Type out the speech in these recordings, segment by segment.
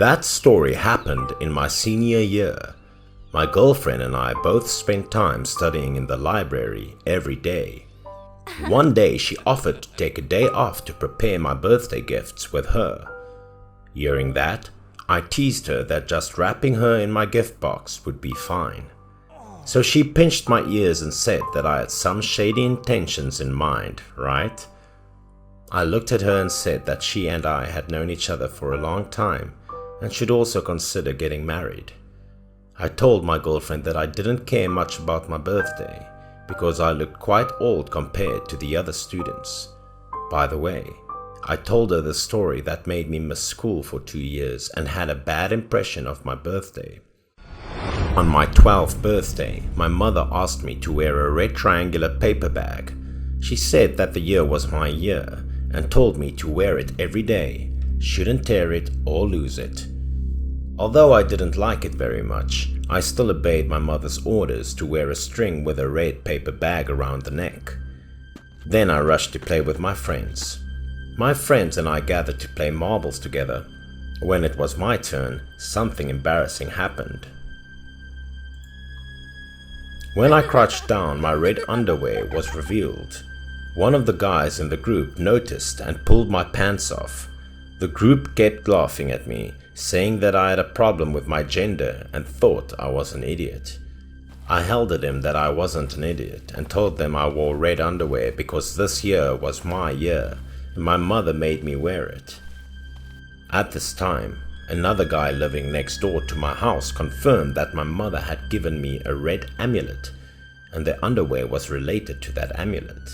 That story happened in my senior year. My girlfriend and I both spent time studying in the library every day. One day she offered to take a day off to prepare my birthday gifts with her. Hearing that, I teased her that just wrapping her in my gift box would be fine. So she pinched my ears and said that I had some shady intentions in mind, right? I looked at her and said that she and I had known each other for a long time and should also consider getting married. I told my girlfriend that I didn't care much about my birthday because I looked quite old compared to the other students. By the way, I told her the story that made me miss school for 2 years and had a bad impression of my birthday. On my 12th birthday, my mother asked me to wear a red triangular paper bag. She said that the year was my year and told me to wear it every day, shouldn't tear it or lose it. Although I didn't like it very much, I still obeyed my mother's orders to wear a string with a red paper bag around the neck. Then I rushed to play with my friends. My friends and I gathered to play marbles together. When it was my turn, something embarrassing happened. When I crouched down, my red underwear was revealed. One of the guys in the group noticed and pulled my pants off. The group kept laughing at me, saying that I had a problem with my gender and thought I was an idiot. I held at him that I wasn't an idiot and told them I wore red underwear because this year was my year and my mother made me wear it. At this time, another guy living next door to my house confirmed that my mother had given me a red amulet and the underwear was related to that amulet.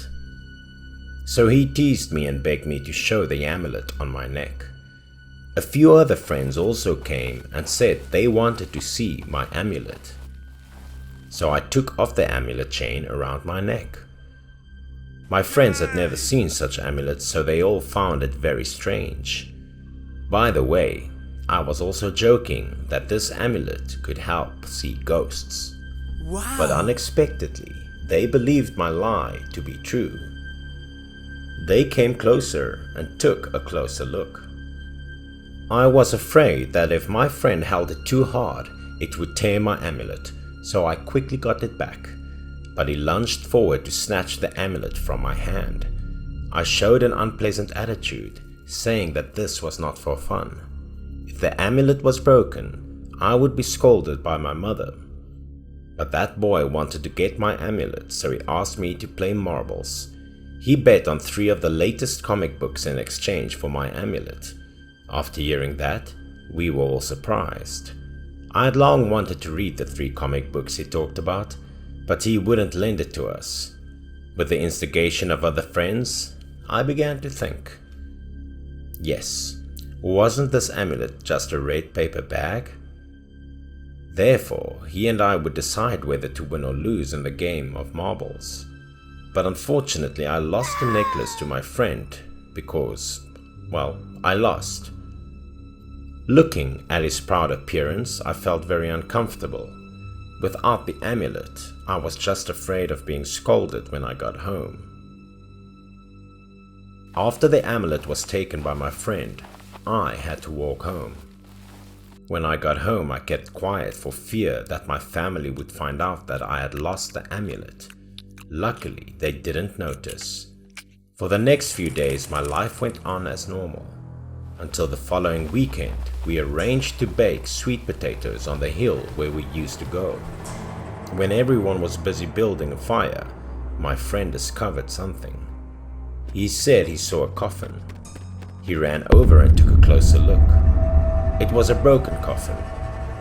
So he teased me and begged me to show the amulet on my neck. A few other friends also came and said they wanted to see my amulet. So I took off the amulet chain around my neck. My friends had never seen such amulets, so they all found it very strange. By the way, I was also joking that this amulet could help see ghosts. Wow. But unexpectedly, they believed my lie to be true. They came closer and took a closer look. I was afraid that if my friend held it too hard, it would tear my amulet, so I quickly got it back. But he lunged forward to snatch the amulet from my hand. I showed an unpleasant attitude, saying that this was not for fun. If the amulet was broken, I would be scolded by my mother. But that boy wanted to get my amulet, so he asked me to play marbles. He bet on 3 of the latest comic books in exchange for my amulet. After hearing that, we were all surprised. I had long wanted to read the 3 comic books he talked about, but he wouldn't lend it to us. With the instigation of other friends, I began to think. Yes, wasn't this amulet just a red paper bag? Therefore, he and I would decide whether to win or lose in the game of marbles. But unfortunately, I lost the necklace to my friend because, well, I lost. Looking at his proud appearance, I felt very uncomfortable. Without the amulet, I was just afraid of being scolded when I got home. After the amulet was taken by my friend, I had to walk home. When I got home, I kept quiet for fear that my family would find out that I had lost the amulet. Luckily, they didn't notice. For the next few days, my life went on as normal. Until the following weekend, we arranged to bake sweet potatoes on the hill where we used to go. When everyone was busy building a fire, my friend discovered something. He said he saw a coffin. He ran over and took a closer look. It was a broken coffin.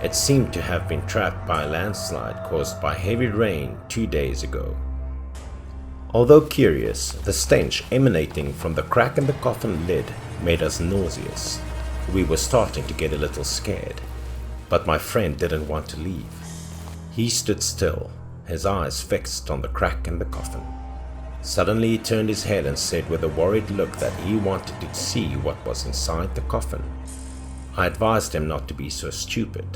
It seemed to have been trapped by a landslide caused by heavy rain 2 days ago. Although curious, the stench emanating from the crack in the coffin lid made us nauseous. We were starting to get a little scared, but my friend didn't want to leave. He stood still, his eyes fixed on the crack in the coffin. Suddenly he turned his head and said with a worried look that he wanted to see what was inside the coffin. I advised him not to be so stupid,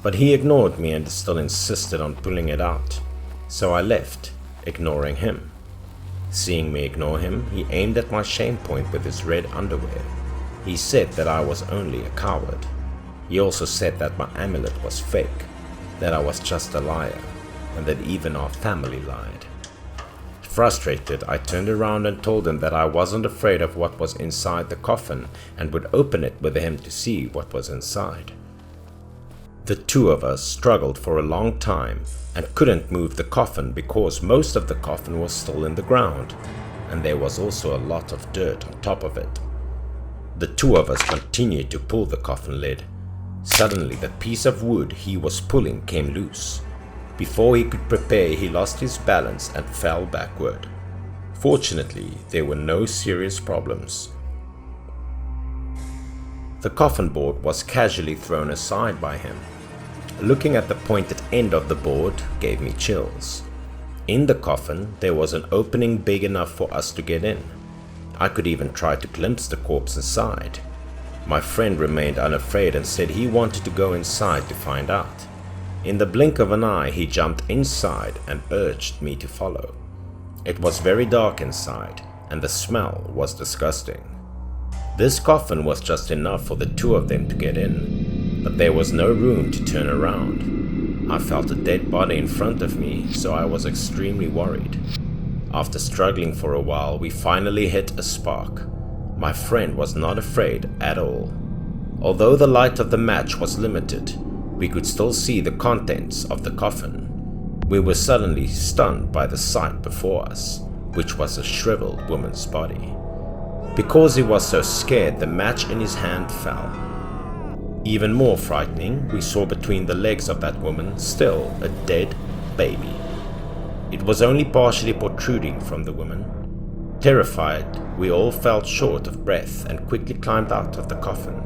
but he ignored me and still insisted on pulling it out, so I left, ignoring him. Seeing me ignore him, he aimed at my shame point with his red underwear. He said that I was only a coward. He also said that my amulet was fake, that I was just a liar, and that even our family lied. Frustrated, I turned around and told him that I wasn't afraid of what was inside the coffin and would open it with him to see what was inside. The two of us struggled for a long time and couldn't move the coffin because most of the coffin was still in the ground, and there was also a lot of dirt on top of it. The two of us continued to pull the coffin lid. Suddenly, the piece of wood he was pulling came loose. Before he could prepare, he lost his balance and fell backward. Fortunately, there were no serious problems. The coffin board was casually thrown aside by him. Looking at the pointed end of the board gave me chills. In the coffin, there was an opening big enough for us to get in. I could even try to glimpse the corpse inside. My friend remained unafraid and said he wanted to go inside to find out. In the blink of an eye, he jumped inside and urged me to follow. It was very dark inside, and the smell was disgusting. This coffin was just enough for the two of them to get in, but there was no room to turn around. I felt a dead body in front of me, so I was extremely worried. After struggling for a while, we finally hit a spark. My friend was not afraid at all. Although the light of the match was limited, we could still see the contents of the coffin. We were suddenly stunned by the sight before us, which was a shriveled woman's body. Because he was so scared, the match in his hand fell. Even more frightening, we saw between the legs of that woman still a dead baby. It was only partially protruding from the woman. Terrified, we all felt short of breath and quickly climbed out of the coffin.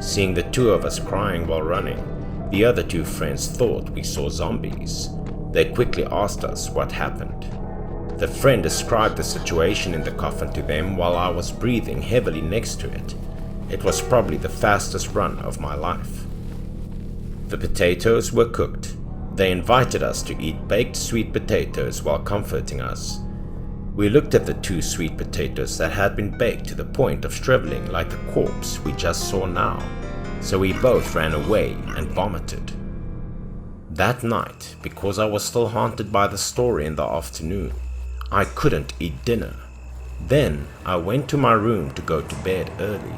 Seeing the two of us crying while running, the other two friends thought we saw zombies. They quickly asked us what happened. The friend described the situation in the coffin to them while I was breathing heavily next to it. It was probably the fastest run of my life. The potatoes were cooked. They invited us to eat baked sweet potatoes while comforting us. We looked at the two sweet potatoes that had been baked to the point of shriveling like the corpse we just saw now, so we both ran away and vomited. That night, because I was still haunted by the story in the afternoon, I couldn't eat dinner. Then I went to my room to go to bed early.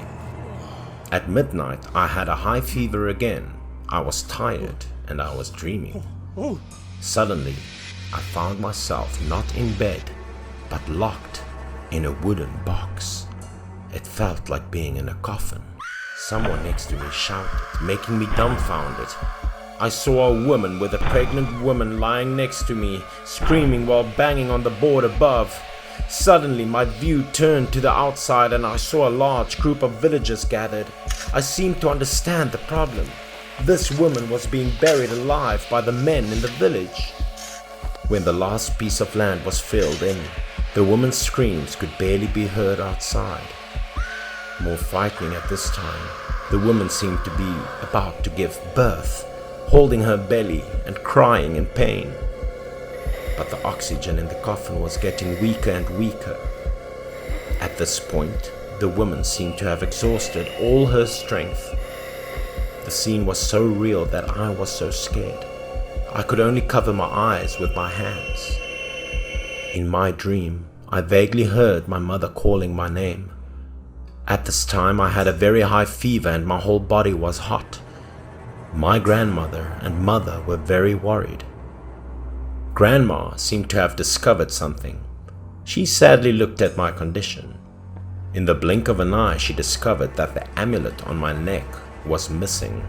At midnight, I had a high fever again. I was tired and I was dreaming. Suddenly, I found myself not in bed, but locked in a wooden box. It felt like being in a coffin. Someone next to me shouted, making me dumbfounded. I saw a woman with a pregnant woman lying next to me, screaming while banging on the board above. Suddenly, my view turned to the outside and I saw a large group of villagers gathered. I seemed to understand the problem. This woman was being buried alive by the men in the village. When the last piece of land was filled in, the woman's screams could barely be heard outside. More frightening at this time, the woman seemed to be about to give birth, holding her belly and crying in pain. But the oxygen in the coffin was getting weaker and weaker. At this point, the woman seemed to have exhausted all her strength. The scene was so real that I was so scared. I could only cover my eyes with my hands. In my dream, I vaguely heard my mother calling my name. At this time, I had a very high fever and my whole body was hot. My grandmother and mother were very worried. Grandma seemed to have discovered something. She sadly looked at my condition. In the blink of an eye, she discovered that the amulet on my neck was missing.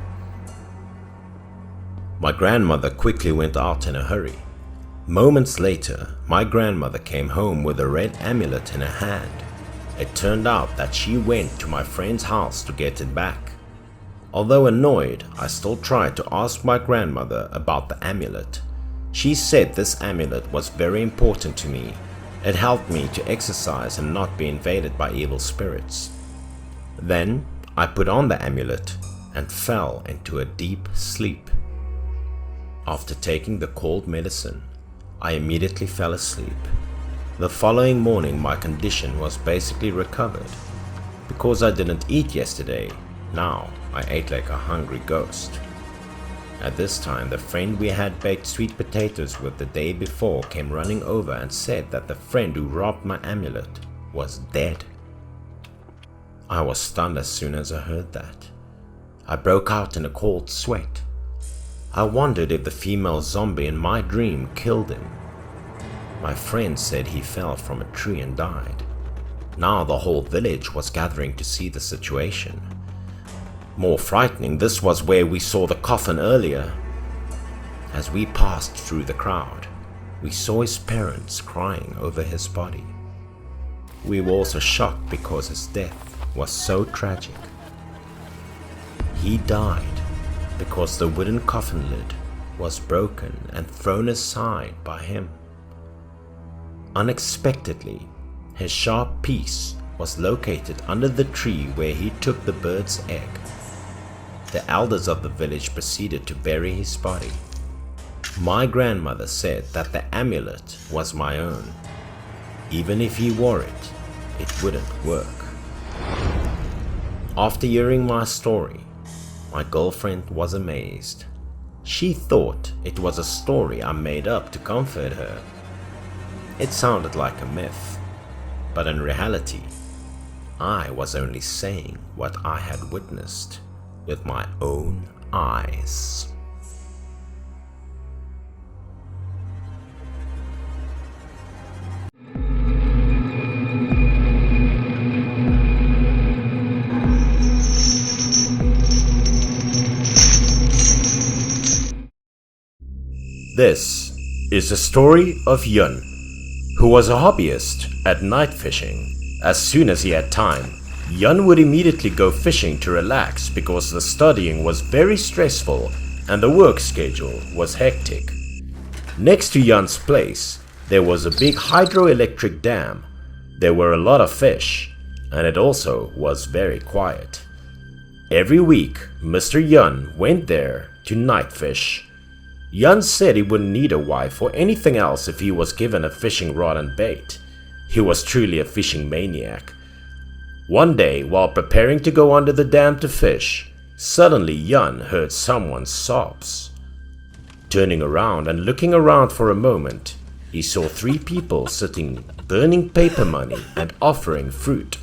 My grandmother quickly went out in a hurry. Moments later, my grandmother came home with a red amulet in her hand. It turned out that she went to my friend's house to get it back. Although annoyed, I still tried to ask my grandmother about the amulet. She said this amulet was very important to me. It helped me to exercise and not be invaded by evil spirits. Then I put on the amulet and fell into a deep sleep. After taking the cold medicine, I immediately fell asleep. The following morning, my condition was basically recovered. Because I didn't eat yesterday, Now I ate like a hungry ghost. At this time, the friend we had baked sweet potatoes with the day before came running over and said that the friend who robbed my amulet was dead. I was stunned as soon as I heard that. I broke out in a cold sweat. I wondered if the female zombie in my dream killed him. My friend said he fell from a tree and died. Now the whole village was gathering to see the situation. More frightening, this was where we saw the coffin earlier. As we passed through the crowd, we saw his parents crying over his body. We were also shocked because his death was so tragic. He died because the wooden coffin lid was broken and thrown aside by him. Unexpectedly, his sharp piece was located under the tree where he took the bird's egg. The elders of the village proceeded to bury his body. My grandmother said that the amulet was my own. Even if he wore it, it wouldn't work. After hearing my story, my girlfriend was amazed. She thought it was a story I made up to comfort her. It sounded like a myth, but in reality, I was only saying what I had witnessed with my own eyes. This is the story of Yun, who was a hobbyist at night fishing. As soon as he had time, Yun would immediately go fishing to relax because the studying was very stressful and the work schedule was hectic. Next to Yun's place, there was a big hydroelectric dam. There were a lot of fish, and it also was very quiet. Every week, Mr. Yun went there to night fish. Yun said he wouldn't need a wife or anything else if he was given a fishing rod and bait. He was truly a fishing maniac. One day, while preparing to go under the dam to fish, suddenly Yun heard someone's sobs. Turning around and looking around for a moment, he saw 3 people sitting, burning paper money and offering fruit.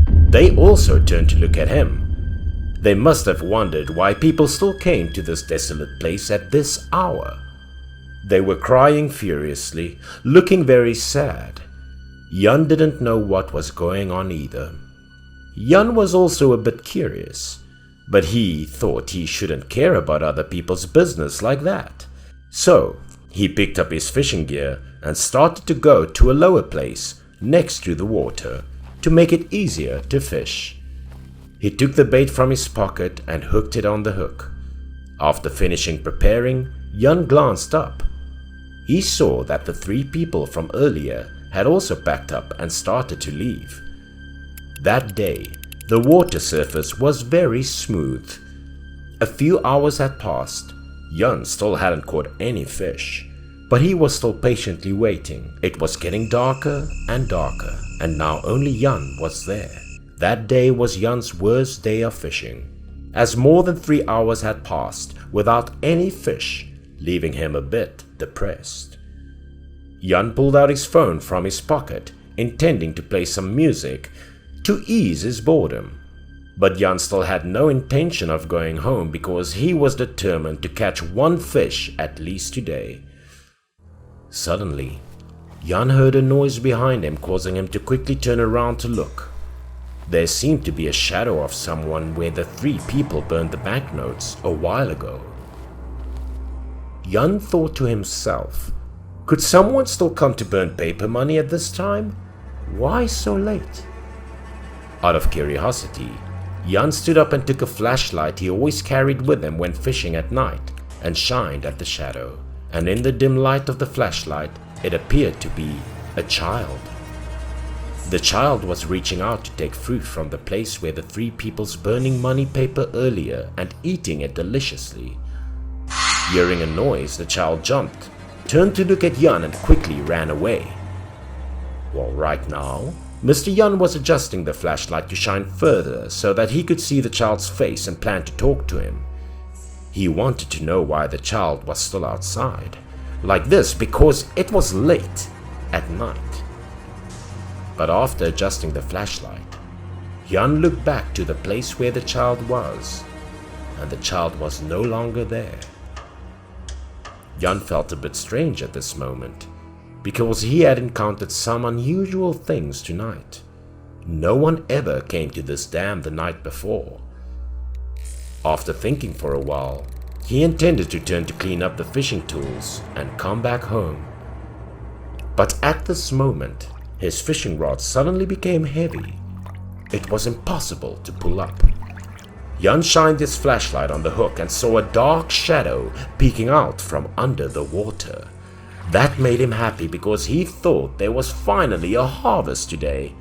They also turned to look at him. They must have wondered why people still came to this desolate place at this hour. They were crying furiously, looking very sad. Yun didn't know what was going on either. Yun was also a bit curious, but he thought he shouldn't care about other people's business like that. So, he picked up his fishing gear and started to go to a lower place next to the water to make it easier to fish. He took the bait from his pocket and hooked it on the hook. After finishing preparing, Yun glanced up. He saw that the 3 people from earlier had also packed up and started to leave. That day, the water surface was very smooth. A few hours had passed. Yun still hadn't caught any fish, but he was still patiently waiting. It was getting darker and darker, and now only Yun was there. That day was Yun's worst day of fishing, as more than 3 hours had passed without any fish, leaving him a bit depressed. Yun pulled out his phone from his pocket, intending to play some music to ease his boredom. But Yun still had no intention of going home because he was determined to catch 1 fish at least today. Suddenly, Yun heard a noise behind him, causing him to quickly turn around to look. There seemed to be a shadow of someone where the 3 people burned the banknotes a while ago. Yun thought to himself, could someone still come to burn paper money at this time? Why so late? Out of curiosity, Yun stood up and took a flashlight he always carried with him when fishing at night and shined at the shadow, and in the dim light of the flashlight, it appeared to be a child. The child was reaching out to take fruit from the place where the 3 people's burning money paper earlier and eating it deliciously. Hearing a noise, the child jumped, turned to look at Yun and quickly ran away. Well, right now, Mr. Yun was adjusting the flashlight to shine further so that he could see the child's face and plan to talk to him. He wanted to know why the child was still outside, like this, because it was late at night. But after adjusting the flashlight, Yun looked back to the place where the child was, and the child was no longer there. Yun felt a bit strange at this moment, because he had encountered some unusual things tonight. No one ever came to this dam the night before. After thinking for a while, he intended to turn to clean up the fishing tools and come back home. But at this moment, his fishing rod suddenly became heavy. It was impossible to pull up. Yun shined his flashlight on the hook and saw a dark shadow peeking out from under the water. That made him happy because he thought there was finally a harvest today.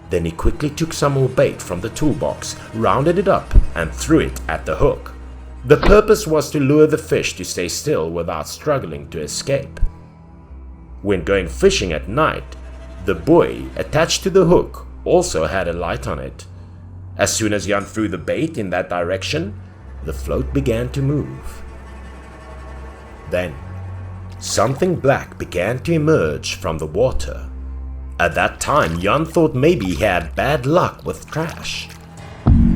Then he quickly took some more bait from the toolbox, rounded it up, and threw it at the hook. The purpose was to lure the fish to stay still without struggling to escape. When going fishing at night, the buoy attached to the hook also had a light on it. As soon as Yun threw the bait in that direction, the float began to move. Then, something black began to emerge from the water. At that time, Yun thought maybe he had bad luck with trash.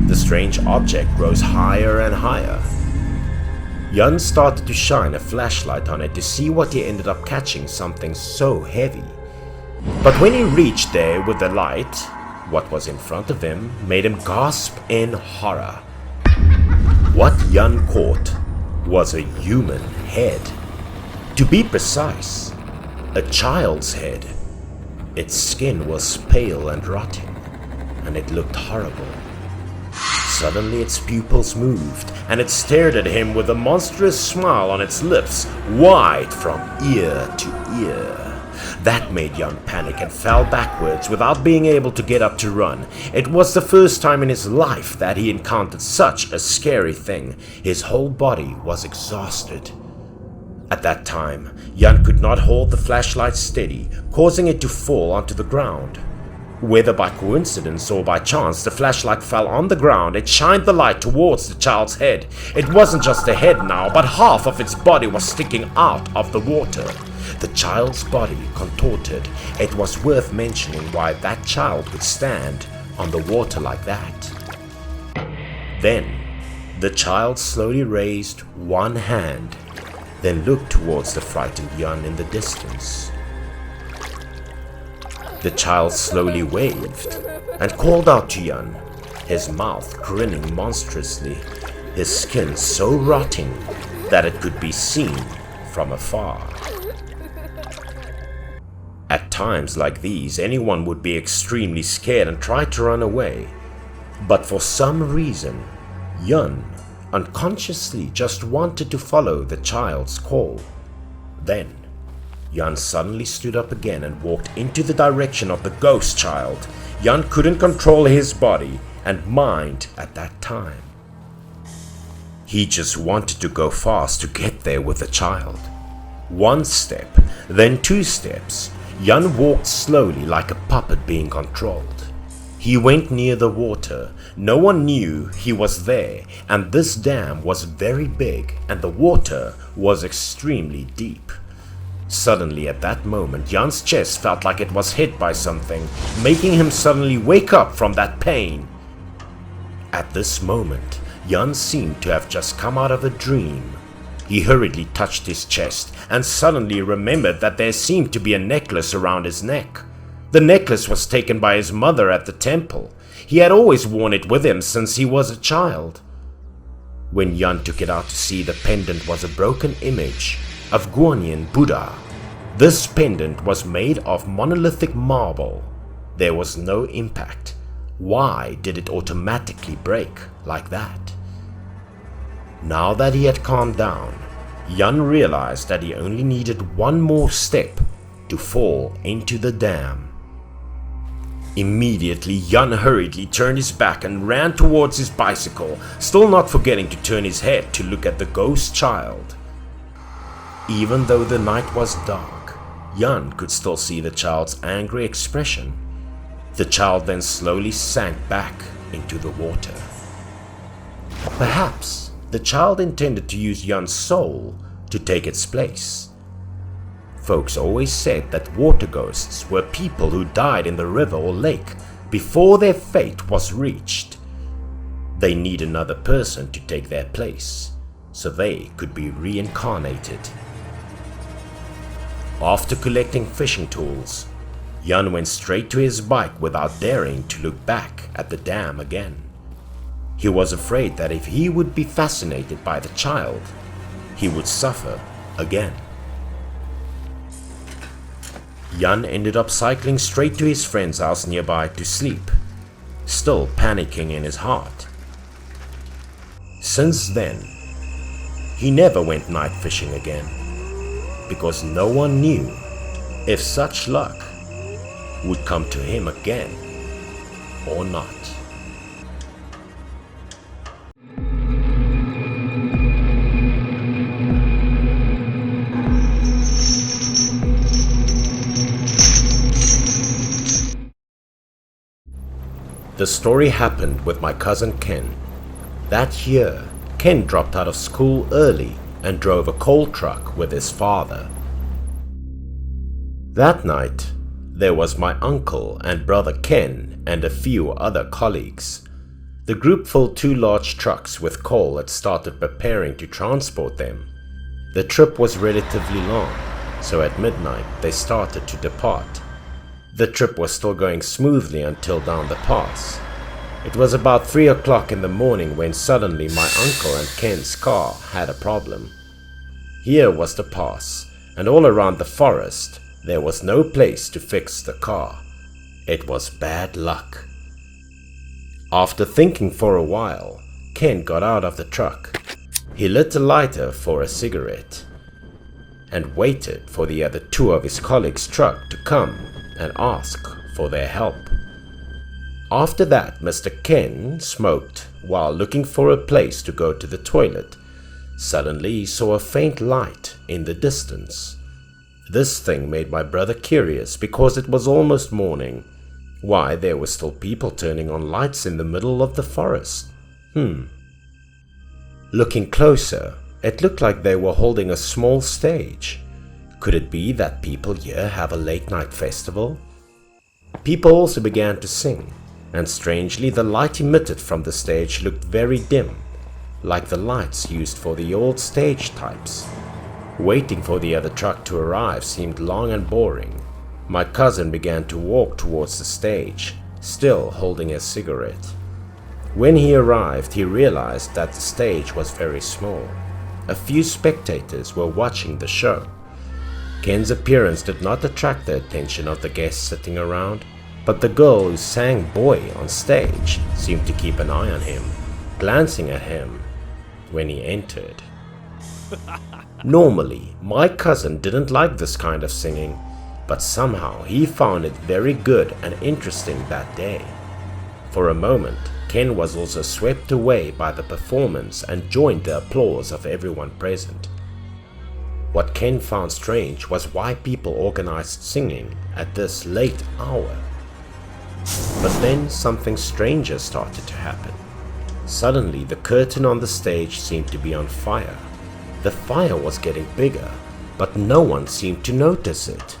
The strange object rose higher and higher. Yun started to shine a flashlight on it to see what he ended up catching something so heavy. But when he reached there with the light, what was in front of him made him gasp in horror. What Yun caught was a human head. To be precise, a child's head. Its skin was pale and rotting, and it looked horrible. Suddenly its pupils moved, and it stared at him with a monstrous smile on its lips, wide from ear to ear. That made Yun panic and fell backwards without being able to get up to run. It was the first time in his life that he encountered such a scary thing. His whole body was exhausted. At that time, Yun could not hold the flashlight steady, causing it to fall onto the ground. Whether by coincidence or by chance, the flashlight fell on the ground. It shined the light towards the child's head. It wasn't just a head now, but half of its body was sticking out of the water. The child's body contorted. It was worth mentioning why that child could stand on the water like that. Then, the child slowly raised one hand, then looked towards the frightened Yun in the distance. The child slowly waved and called out to Yun, his mouth grinning monstrously, his skin so rotting that it could be seen from afar. At times like these, anyone would be extremely scared and try to run away. But for some reason, Yun unconsciously just wanted to follow the child's call. Then, Yun suddenly stood up again and walked into the direction of the ghost child. Yun couldn't control his body and mind at that time. He just wanted to go fast to get there with the child. One step, then two steps. Yun walked slowly like a puppet being controlled. He went near the water. No one knew he was there, and this dam was very big and the water was extremely deep. Suddenly at that moment, Yun's chest felt like it was hit by something, making him suddenly wake up from that pain. At this moment, Yun seemed to have just come out of a dream. He hurriedly touched his chest and suddenly remembered that there seemed to be a necklace around his neck. The necklace was taken by his mother at the temple. He had always worn it with him since he was a child. When Yun took it out to see, the pendant was a broken image of Guanyin Buddha. This pendant was made of monolithic marble. There was no impact. Why did it automatically break like that? Now that he had calmed down, Yun realized that he only needed one more step to fall into the dam. Immediately, Yun hurriedly turned his back and ran towards his bicycle, still not forgetting to turn his head to look at the ghost child. Even though the night was dark, Yun could still see the child's angry expression. The child then slowly sank back into the water. Perhaps the child intended to use Jan's soul to take its place. Folks always said that water ghosts were people who died in the river or lake before their fate was reached. They need another person to take their place, so they could be reincarnated. After collecting fishing tools, Jan went straight to his bike without daring to look back at the dam again. He was afraid that if he would be fascinated by the child, he would suffer again. Jan ended up cycling straight to his friend's house nearby to sleep, still panicking in his heart. Since then, he never went night fishing again, because no one knew if such luck would come to him again or not. The story happened with my cousin Ken. That year, Ken dropped out of school early and drove a coal truck with his father. That night, there was my uncle and brother Ken and a few other colleagues. The group filled 2 large trucks with coal and started preparing to transport them. The trip was relatively long, so at midnight they started to depart. The trip was still going smoothly until down the pass. It was about 3 o'clock in the morning when suddenly my uncle and Ken's car had a problem. Here was the pass, and all around the forest there was no place to fix the car. It was bad luck. After thinking for a while, Ken got out of the truck. He lit a lighter for a cigarette and waited for the other 2 of his colleagues' truck to come and ask for their help. After that, Mr. Ken smoked while looking for a place to go to the toilet. Suddenly he saw a faint light in the distance. This thing made my brother curious because it was almost morning. Why there were still people turning on lights in the middle of the forest? Looking closer, it looked like they were holding a small stage. Could it be that people here have a late night festival? People also began to sing, and strangely the light emitted from the stage looked very dim, like the lights used for the old stage types. Waiting for the other truck to arrive seemed long and boring. My cousin began to walk towards the stage, still holding a cigarette. When he arrived, he realized that the stage was very small. A few spectators were watching the show. Ken's appearance did not attract the attention of the guests sitting around, but the girl who sang Boy on stage seemed to keep an eye on him, glancing at him when he entered. Normally, my cousin didn't like this kind of singing, but somehow he found it very good and interesting that day. For a moment, Ken was also swept away by the performance and joined the applause of everyone present. What Ken found strange was why people organized singing at this late hour. But then something stranger started to happen. Suddenly the curtain on the stage seemed to be on fire. The fire was getting bigger, but no one seemed to notice it.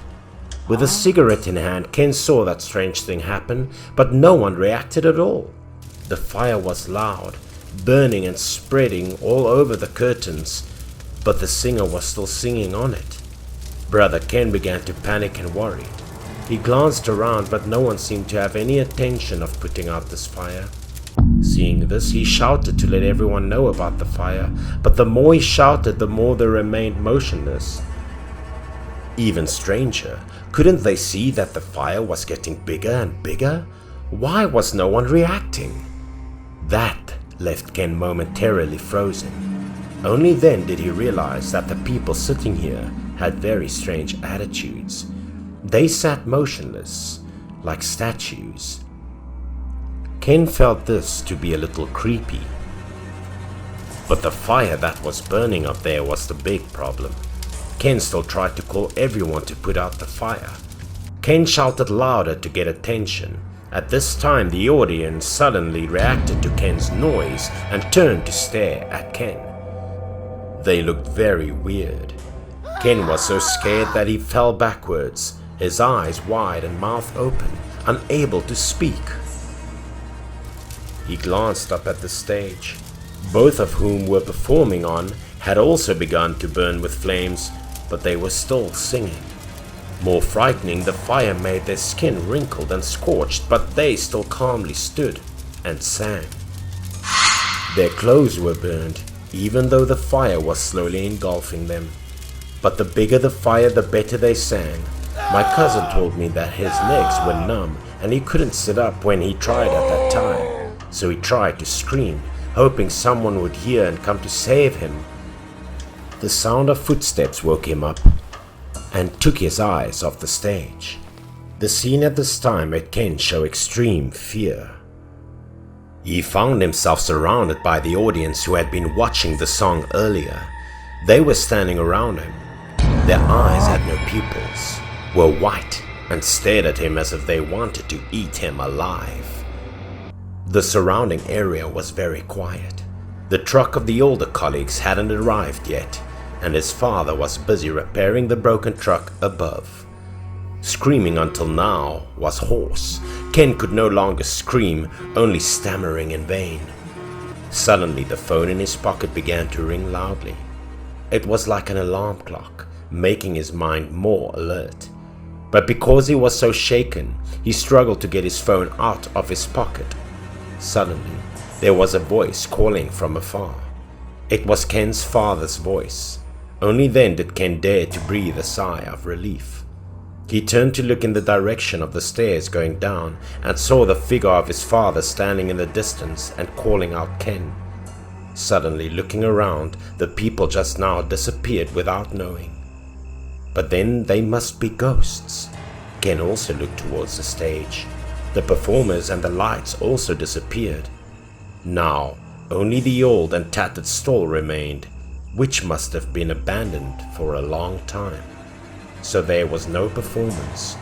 With a cigarette in hand, Ken saw that strange thing happen, but no one reacted at all. The fire was loud, burning and spreading all over the curtains, but the singer was still singing on it. Brother Ken began to panic and worry. He glanced around, but no one seemed to have any intention of putting out this fire. Seeing this, he shouted to let everyone know about the fire, but the more he shouted, the more they remained motionless. Even stranger, couldn't they see that the fire was getting bigger and bigger? Why was no one reacting? That left Ken momentarily frozen. Only then did he realize that the people sitting here had very strange attitudes. They sat motionless, like statues. Ken felt this to be a little creepy. But the fire that was burning up there was the big problem. Ken still tried to call everyone to put out the fire. Ken shouted louder to get attention. At this time, the audience suddenly reacted to Ken's noise and turned to stare at Ken. They looked very weird. Ken was so scared that he fell backwards, his eyes wide and mouth open, unable to speak. He glanced up at the stage, both of whom were performing on had also begun to burn with flames, but they were still singing. More frightening, the fire made their skin wrinkled and scorched, but they still calmly stood and sang. Their clothes were burned, even though the fire was slowly engulfing them. But the bigger the fire, the better they sang. My cousin told me that his legs were numb and he couldn't sit up when he tried at that time. So he tried to scream, hoping someone would hear and come to save him. The sound of footsteps woke him up and took his eyes off the stage. The scene at this time made Ken show extreme fear. He found himself surrounded by the audience who had been watching the song earlier. They were standing around him. Their eyes had no pupils, were white, and stared at him as if they wanted to eat him alive. The surrounding area was very quiet. The truck of the older colleagues hadn't arrived yet, and his father was busy repairing the broken truck above. Screaming until now was hoarse. Ken could no longer scream, only stammering in vain. Suddenly the phone in his pocket began to ring loudly. It was like an alarm clock, making his mind more alert. But because he was so shaken, he struggled to get his phone out of his pocket. Suddenly, there was a voice calling from afar. It was Ken's father's voice. Only then did Ken dare to breathe a sigh of relief. He turned to look in the direction of the stairs going down and saw the figure of his father standing in the distance and calling out Ken. Suddenly, looking around, the people just now disappeared without knowing. But then they must be ghosts. Ken also looked towards the stage. The performers and the lights also disappeared. Now, only the old and tattered stall remained, which must have been abandoned for a long time. So there was no performance.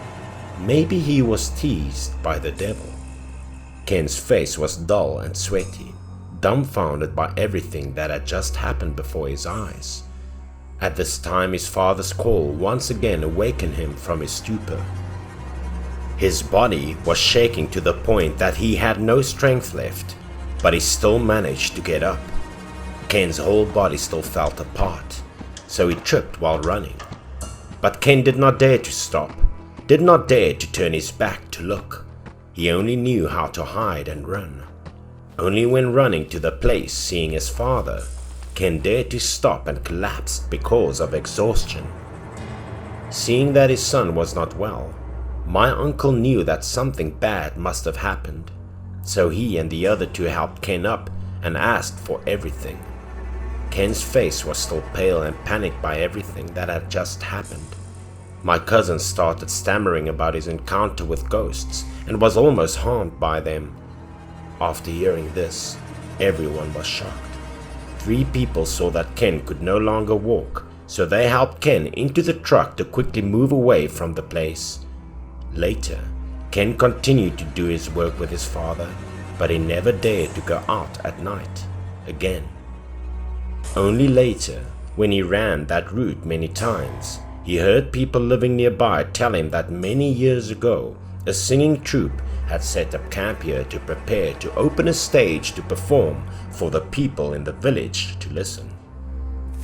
Maybe he was teased by the devil. Ken's face was dull and sweaty, dumbfounded by everything that had just happened before his eyes. At this time, his father's call once again awakened him from his stupor. His body was shaking to the point that he had no strength left, but he still managed to get up. Ken's whole body still felt apart, so he tripped while running. But Ken did not dare to stop, did not dare to turn his back to look. He only knew how to hide and run. Only when running to the place, seeing his father, Ken dared to stop and collapsed because of exhaustion. Seeing that his son was not well, my uncle knew that something bad must have happened, so he and the other two helped Ken up and asked for everything. Ken's face was still pale and panicked by everything that had just happened. My cousin started stammering about his encounter with ghosts and was almost harmed by them. After hearing this, everyone was shocked. 3 people saw that Ken could no longer walk, so they helped Ken into the truck to quickly move away from the place. Later, Ken continued to do his work with his father, but he never dared to go out at night again. Only later, when he ran that route many times, he heard people living nearby tell him that many years ago, a singing troupe had set up camp here to prepare to open a stage to perform for the people in the village to listen.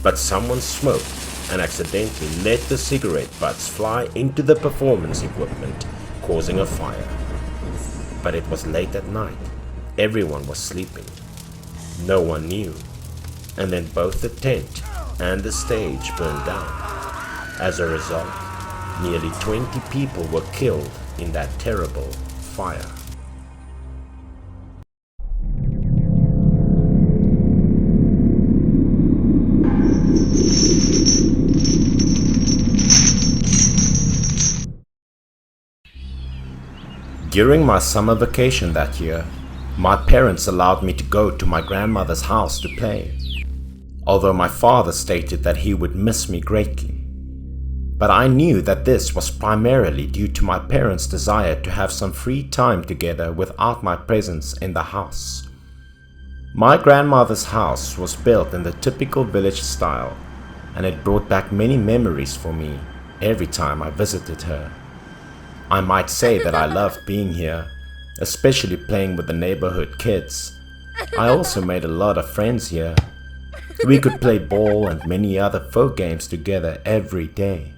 But someone smoked and accidentally let the cigarette butts fly into the performance equipment, causing a fire. But it was late at night. Everyone was sleeping. No one knew. And then both the tent and the stage burned down. As a result, nearly 20 people were killed in that terrible fire. During my summer vacation that year, my parents allowed me to go to my grandmother's house to play, although my father stated that he would miss me greatly. But I knew that this was primarily due to my parents' desire to have some free time together without my presence in the house. My grandmother's house was built in the typical village style, and it brought back many memories for me every time I visited her. I might say that I loved being here, especially playing with the neighborhood kids. I also made a lot of friends here. We could play ball and many other folk games together every day.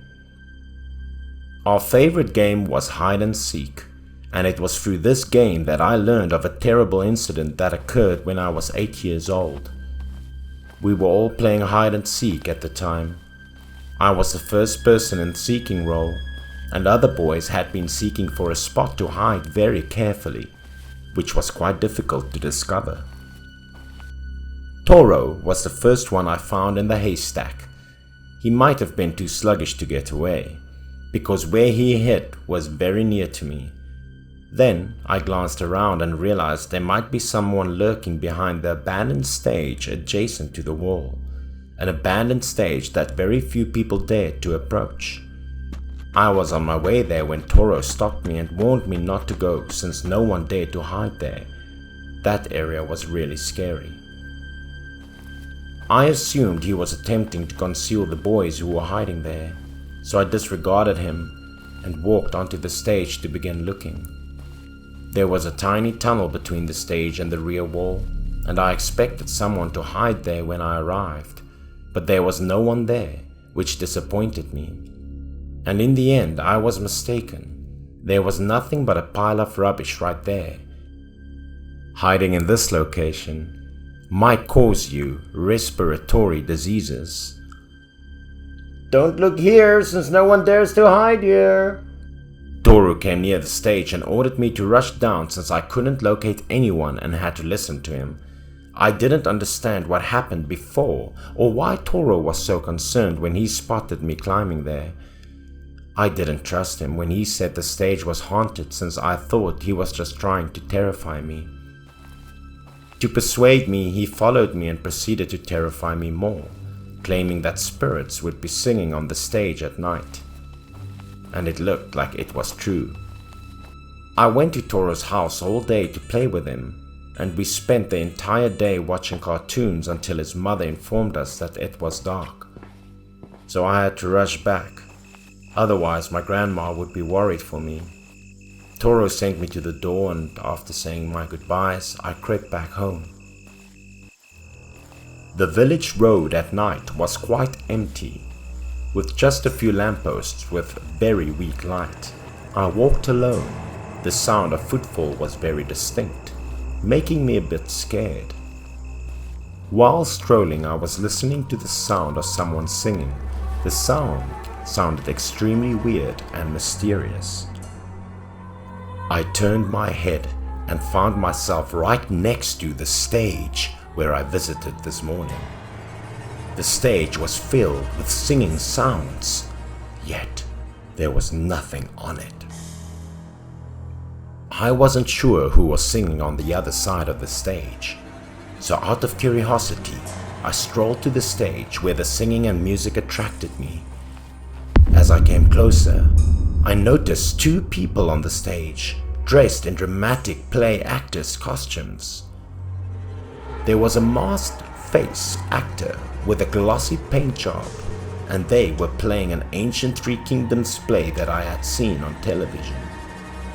Our favorite game was hide and seek, and it was through this game that I learned of a terrible incident that occurred when I was 8 years old. We were all playing hide and seek at the time. I was the first person in the seeking role, and other boys had been seeking for a spot to hide very carefully, which was quite difficult to discover. Toro was the first one I found in the haystack. He might have been too sluggish to get away, because where he hid was very near to me. Then I glanced around and realized there might be someone lurking behind the abandoned stage adjacent to the wall, an abandoned stage that very few people dared to approach. I was on my way there when Toro stopped me and warned me not to go since no one dared to hide there. That area was really scary. I assumed he was attempting to conceal the boys who were hiding there, so I disregarded him and walked onto the stage to begin looking. There was a tiny tunnel between the stage and the rear wall, and I expected someone to hide there when I arrived, but there was no one there, which disappointed me. And in the end, I was mistaken. There was nothing but a pile of rubbish right there. Hiding in this location might cause you respiratory diseases. "Don't look here, since no one dares to hide here." Toru came near the stage and ordered me to rush down since I couldn't locate anyone and had to listen to him. I didn't understand what happened before or why Toru was so concerned when he spotted me climbing there. I didn't trust him when he said the stage was haunted since I thought he was just trying to terrify me. To persuade me, he followed me and proceeded to terrify me more, claiming that spirits would be singing on the stage at night. And it looked like it was true. I went to Toro's house all day to play with him, and we spent the entire day watching cartoons until his mother informed us that it was dark. So I had to rush back, otherwise my grandma would be worried for me. Toro sent me to the door, and after saying my goodbyes, I crept back home. The village road at night was quite empty, with just a few lampposts with very weak light. I walked alone. The sound of footfall was very distinct, making me a bit scared. While strolling, I was listening to the sound of someone singing. The sound sounded extremely weird and mysterious. I turned my head and found myself right next to the stage where I visited this morning. The stage was filled with singing sounds, yet there was nothing on it. I wasn't sure who was singing on the other side of the stage, so out of curiosity, I strolled to the stage where the singing and music attracted me. As I came closer, I noticed two people on the stage, dressed in dramatic play actors' costumes. There was a masked face actor with a glossy paint job, and they were playing an ancient Three Kingdoms play that I had seen on television.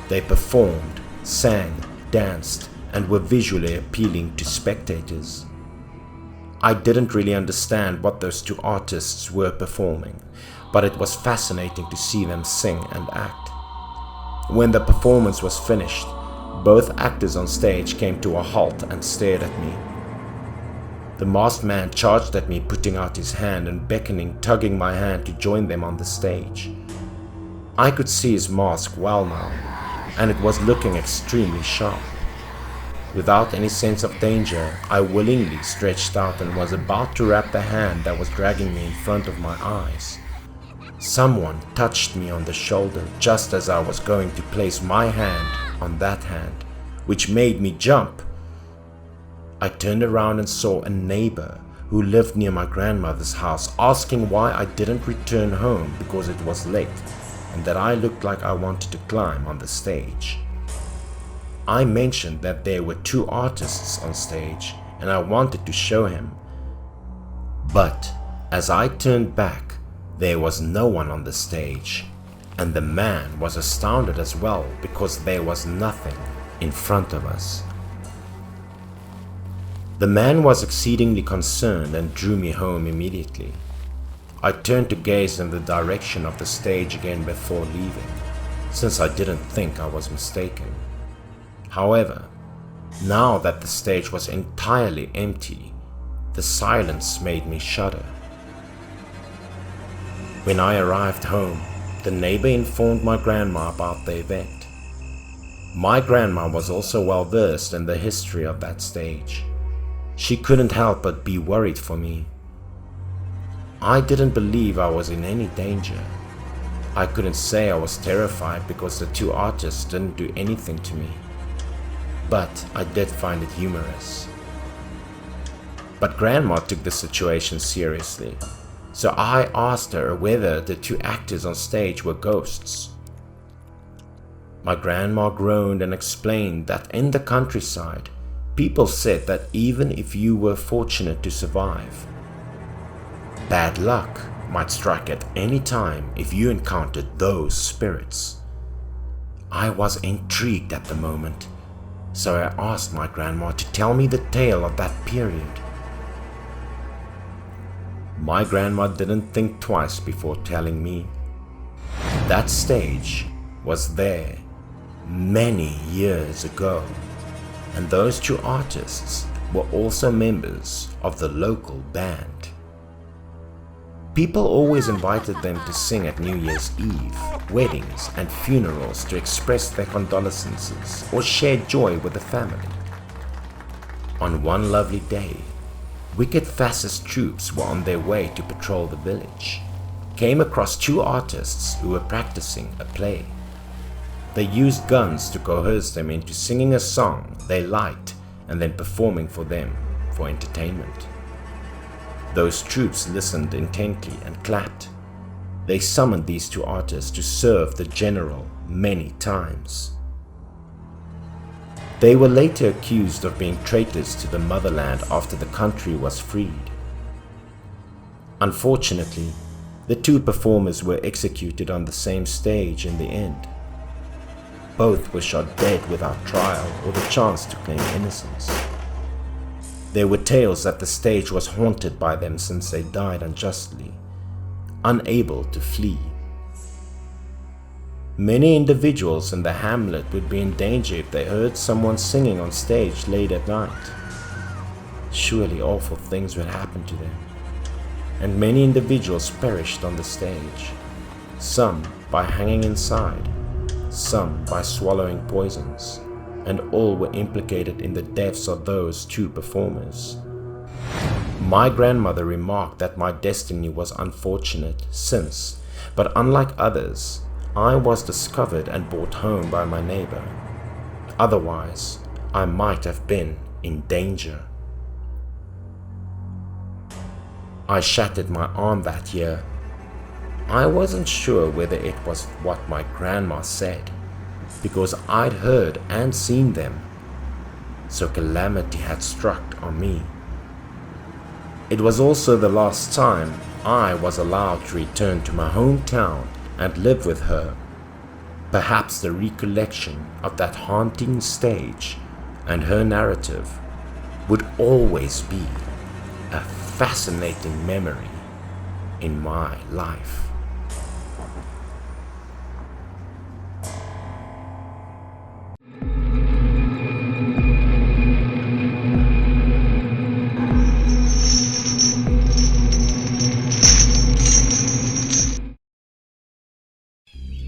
They performed, sang, danced, and were visually appealing to spectators. I didn't really understand what those two artists were performing, but it was fascinating to see them sing and act. When the performance was finished, both actors on stage came to a halt and stared at me. The masked man charged at me, putting out his hand and beckoning, tugging my hand to join them on the stage. I could see his mask well now, and it was looking extremely sharp. Without any sense of danger, I willingly stretched out and was about to wrap the hand that was dragging me in front of my eyes. Someone touched me on the shoulder just as I was going to place my hand on that hand, which made me jump. I turned around and saw a neighbor who who lived near my grandmother's house, asking why I didn't return home because it was late and that I looked like I wanted to climb on the stage. I mentioned that there were 2 artists on stage and I wanted to show him. But as I turned back, there was no one on the stage, and the man was astounded as well because there was nothing in front of us. The man was exceedingly concerned and drew me home immediately. I turned to gaze in the direction of the stage again before leaving, since I didn't think I was mistaken. However, now that the stage was entirely empty, the silence made me shudder. When I arrived home, the neighbor informed my grandma about the event. My grandma was also well versed in the history of that stage. She couldn't help but be worried for me. I didn't believe I was in any danger. I couldn't say I was terrified because the 2 artists didn't do anything to me. But I did find it humorous. But Grandma took the situation seriously, so I asked her whether the 2 actors on stage were ghosts. My grandma groaned and explained that in the countryside, people said that even if you were fortunate to survive, bad luck might strike at any time if you encountered those spirits. I was intrigued at the moment, so I asked my grandma to tell me the tale of that period. My grandma didn't think twice before telling me. That stage was there many years ago, and those 2 artists were also members of the local band. People always invited them to sing at New Year's Eve, weddings and funerals to express their condolences or share joy with the family. On one lovely day, wicked fascist troops were on their way to patrol the village, came across 2 artists who were practicing a play. They used guns to coerce them into singing a song they liked and then performing for them for entertainment. Those troops listened intently and clapped. They summoned these 2 artists to serve the general many times. They were later accused of being traitors to the motherland after the country was freed. Unfortunately, the 2 performers were executed on the same stage in the end. Both were shot dead without trial or the chance to claim innocence. There were tales that the stage was haunted by them since they died unjustly, unable to flee. Many individuals in the hamlet would be in danger if they heard someone singing on stage late at night. Surely awful things would happen to them, and many individuals perished on the stage, some by hanging inside, some by swallowing poisons, and all were implicated in the deaths of those 2 performers. My grandmother remarked that my destiny was unfortunate since, but unlike others, I was discovered and brought home by my neighbor. Otherwise, I might have been in danger. I shattered my arm that year. I wasn't sure whether it was what my grandma said, because I'd heard and seen them, so calamity had struck on me. It was also the last time I was allowed to return to my hometown and live with her. Perhaps the recollection of that haunting stage and her narrative would always be a fascinating memory in my life.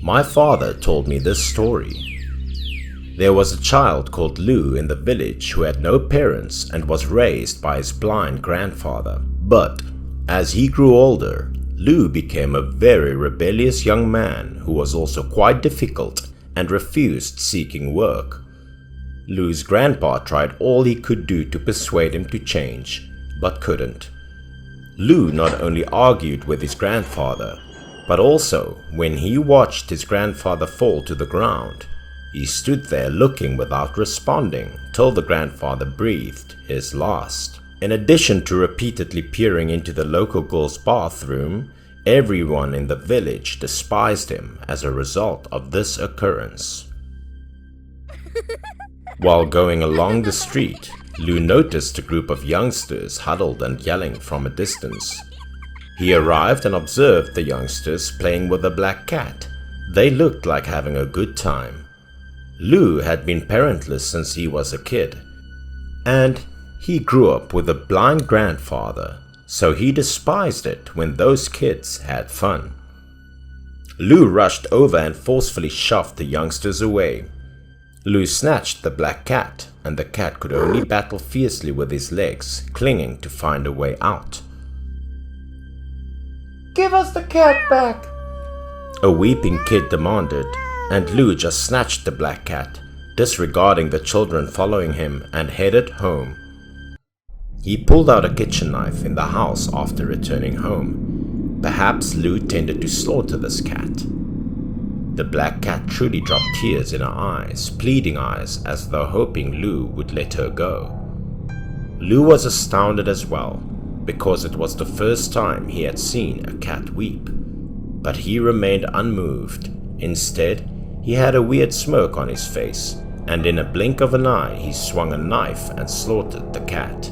My father told me this story. There was a child called Lou in the village who had no parents and was raised by his blind grandfather. But as he grew older, Lou became a very rebellious young man who was also quite difficult and refused seeking work. Lou's grandpa tried all he could do to persuade him to change, but couldn't. Lou not only argued with his grandfather, but also when he watched his grandfather fall to the ground, he stood there looking without responding till the grandfather breathed his last. In addition to repeatedly peering into the local girl's bathroom, everyone in the village despised him as a result of this occurrence. While going along the street, Lou noticed a group of youngsters huddled and yelling from a distance. He arrived and observed the youngsters playing with a black cat. They looked like having a good time. Lou had been parentless since he was a kid, and he grew up with a blind grandfather, so he despised it when those kids had fun. Lou rushed over and forcefully shoved the youngsters away. Lou snatched the black cat, and the cat could only battle fiercely with his legs, clinging to find a way out. "Give us the cat back!" a weeping kid demanded, and Lou just snatched the black cat, disregarding the children following him, and headed home. He pulled out a kitchen knife in the house after returning home. Perhaps Lou intended to slaughter this cat. The black cat truly dropped tears in her eyes, pleading eyes, as though hoping Lou would let her go. Lou was astounded as well, because it was the first time he had seen a cat weep. But he remained unmoved. Instead, he had a weird smirk on his face, and in a blink of an eye he swung a knife and slaughtered the cat.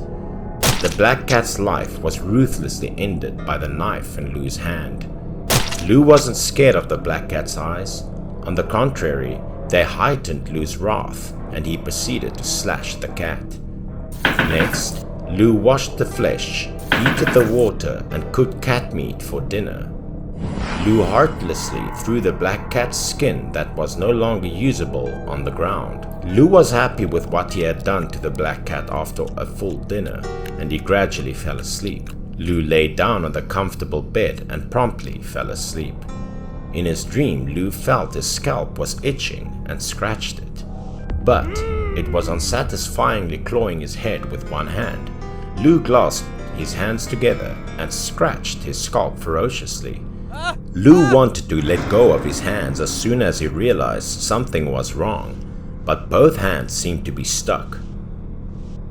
The black cat's life was ruthlessly ended by the knife in Lou's hand. Lou wasn't scared of the black cat's eyes. On the contrary, they heightened Lou's wrath, and he proceeded to slash the cat. Next, Lou washed the flesh, heated the water, and cooked cat meat for dinner. Lou heartlessly threw the black cat's skin that was no longer usable on the ground. Lou was happy with what he had done to the black cat after a full dinner, and he gradually fell asleep. Lou lay down on the comfortable bed and promptly fell asleep. In his dream, Lou felt his scalp was itching and scratched it. But it was unsatisfyingly clawing his head with one hand. Lou clasped his hands together and scratched his scalp ferociously. Lou wanted to let go of his hands as soon as he realized something was wrong, but both hands seemed to be stuck.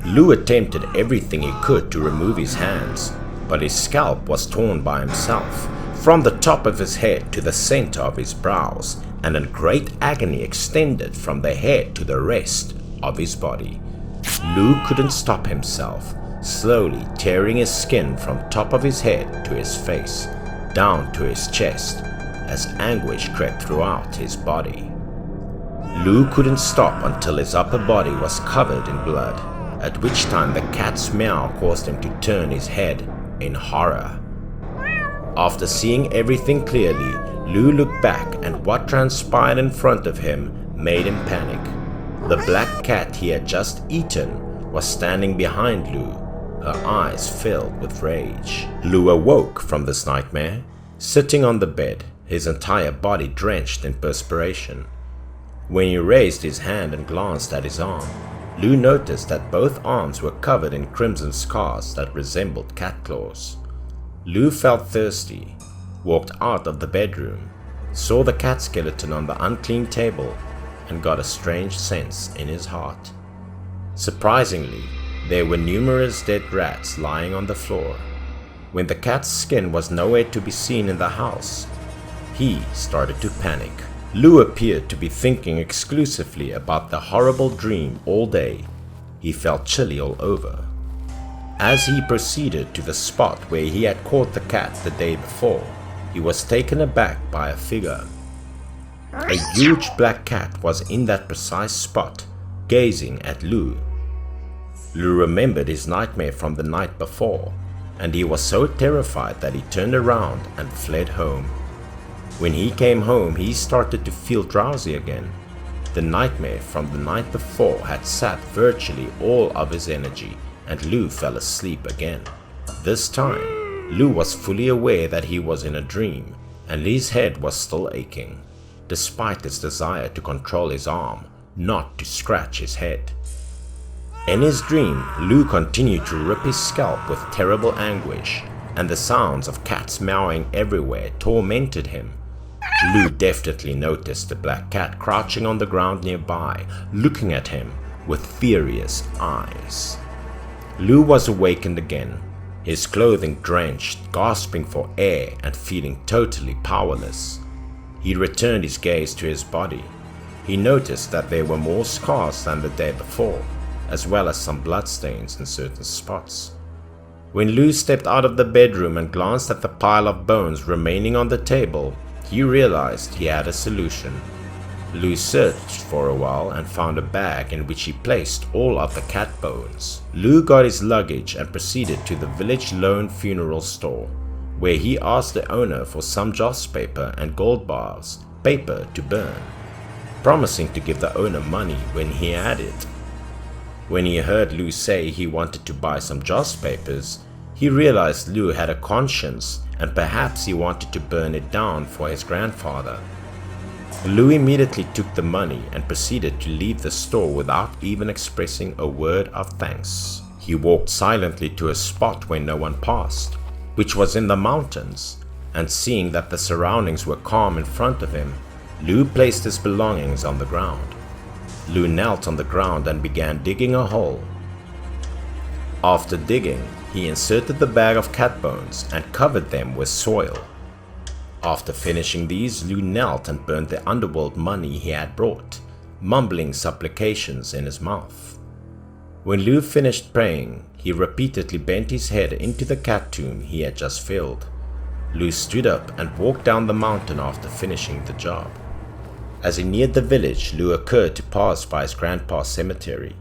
Lou attempted everything he could to remove his hands, but his scalp was torn by himself, from the top of his head to the center of his brows, and in great agony extended from the head to the rest of his body. Lou couldn't stop himself, slowly tearing his skin from top of his head to his face, down to his chest, as anguish crept throughout his body. Lou couldn't stop until his upper body was covered in blood, at which time the cat's meow caused him to turn his head in horror. After seeing everything clearly, Lou looked back, and what transpired in front of him made him panic. The black cat he had just eaten was standing behind Lou, her eyes filled with rage. Lou awoke from this nightmare, sitting on the bed, his entire body drenched in perspiration. When he raised his hand and glanced at his arm, Lou noticed that both arms were covered in crimson scars that resembled cat claws. Lou felt thirsty, walked out of the bedroom, saw the cat skeleton on the unclean table, and got a strange sense in his heart. Surprisingly, there were numerous dead rats lying on the floor. When the cat's skin was nowhere to be seen in the house, he started to panic. Lou appeared to be thinking exclusively about the horrible dream all day. He felt chilly all over. As he proceeded to the spot where he had caught the cat the day before, he was taken aback by a figure. A huge black cat was in that precise spot, gazing at Lou. Lou remembered his nightmare from the night before, and he was so terrified that he turned around and fled home. When he came home, he started to feel drowsy again. The nightmare from the night before had sapped virtually all of his energy, and Lou fell asleep again. This time, Lou was fully aware that he was in a dream, and his head was still aching, despite his desire to control his arm, not to scratch his head. In his dream, Lou continued to rip his scalp with terrible anguish, and the sounds of cats meowing everywhere tormented him. Lou definitely noticed the black cat crouching on the ground nearby, looking at him with furious eyes. Lou was awakened again, his clothing drenched, gasping for air and feeling totally powerless. He returned his gaze to his body. He noticed that there were more scars than the day before, as well as some bloodstains in certain spots. When Lou stepped out of the bedroom and glanced at the pile of bones remaining on the table, he realized he had a solution. Lou searched for a while and found a bag in which he placed all of the cat bones. Lou got his luggage and proceeded to the village loan funeral store, where he asked the owner for some joss paper and gold bars, paper to burn, promising to give the owner money when he had it. When he heard Lou say he wanted to buy some joss papers, he realized Lou had a conscience and perhaps he wanted to burn it down for his grandfather. Lou immediately took the money and proceeded to leave the store without even expressing a word of thanks. He walked silently to a spot where no one passed, which was in the mountains, and seeing that the surroundings were calm in front of him, Lou placed his belongings on the ground. Lou knelt on the ground and began digging a hole. After digging, he inserted the bag of cat bones and covered them with soil. After finishing these, Lou knelt and burned the underworld money he had brought, mumbling supplications in his mouth. When Lou finished praying, he repeatedly bent his head into the cat tomb he had just filled. Lou stood up and walked down the mountain after finishing the job. As he neared the village, Lou occurred to pass by his grandpa's cemetery.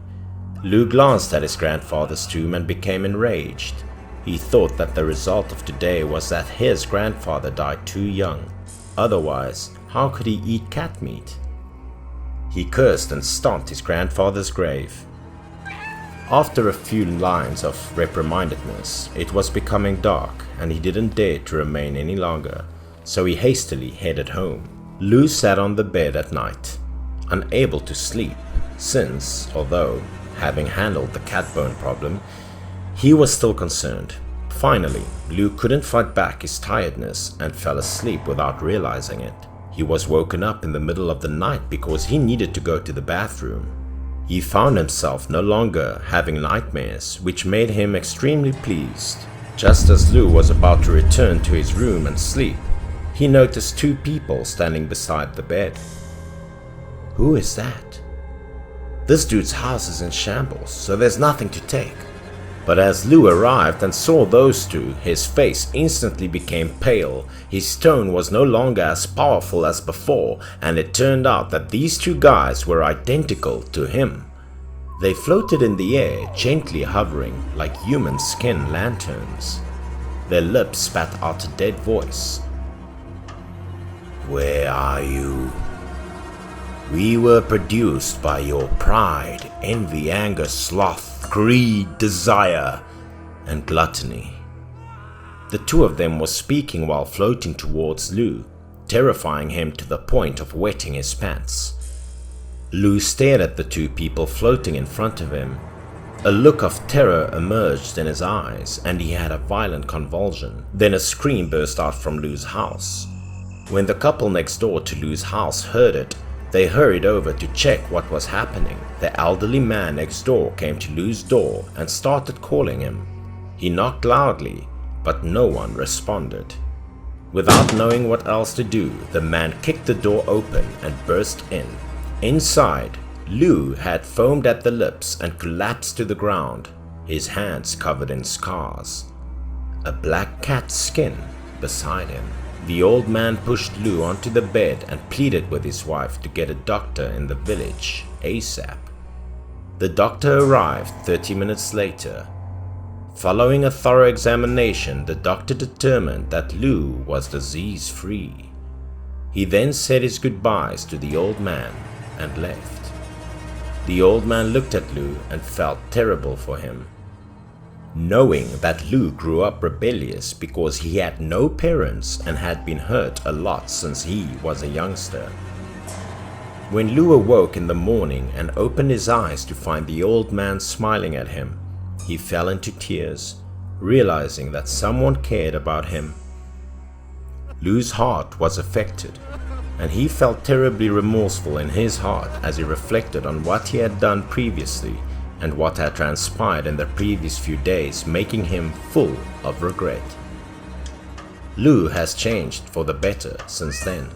Lou glanced at his grandfather's tomb and became enraged. He thought that the result of today was that his grandfather died too young. Otherwise, how could he eat cat meat? He cursed and stomped his grandfather's grave. After a few lines of reprimandedness, it was becoming dark and he didn't dare to remain any longer, so he hastily headed home. Lou sat on the bed at night, unable to sleep, since, although having handled the cat bone problem, he was still concerned. Finally, Lou couldn't fight back his tiredness and fell asleep without realizing it. He was woken up in the middle of the night because he needed to go to the bathroom. He found himself no longer having nightmares, which made him extremely pleased. Just as Lou was about to return to his room and sleep, he noticed two people standing beside the bed. Who is that? This dude's house is in shambles, so there's nothing to take. But as Lou arrived and saw those two, his face instantly became pale. His tone was no longer as powerful as before, and it turned out that these two guys were identical to him. They floated in the air, gently hovering like human skin lanterns. Their lips spat out a dead voice. Where are you? We were produced by your pride, envy, anger, sloth, greed, desire, and gluttony. The two of them were speaking while floating towards Lou, terrifying him to the point of wetting his pants. Lou stared at the two people floating in front of him. A look of terror emerged in his eyes, and he had a violent convulsion. Then a scream burst out from Lou's house. When the couple next door to Lou's house heard it, they hurried over to check what was happening. The elderly man next door came to Lou's door and started calling him. He knocked loudly, but no one responded. Without knowing what else to do, the man kicked the door open and burst in. Inside, Lou had foamed at the lips and collapsed to the ground, his hands covered in scars. A black cat's skin beside him. The old man pushed Lou onto the bed and pleaded with his wife to get a doctor in the village ASAP. The doctor arrived 30 minutes later. Following a thorough examination, the doctor determined that Lou was disease-free. He then said his goodbyes to the old man and left. The old man looked at Lou and felt terrible for him, knowing that Lou grew up rebellious because he had no parents and had been hurt a lot since he was a youngster. When Lou awoke in the morning and opened his eyes to find the old man smiling at him, he fell into tears, realizing that someone cared about him. Lou's heart was affected, and he felt terribly remorseful in his heart as he reflected on what he had done previously and what had transpired in the previous few days, making him full of regret. Lou has changed for the better since then,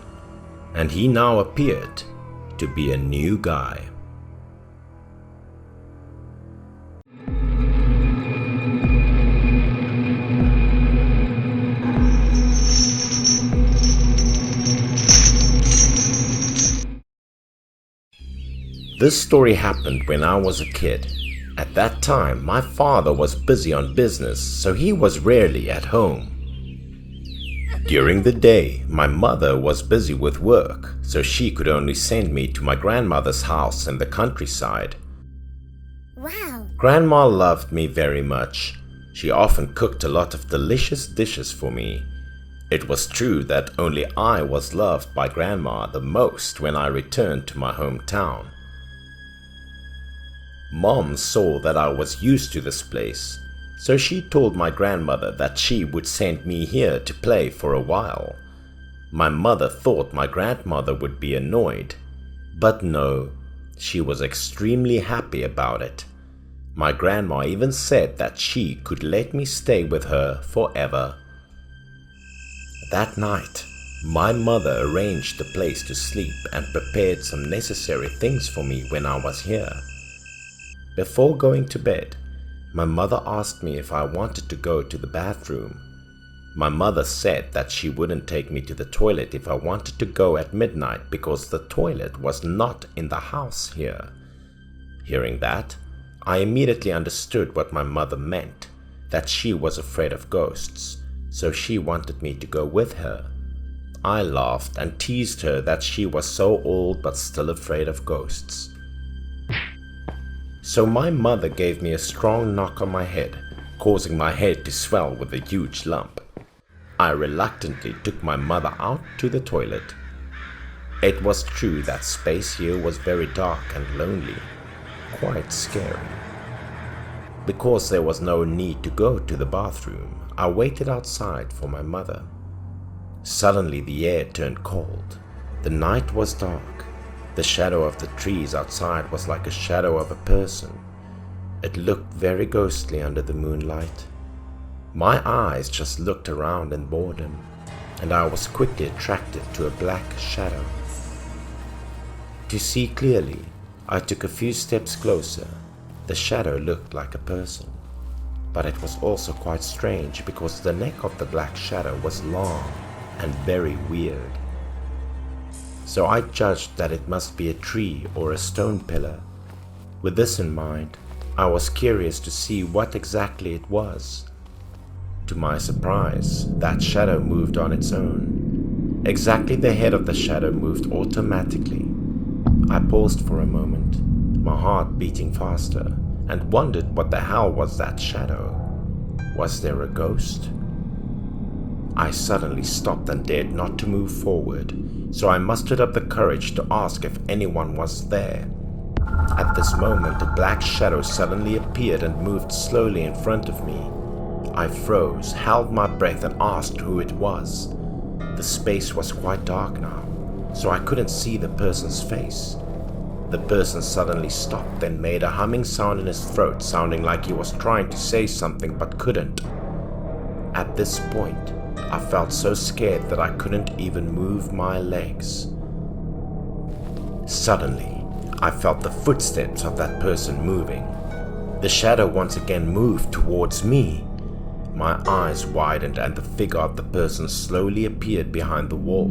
and he now appeared to be a new guy. This story happened when I was a kid. At that time, my father was busy on business, so he was rarely at home. During the day, my mother was busy with work, so she could only send me to my grandmother's house in the countryside. Wow! Grandma loved me very much. She often cooked a lot of delicious dishes for me. It was true that only I was loved by Grandma the most when I returned to my hometown. Mom saw that I was used to this place, so she told my grandmother that she would send me here to play for a while. My mother thought my grandmother would be annoyed, but no, she was extremely happy about it. My grandma even said that she could let me stay with her forever. That night, my mother arranged the place to sleep and prepared some necessary things for me when I was here. Before going to bed, my mother asked me if I wanted to go to the bathroom. My mother said that she wouldn't take me to the toilet if I wanted to go at midnight because the toilet was not in the house here. Hearing that, I immediately understood what my mother meant, that she was afraid of ghosts, so she wanted me to go with her. I laughed and teased her that she was so old but still afraid of ghosts. So my mother gave me a strong knock on my head, causing my head to swell with a huge lump. I reluctantly took my mother out to the toilet. It was true that space here was very dark and lonely, quite scary. Because there was no need to go to the bathroom, I waited outside for my mother. Suddenly the air turned cold. The night was dark. The shadow of the trees outside was like a shadow of a person. It looked very ghostly under the moonlight. My eyes just looked around in boredom, and I was quickly attracted to a black shadow. To see clearly, I took a few steps closer. The shadow looked like a person, but it was also quite strange because the neck of the black shadow was long and very weird. So I judged that it must be a tree or a stone pillar. With this in mind, I was curious to see what exactly it was. To my surprise, that shadow moved on its own. Exactly the head of the shadow moved automatically. I paused for a moment, my heart beating faster, and wondered what the hell was that shadow. Was there a ghost? I suddenly stopped and dared not to move forward, so I mustered up the courage to ask if anyone was there. At this moment, a black shadow suddenly appeared and moved slowly in front of me. I froze, held my breath, and asked who it was. The space was quite dark now, so I couldn't see the person's face. The person suddenly stopped and made a humming sound in his throat, sounding like he was trying to say something but couldn't. At this point, I felt so scared that I couldn't even move my legs. Suddenly, I felt the footsteps of that person moving. The shadow once again moved towards me. My eyes widened and the figure of the person slowly appeared behind the wall.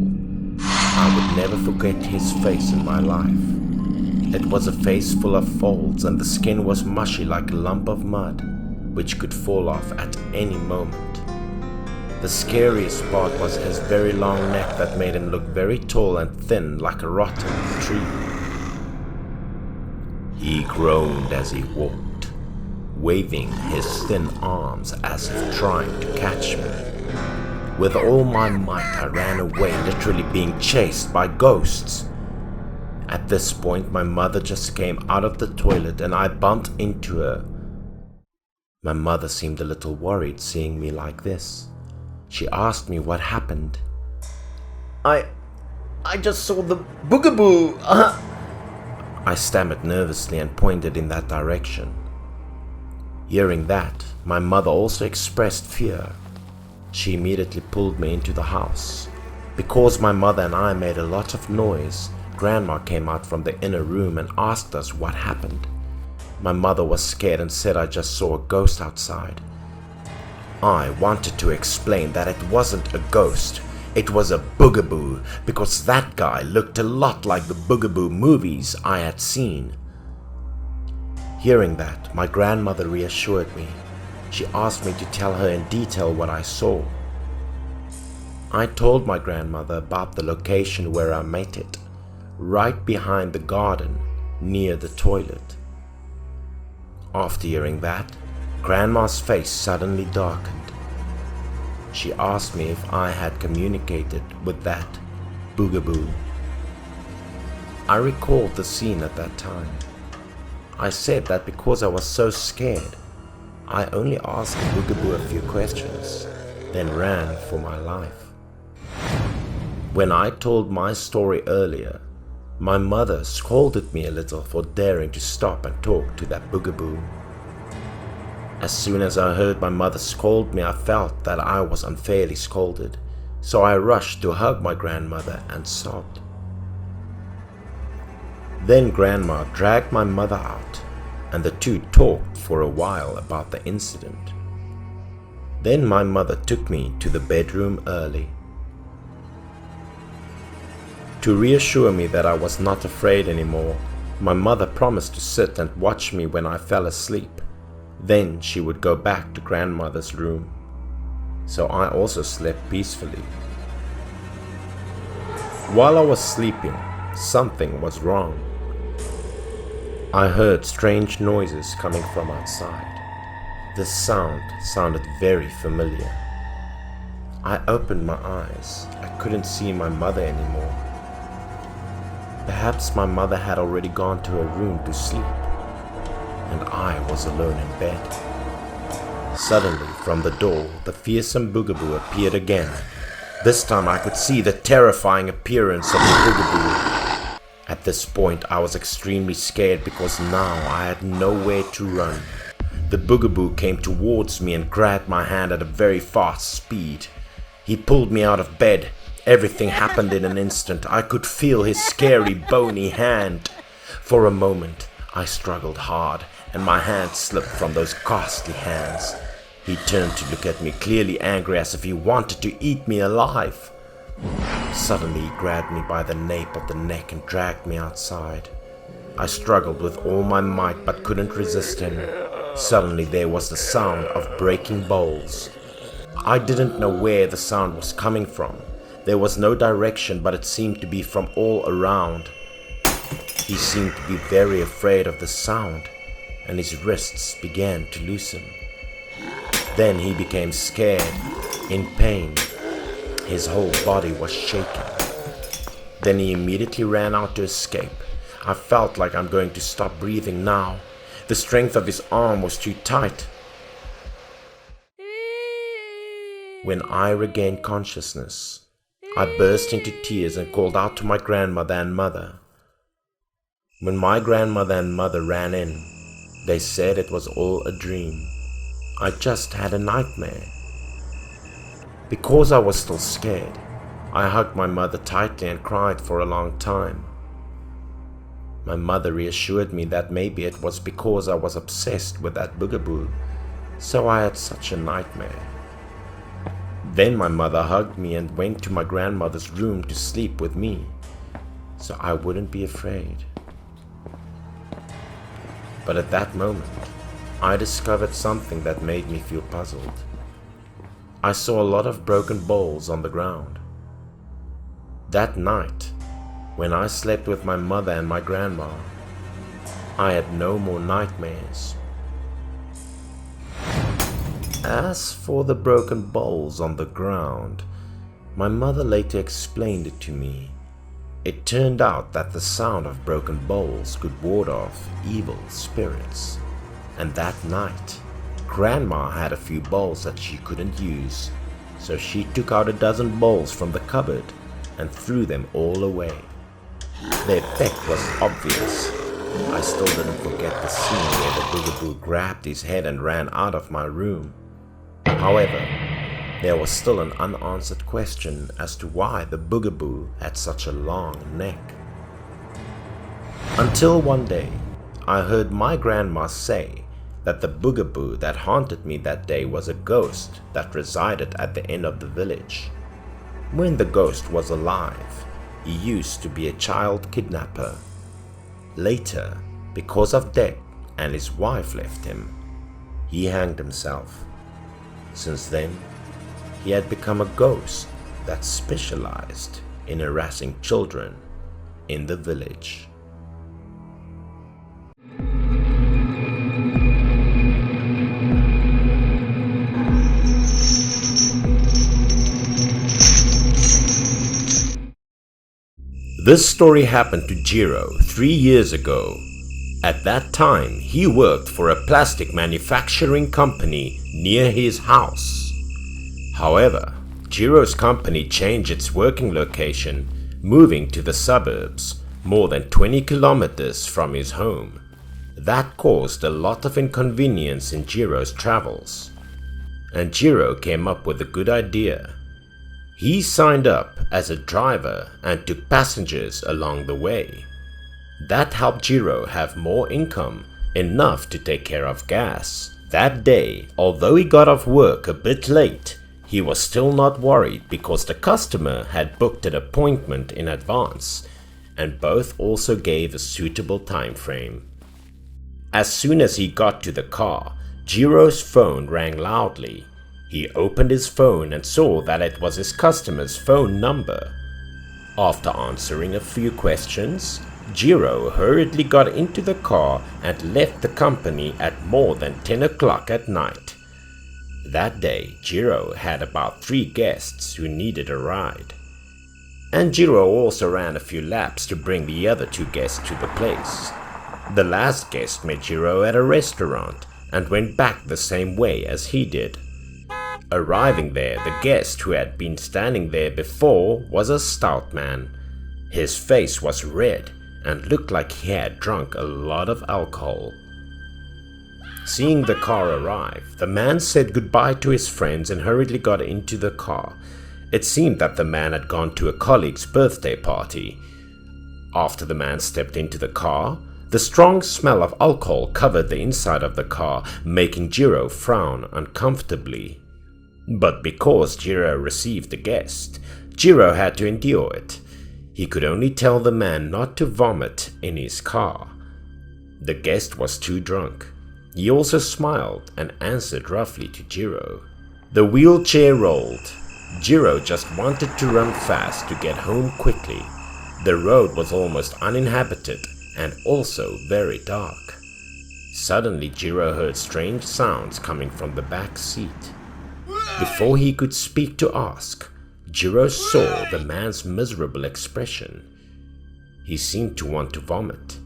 I would never forget his face in my life. It was a face full of folds and the skin was mushy like a lump of mud, which could fall off at any moment. The scariest part was his very long neck that made him look very tall and thin like a rotten tree. He groaned as he walked, waving his thin arms as if trying to catch me. With all my might, I ran away, literally being chased by ghosts. At this point, my mother just came out of the toilet and I bumped into her. My mother seemed a little worried seeing me like this. She asked me what happened. I just saw the Bugaboo. I stammered nervously and pointed in that direction. Hearing that, my mother also expressed fear. She immediately pulled me into the house. Because my mother and I made a lot of noise, Grandma came out from the inner room and asked us what happened. My mother was scared and said I just saw a ghost outside. I wanted to explain that it wasn't a ghost, it was a Bugaboo, because that guy looked a lot like the Bugaboo movies I had seen. Hearing that, my grandmother reassured me. She asked me to tell her in detail what I saw. I told my grandmother about the location where I met it, right behind the garden, near the toilet. After hearing that, Grandma's face suddenly darkened. She asked me if I had communicated with that Bugaboo. I recalled the scene at that time. I said that because I was so scared, I only asked the Bugaboo a few questions, then ran for my life. When I told my story earlier, my mother scolded me a little for daring to stop and talk to that Bugaboo. As soon as I heard my mother scold me, I felt that I was unfairly scolded, so I rushed to hug my grandmother and sobbed. Then Grandma dragged my mother out, and the two talked for a while about the incident. Then my mother took me to the bedroom early. To reassure me that I was not afraid anymore, my mother promised to sit and watch me when I fell asleep. Then she would go back to Grandmother's room. So I also slept peacefully. While I was sleeping, something was wrong. I heard strange noises coming from outside. The sound sounded very familiar. I opened my eyes. I couldn't see my mother anymore. Perhaps my mother had already gone to her room to sleep, and I was alone in bed. Suddenly, from the door, the fearsome Bugaboo appeared again. This time I could see the terrifying appearance of the Bugaboo. At this point, I was extremely scared because now I had nowhere to run. The Bugaboo came towards me and grabbed my hand at a very fast speed. He pulled me out of bed. Everything happened in an instant. I could feel his scary, bony hand. For a moment, I struggled hard, and my hand slipped from those ghastly hands. He turned to look at me, clearly angry, as if he wanted to eat me alive. Suddenly, he grabbed me by the nape of the neck and dragged me outside. I struggled with all my might, but couldn't resist him. Suddenly, there was the sound of breaking bowls. I didn't know where the sound was coming from. There was no direction, but it seemed to be from all around. He seemed to be very afraid of the sound, and his wrists began to loosen. Then he became scared, in pain. His whole body was shaking. Then he immediately ran out to escape. I felt like I'm going to stop breathing now. The strength of his arm was too tight. When I regained consciousness, I burst into tears and called out to my grandmother and mother. When my grandmother and mother ran in, they said it was all a dream. I just had a nightmare. Because I was still scared, I hugged my mother tightly and cried for a long time. My mother reassured me that maybe it was because I was obsessed with that Bugaboo, so I had such a nightmare. Then my mother hugged me and went to my grandmother's room to sleep with me, so I wouldn't be afraid. But at that moment, I discovered something that made me feel puzzled. I saw a lot of broken bowls on the ground. That night, when I slept with my mother and my grandma, I had no more nightmares. As for the broken bowls on the ground, my mother later explained it to me. It turned out that the sound of broken bowls could ward off evil spirits, and that night Grandma had a few bowls that she couldn't use, so she took out a dozen bowls from the cupboard and threw them all away. The effect was obvious. I still didn't forget the scene where the Bugaboo grabbed his head and ran out of my room. However, there was still an unanswered question as to why the Bugaboo had such a long neck. Until one day, I heard my grandma say that the Bugaboo that haunted me that day was a ghost that resided at the end of the village. When the ghost was alive, he used to be a child kidnapper. Later, because of debt and his wife left him, he hanged himself. Since then, he had become a ghost that specialized in harassing children in the village. This story happened to Jiro 3 years ago. At that time, he worked for a plastic manufacturing company near his house. However, Jiro's company changed its working location, moving to the suburbs, more than 20 kilometers from his home. That caused a lot of inconvenience in Jiro's travels. And Jiro came up with a good idea. He signed up as a driver and took passengers along the way. That helped Jiro have more income, enough to take care of gas. That day, although he got off work a bit late, he was still not worried because the customer had booked an appointment in advance, and both also gave a suitable time frame. As soon as he got to the car, Jiro's phone rang loudly. He opened his phone and saw that it was his customer's phone number. After answering a few questions, Jiro hurriedly got into the car and left the company at more than 10 o'clock at night. That day, Jiro had about 3 guests who needed a ride. And Jiro also ran a few laps to bring the other 2 guests to the place. The last guest met Jiro at a restaurant and went back the same way as he did. Arriving there, the guest who had been standing there before was a stout man. His face was red and looked like he had drunk a lot of alcohol. Seeing the car arrive, the man said goodbye to his friends and hurriedly got into the car. It seemed that the man had gone to a colleague's birthday party. After the man stepped into the car, the strong smell of alcohol covered the inside of the car, making Jiro frown uncomfortably. But because Jiro received the guest, Jiro had to endure it. He could only tell the man not to vomit in his car. The guest was too drunk. He also smiled and answered roughly to Jiro. The wheelchair rolled. Jiro just wanted to run fast to get home quickly. The road was almost uninhabited and also very dark. Suddenly Jiro heard strange sounds coming from the back seat. Before he could speak to ask, Jiro saw the man's miserable expression. He seemed to want to vomit.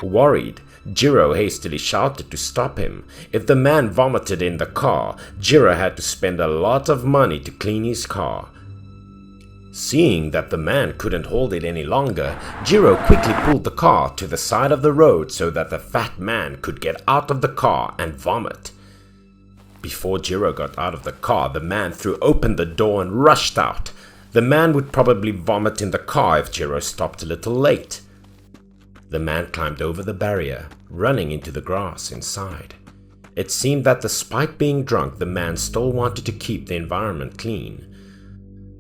Worried, Jiro hastily shouted to stop him. If the man vomited in the car, Jiro had to spend a lot of money to clean his car. Seeing that the man couldn't hold it any longer, Jiro quickly pulled the car to the side of the road so that the fat man could get out of the car and vomit. Before Jiro got out of the car, the man threw open the door and rushed out. The man would probably vomit in the car if Jiro stopped a little late. The man climbed over the barrier, running into the grass inside. It seemed that despite being drunk, the man still wanted to keep the environment clean.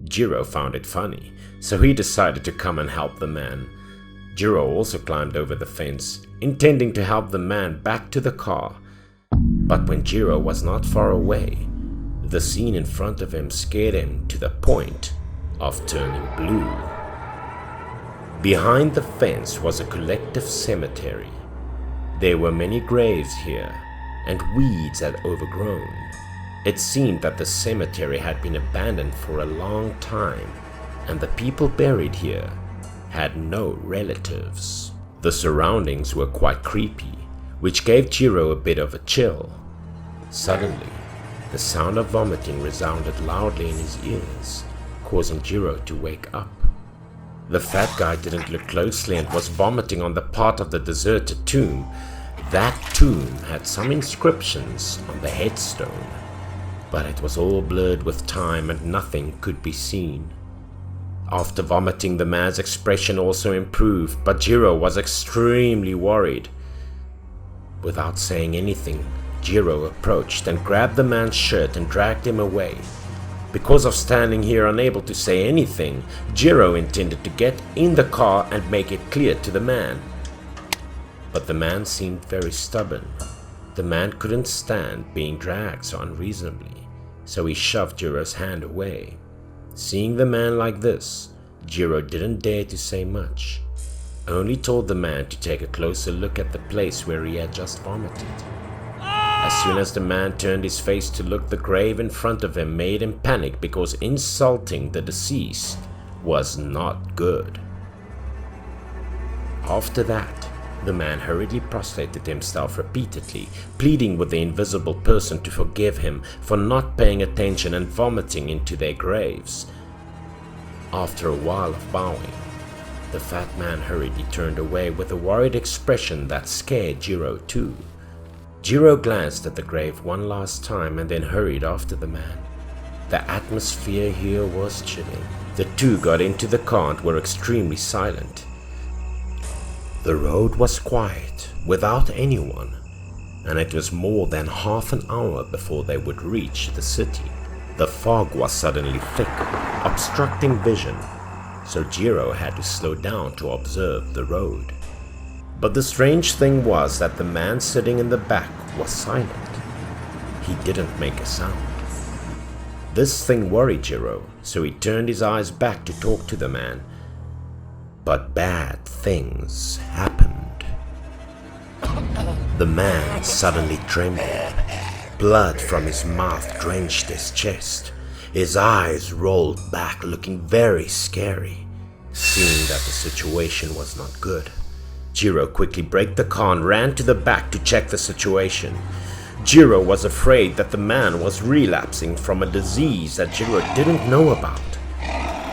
Jiro found it funny, so he decided to come and help the man. Jiro also climbed over the fence, intending to help the man back to the car. But when Jiro was not far away, the scene in front of him scared him to the point of turning blue. Behind the fence was a collective cemetery. There were many graves here, and weeds had overgrown. It seemed that the cemetery had been abandoned for a long time, and the people buried here had no relatives. The surroundings were quite creepy, which gave Jiro a bit of a chill. Suddenly, the sound of vomiting resounded loudly in his ears, causing Jiro to wake up. The fat guy didn't look closely and was vomiting on the part of the deserted tomb. That tomb had some inscriptions on the headstone, but it was all blurred with time and nothing could be seen. After vomiting, the man's expression also improved, but Jiro was extremely worried. Without saying anything, Jiro approached and grabbed the man's shirt and dragged him away. Because of standing here unable to say anything, Jiro intended to get in the car and make it clear to the man. But the man seemed very stubborn. The man couldn't stand being dragged so unreasonably, so he shoved Jiro's hand away. Seeing the man like this, Jiro didn't dare to say much, only told the man to take a closer look at the place where he had just vomited. As soon as the man turned his face to look, the grave in front of him made him panic because insulting the deceased was not good. After that, the man hurriedly prostrated himself repeatedly, pleading with the invisible person to forgive him for not paying attention and vomiting into their graves. After a while of bowing, the fat man hurriedly turned away with a worried expression that scared Jiro too. Jiro glanced at the grave one last time and then hurried after the man. The atmosphere here was chilling. The two got into the car and were extremely silent. The road was quiet, without anyone, and it was more than half an hour before they would reach the city. The fog was suddenly thick, obstructing vision, so Jiro had to slow down to observe the road. But the strange thing was that the man sitting in the back was silent. He didn't make a sound. This thing worried Jiro, so he turned his eyes back to talk to the man. But bad things happened. The man suddenly trembled. Blood from his mouth drenched his chest. His eyes rolled back, looking very scary. Seeing that the situation was not good, Jiro quickly braked the car and ran to the back to check the situation. Jiro was afraid that the man was relapsing from a disease that Jiro didn't know about.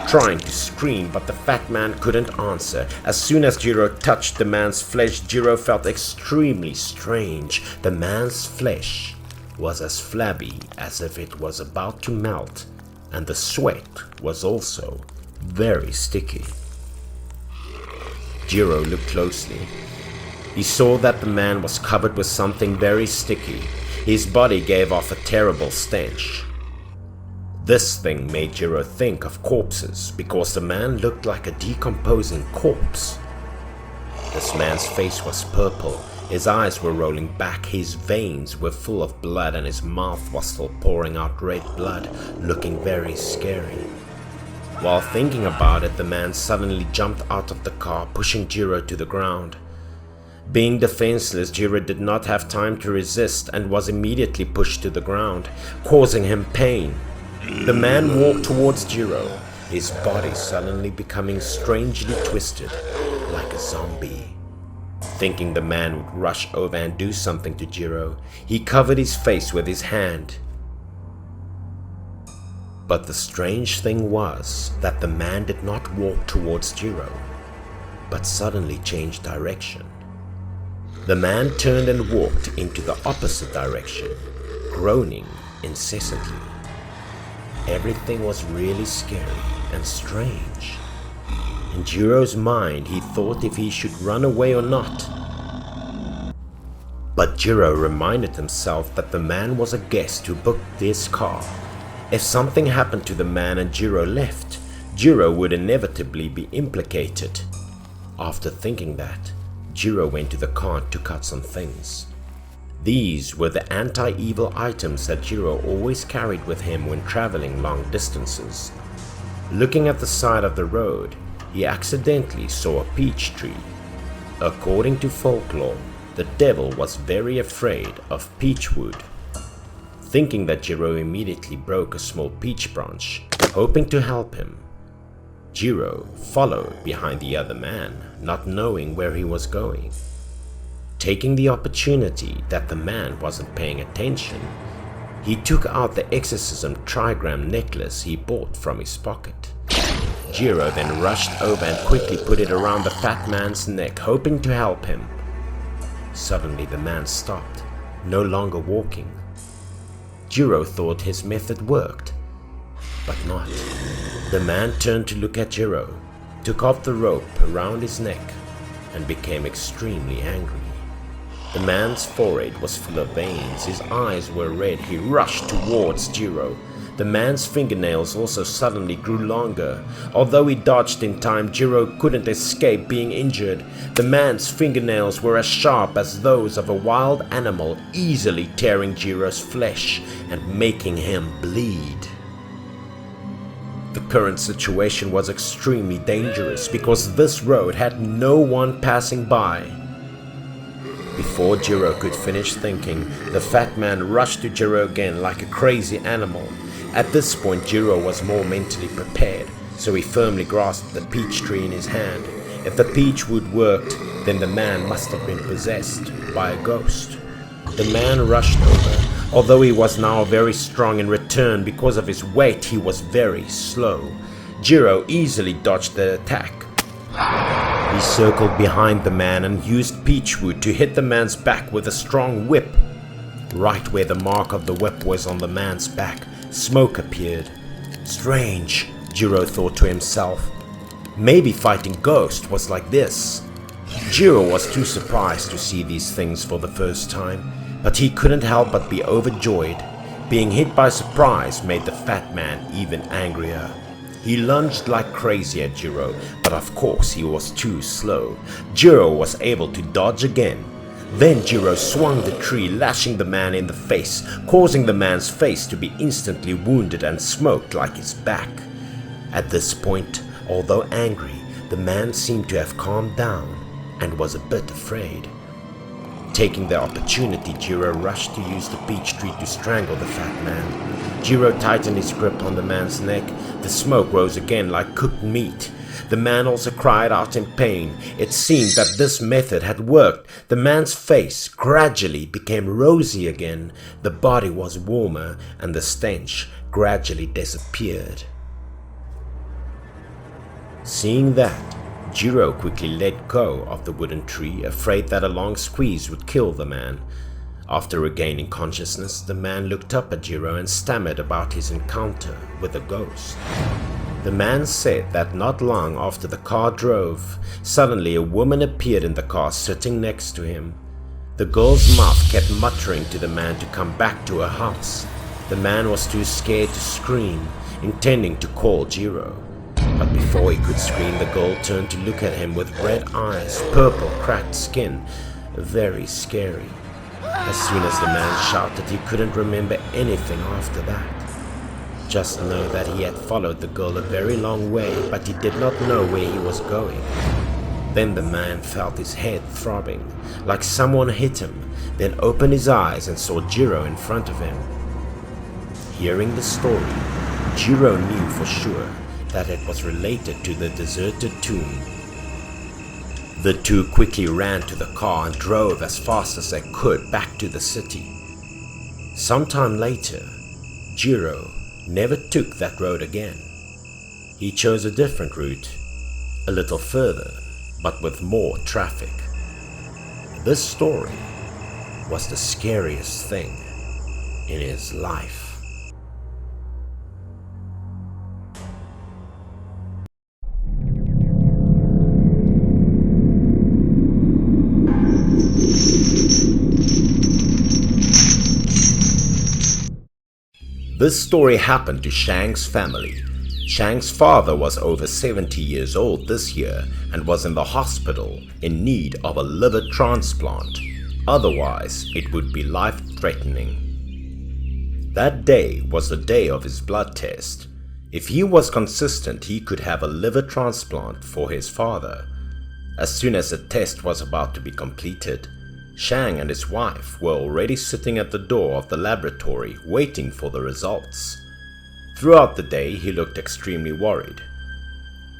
Trying to scream, but the fat man couldn't answer. As soon as Jiro touched the man's flesh, Jiro felt extremely strange. The man's flesh was as flabby as if it was about to melt, and the sweat was also very sticky. Jiro looked closely. He saw that the man was covered with something very sticky. His body gave off a terrible stench. This thing made Jiro think of corpses because the man looked like a decomposing corpse. This man's face was purple, his eyes were rolling back, his veins were full of blood, and his mouth was still pouring out red blood, looking very scary. While thinking about it, the man suddenly jumped out of the car, pushing Jiro to the ground. Being defenseless, Jiro did not have time to resist and was immediately pushed to the ground, causing him pain. The man walked towards Jiro, his body suddenly becoming strangely twisted, like a zombie. Thinking the man would rush over and do something to Jiro, he covered his face with his hand. But the strange thing was that the man did not walk towards Jiro, but suddenly changed direction. The man turned and walked into the opposite direction, groaning incessantly. Everything was really scary and strange. In Jiro's mind, he thought if he should run away or not. But Jiro reminded himself that the man was a guest who booked this car. If something happened to the man and Jiro left, Jiro would inevitably be implicated. After thinking that, Jiro went to the car and took out some things. These were the anti-evil items that Jiro always carried with him when traveling long distances. Looking at the side of the road, he accidentally saw a peach tree. According to folklore, the devil was very afraid of peach wood. Thinking that Jiro immediately broke a small peach branch, hoping to help him. Jiro followed behind the other man, not knowing where he was going. Taking the opportunity that the man wasn't paying attention, He took out the exorcism trigram necklace he bought from his pocket. Jiro then rushed over and quickly put it around the fat man's neck, hoping to help him. Suddenly the man stopped, no longer walking. Jiro thought his method worked, but not. The man turned to look at Jiro, took off the rope around his neck, and became extremely angry. The man's forehead was full of veins, his eyes were red. He rushed towards Jiro. The man's fingernails also suddenly grew longer. Although he dodged in time, Jiro couldn't escape being injured. The man's fingernails were as sharp as those of a wild animal, easily tearing Jiro's flesh and making him bleed. The current situation was extremely dangerous because this road had no one passing by. Before Jiro could finish thinking, the fat man rushed to Jiro again like a crazy animal. At this point, Jiro was more mentally prepared, so he firmly grasped the peach tree in his hand. If the peach wood worked, then the man must have been possessed by a ghost. The man rushed over. Although he was now very strong in return because of his weight, he was very slow. Jiro easily dodged the attack. He circled behind the man and used peachwood to hit the man's back with a strong whip. Right where the mark of the whip was on the man's back, smoke appeared. Strange, Jiro thought to himself. Maybe fighting ghosts was like this. Jiro was too surprised to see these things for the first time, but he couldn't help but be overjoyed. Being hit by surprise made the fat man even angrier. He lunged like crazy at Jiro, but of course he was too slow. Jiro was able to dodge again. Then Jiro swung the tree, lashing the man in the face, causing the man's face to be instantly wounded and smoked like his back. At this point, although angry, the man seemed to have calmed down and was a bit afraid. Taking the opportunity, Jiro rushed to use the peach tree to strangle the fat man. Jiro tightened his grip on the man's neck. The smoke rose again like cooked meat. The man also cried out in pain. It seemed that this method had worked. The man's face gradually became rosy again. The body was warmer and the stench gradually disappeared. Seeing that, Jiro quickly let go of the wooden tree, afraid that a long squeeze would kill the man. After regaining consciousness, the man looked up at Jiro and stammered about his encounter with a ghost. The man said that not long after the car drove, suddenly a woman appeared in the car sitting next to him. The girl's mouth kept muttering to the man to come back to her house. The man was too scared to scream, intending to call Jiro. But before he could scream, the girl turned to look at him with red eyes, purple, cracked skin. Very scary. As soon as the man shouted, he couldn't remember anything after that. Just know that he had followed the girl a very long way, but he did not know where he was going. Then the man felt his head throbbing, like someone hit him, then opened his eyes and saw Jiro in front of him. Hearing the story, Jiro knew for sure that it was related to the deserted tomb. The two quickly ran to the car and drove as fast as they could back to the city. Sometime later, Jiro never took that road again. He chose a different route, a little further, but with more traffic. This story was the scariest thing in his life. This story happened to Shang's family. Shang's father was over 70 years old this year and was in the hospital in need of a liver transplant. Otherwise, it would be life-threatening. That day was the day of his blood test. If he was consistent, he could have a liver transplant for his father. As soon as the test was about to be completed, Shang and his wife were already sitting at the door of the laboratory waiting for the results. Throughout the day, he looked extremely worried.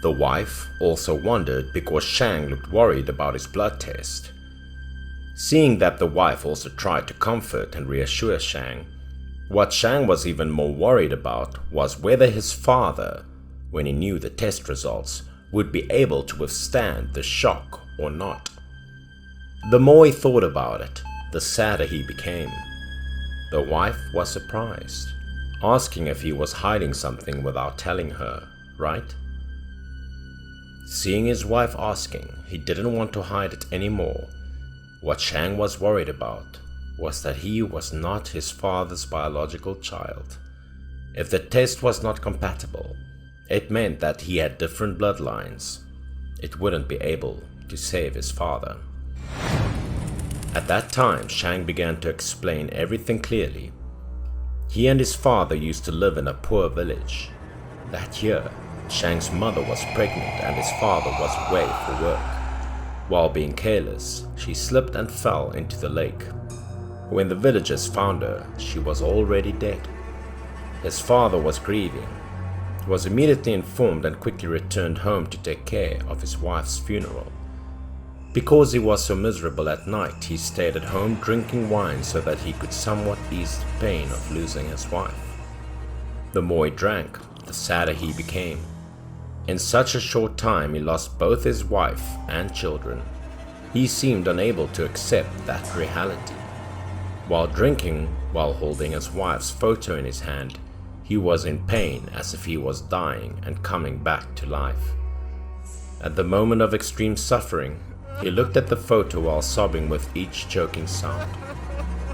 The wife also wondered because Shang looked worried about his blood test. Seeing that the wife also tried to comfort and reassure Shang, What Shang was even more worried about was whether his father, when he knew the test results, would be able to withstand the shock or not. The more he thought about it, the sadder he became. The wife was surprised, asking if he was hiding something without telling her, right? Seeing his wife asking, he didn't want to hide it anymore. What Shang was worried about was that he was not his father's biological child. If the test was not compatible, it meant that he had different bloodlines. It wouldn't be able to save his father. At that time, Shang began to explain everything clearly. He and his father used to live in a poor village. That year, Shang's mother was pregnant and his father was away for work. While being careless, she slipped and fell into the lake. When the villagers found her, she was already dead. His father was grieving, was immediately informed and quickly returned home to take care of his wife's funeral. Because he was so miserable at night, he stayed at home drinking wine so that he could somewhat ease the pain of losing his wife. The more he drank, the sadder he became. In such a short time, he lost both his wife and children. He seemed unable to accept that reality. While drinking, while holding his wife's photo in his hand, he was in pain as if he was dying and coming back to life. At the moment of extreme suffering, he looked at the photo while sobbing with each choking sound.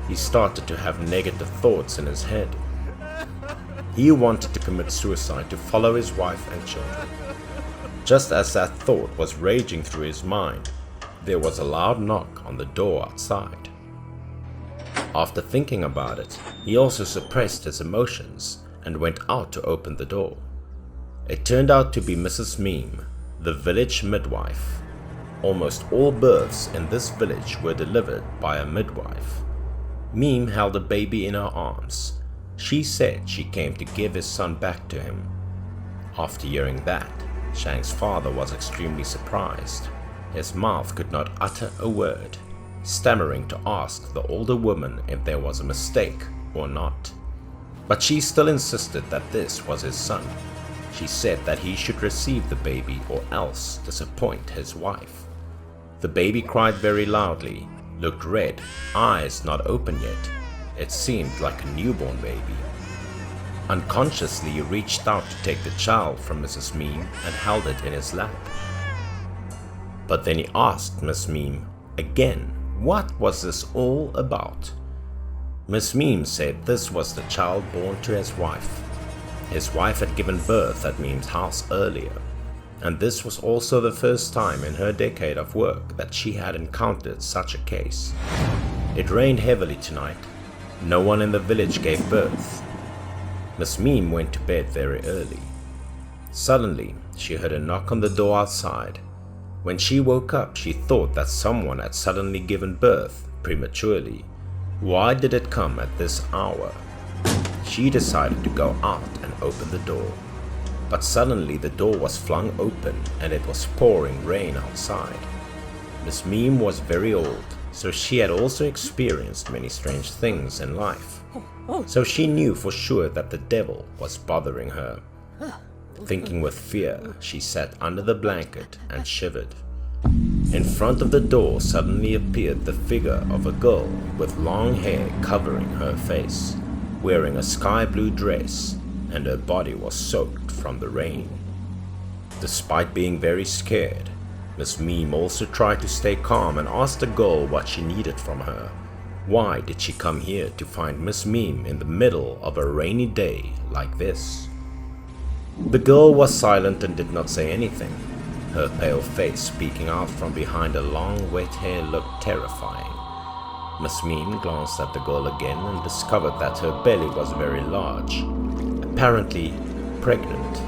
He started to have negative thoughts in his head. He wanted to commit suicide to follow his wife and children. Just as that thought was raging through his mind, there was a loud knock on the door outside. After thinking about it, he also suppressed his emotions and went out to open the door. It turned out to be Mrs. Meme, the village midwife. Almost all births in this village were delivered by a midwife. Meme held a baby in her arms. She said she came to give his son back to him. After hearing that, Shang's father was extremely surprised. His mouth could not utter a word, stammering to ask the older woman if there was a mistake or not. But she still insisted that this was his son. She said that he should receive the baby or else disappoint his wife. The baby cried very loudly, looked red, eyes not open yet. It seemed like a newborn baby. Unconsciously, he reached out to take the child from Mrs. Meme and held it in his lap. But then he asked Miss Meme again, what was this all about? Miss Meme said this was the child born to his wife. His wife had given birth at Meme's house earlier, and this was also the first time in her decade of work that she had encountered such a case. It rained heavily tonight. No one in the village gave birth. Miss Meme went to bed very early. Suddenly, she heard a knock on the door outside. When she woke up, she thought that someone had suddenly given birth prematurely. Why did it come at this hour? She decided to go out and open the door. But suddenly the door was flung open and it was pouring rain outside. Miss Meme was very old, so she had also experienced many strange things in life. So she knew for sure that the devil was bothering her. Thinking with fear, she sat under the blanket and shivered. In front of the door suddenly appeared the figure of a girl with long hair covering her face, wearing a sky blue dress, and her body was soaked from the rain. Despite being very scared, Miss Meme also tried to stay calm and asked the girl what she needed from her. Why did she come here to find Miss Meme in the middle of a rainy day like this? The girl was silent and did not say anything. Her pale face peeking out from behind her long wet hair looked terrifying. Miss Meme glanced at the girl again and discovered that her belly was very large, apparently pregnant.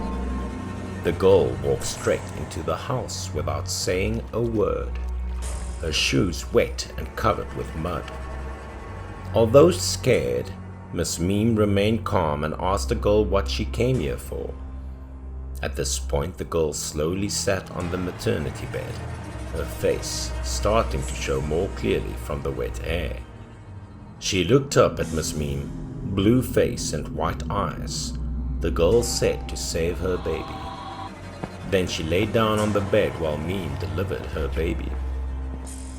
The girl walked straight into the house without saying a word, her shoes wet and covered with mud. Although scared, Miss Meme remained calm and asked the girl what she came here for. At this point, the girl slowly sat on the maternity bed, her face starting to show more clearly from the wet air. She looked up at Miss Meme, blue face and white eyes, the girl said to save her baby. Then she lay down on the bed while Meme delivered her baby.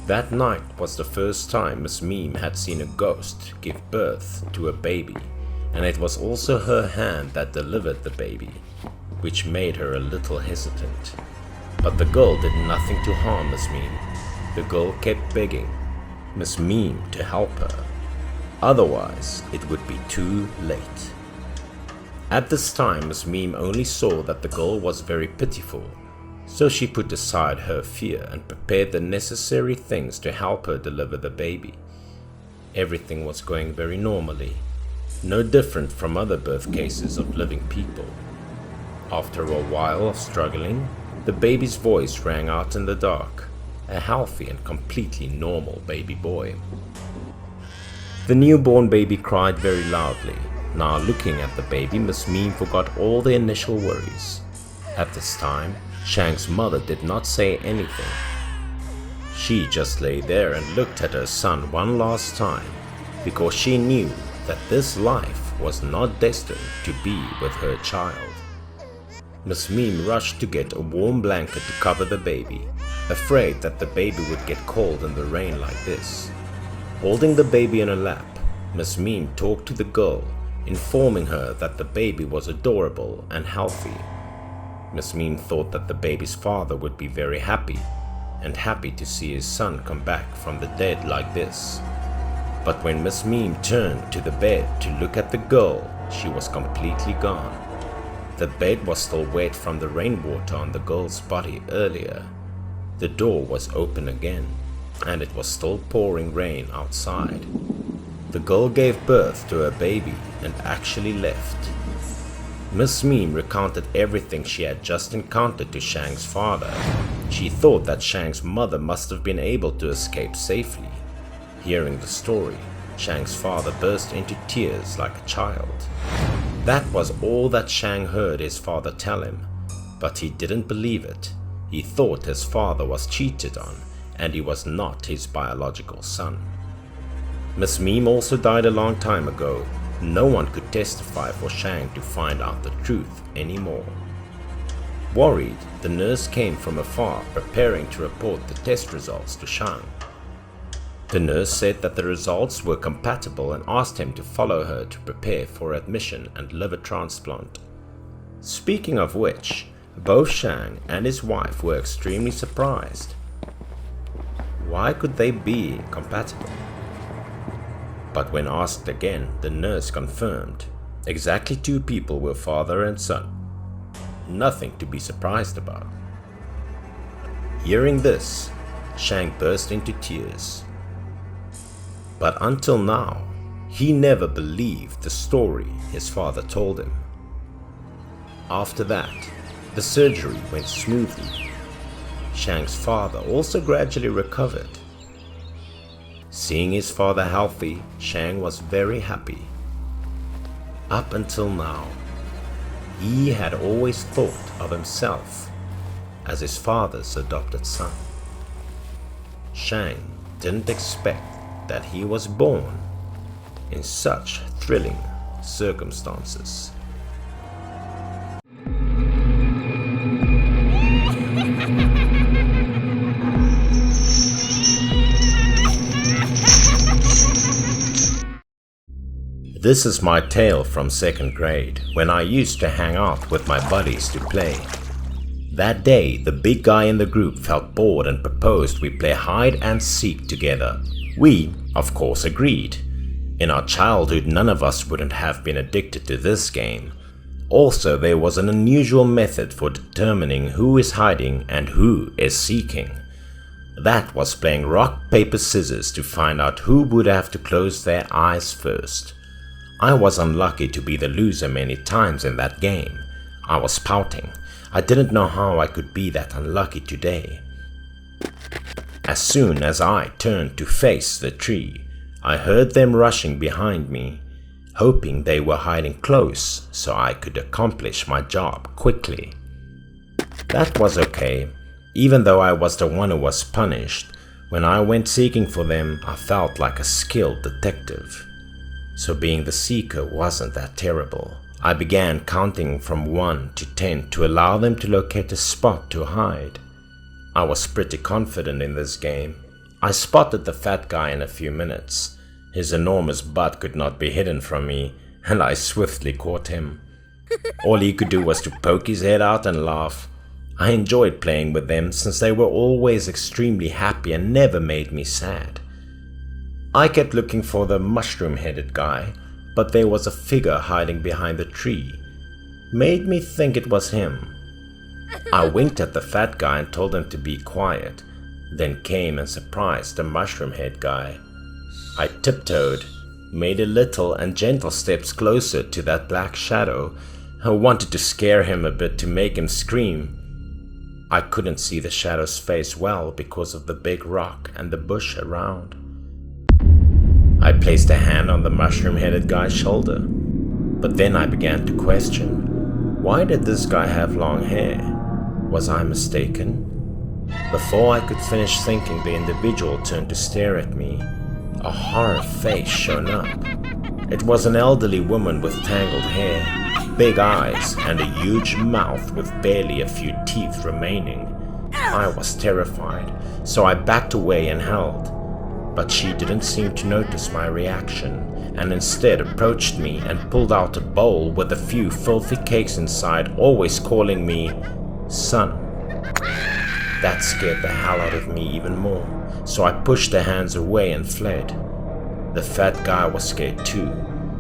That night was the first time Miss Meme had seen a ghost give birth to a baby, and it was also her hand that delivered the baby, which made her a little hesitant. But the girl did nothing to harm Miss Meme. The girl kept begging Miss Meme to help her. Otherwise, it would be too late. At this time, Miss Meme only saw that the girl was very pitiful, so she put aside her fear and prepared the necessary things to help her deliver the baby. Everything was going very normally, no different from other birth cases of living people. After a while of struggling, the baby's voice rang out in the dark, a healthy and completely normal baby boy. The newborn baby cried very loudly. Now looking at the baby, Miss Meme forgot all the initial worries. At this time, Shang's mother did not say anything. She just lay there and looked at her son one last time, because she knew that this life was not destined to be with her child. Miss Meme rushed to get a warm blanket to cover the baby, afraid that the baby would get cold in the rain like this. Holding the baby in her lap, Miss Meme talked to the girl, informing her that the baby was adorable and healthy. Miss Meme thought that the baby's father would be very happy, and happy to see his son come back from the dead like this. But when Miss Meme turned to the bed to look at the girl, she was completely gone. The bed was still wet from the rainwater on the girl's body earlier. The door was open again, and it was still pouring rain outside. The girl gave birth to her baby and actually left. Miss Meme recounted everything she had just encountered to Shang's father. She thought that Shang's mother must have been able to escape safely. Hearing the story, Shang's father burst into tears like a child. That was all that Shang heard his father tell him, but he didn't believe it. He thought his father was cheated on, and he was not his biological son. Miss Meme also died a long time ago. No one could testify for Shang to find out the truth anymore. Worried, the nurse came from afar, preparing to report the test results to Shang. The nurse said that the results were compatible and asked him to follow her to prepare for admission and liver transplant. Speaking of which, both Shang and his wife were extremely surprised. Why could they be compatible? But when asked again, the nurse confirmed exactly 2 people were father and son. Nothing to be surprised about. Hearing this, Shang burst into tears. But until now, he never believed the story his father told him. After that, the surgery went smoothly. Shang's father also gradually recovered. Seeing his father healthy, Shang was very happy. Up until now, he had always thought of himself as his father's adopted son. Shang didn't expect that he was born in such thrilling circumstances. This is my tale from 2nd grade, when I used to hang out with my buddies to play. That day, the big guy in the group felt bored and proposed we play hide and seek together. We, of course, agreed. In our childhood, none of us wouldn't have been addicted to this game. Also, there was an unusual method for determining who is hiding and who is seeking. That was playing rock, paper, scissors to find out who would have to close their eyes first. I was unlucky to be the loser many times in that game. I was pouting. I didn't know how I could be that unlucky today. As soon as I turned to face the tree, I heard them rushing behind me, hoping they were hiding close so I could accomplish my job quickly. That was okay, even though I was the one who was punished. When I went seeking for them, I felt like a skilled detective. So being the seeker wasn't that terrible. I began counting from 1 to 10 to allow them to locate a spot to hide. I was pretty confident in this game. I spotted the fat guy in a few minutes. His enormous butt could not be hidden from me, and I swiftly caught him. All he could do was to poke his head out and laugh. I enjoyed playing with them since they were always extremely happy and never made me sad. I kept looking for the mushroom-headed guy, but there was a figure hiding behind the tree. Made me think it was him. I winked at the fat guy and told him to be quiet, then came and surprised the mushroom-head guy. I tiptoed, made a little and gentle steps closer to that black shadow. I wanted to scare him a bit to make him scream. I couldn't see the shadow's face well because of the big rock and the bush around. I placed a hand on the mushroom-headed guy's shoulder, but then I began to question, why did this guy have long hair? Was I mistaken? Before I could finish thinking, the individual turned to stare at me. A horror face shone up. It was an elderly woman with tangled hair, big eyes, and a huge mouth with barely a few teeth remaining. I was terrified, so I backed away and held. But she didn't seem to notice my reaction, and instead approached me and pulled out a bowl with a few filthy cakes inside, always calling me son. That scared the hell out of me even more, so I pushed the hands away and fled. The fat guy was scared too.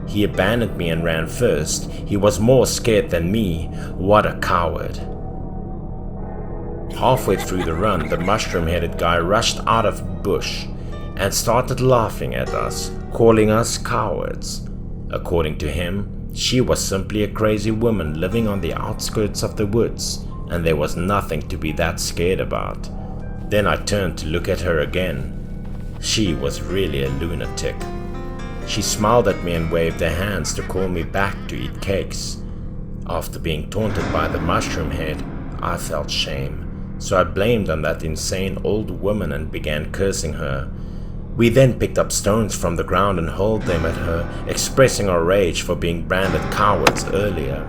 He abandoned me and ran first. He was more scared than me. What a coward. Halfway through the run, the mushroom-headed guy rushed out of the bush and started laughing at us, calling us cowards. According to him, she was simply a crazy woman living on the outskirts of the woods, and there was nothing to be that scared about. Then I turned to look at her again. She was really a lunatic. She smiled at me and waved her hands to call me back to eat cakes. After being taunted by the mushroom head, I felt shame, so I blamed on that insane old woman and began cursing her. We then picked up stones from the ground and hurled them at her, expressing our rage for being branded cowards earlier.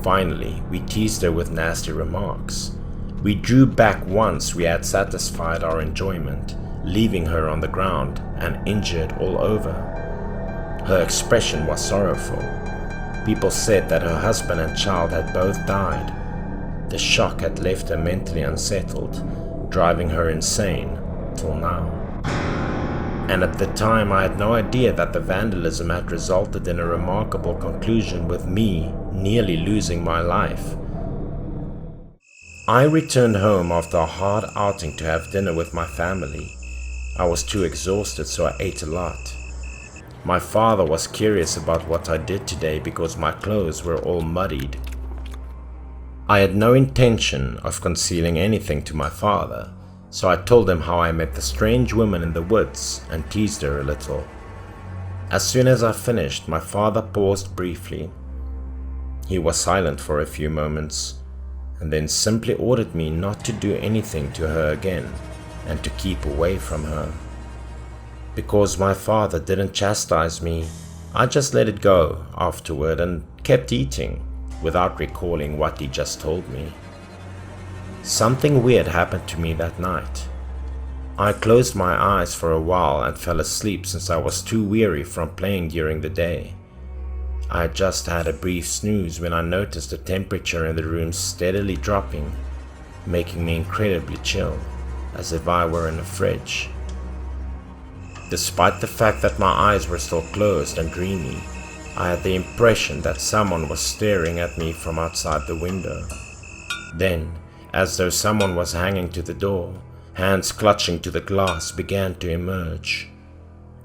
Finally, we teased her with nasty remarks. We drew back once we had satisfied our enjoyment, leaving her on the ground and injured all over. Her expression was sorrowful. People said that her husband and child had both died. The shock had left her mentally unsettled, driving her insane till now. And at the time I had no idea that the vandalism had resulted in a remarkable conclusion with me nearly losing my life. I returned home after a hard outing to have dinner with my family. I was too exhausted, so I ate a lot. My father was curious about what I did today because my clothes were all muddied. I had no intention of concealing anything to my father, so I told him how I met the strange woman in the woods and teased her a little. As soon as I finished, my father paused briefly. He was silent for a few moments, and then simply ordered me not to do anything to her again and to keep away from her. Because my father didn't chastise me, I just let it go afterward and kept eating without recalling what he just told me. Something weird happened to me that night. I closed my eyes for a while and fell asleep since I was too weary from playing during the day. I had just had a brief snooze when I noticed the temperature in the room steadily dropping, making me incredibly chill, as if I were in a fridge. Despite the fact that my eyes were still closed and dreamy, I had the impression that someone was staring at me from outside the window. Then, as though someone was hanging to the door, hands clutching to the glass began to emerge.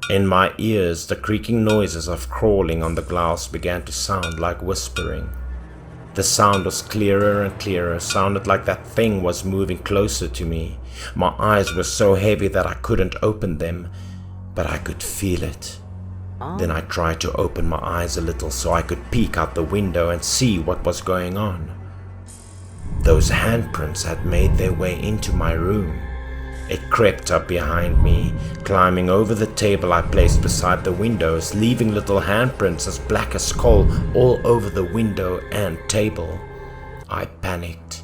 In my ears, the creaking noises of crawling on the glass began to sound like whispering. The sound was clearer and clearer, sounded like that thing was moving closer to me. My eyes were so heavy that I couldn't open them, but I could feel it. Then I tried to open my eyes a little so I could peek out the window and see what was going on. Those handprints had made their way into my room. It crept up behind me, climbing over the table I placed beside the windows, leaving little handprints as black as coal all over the window and table. I panicked.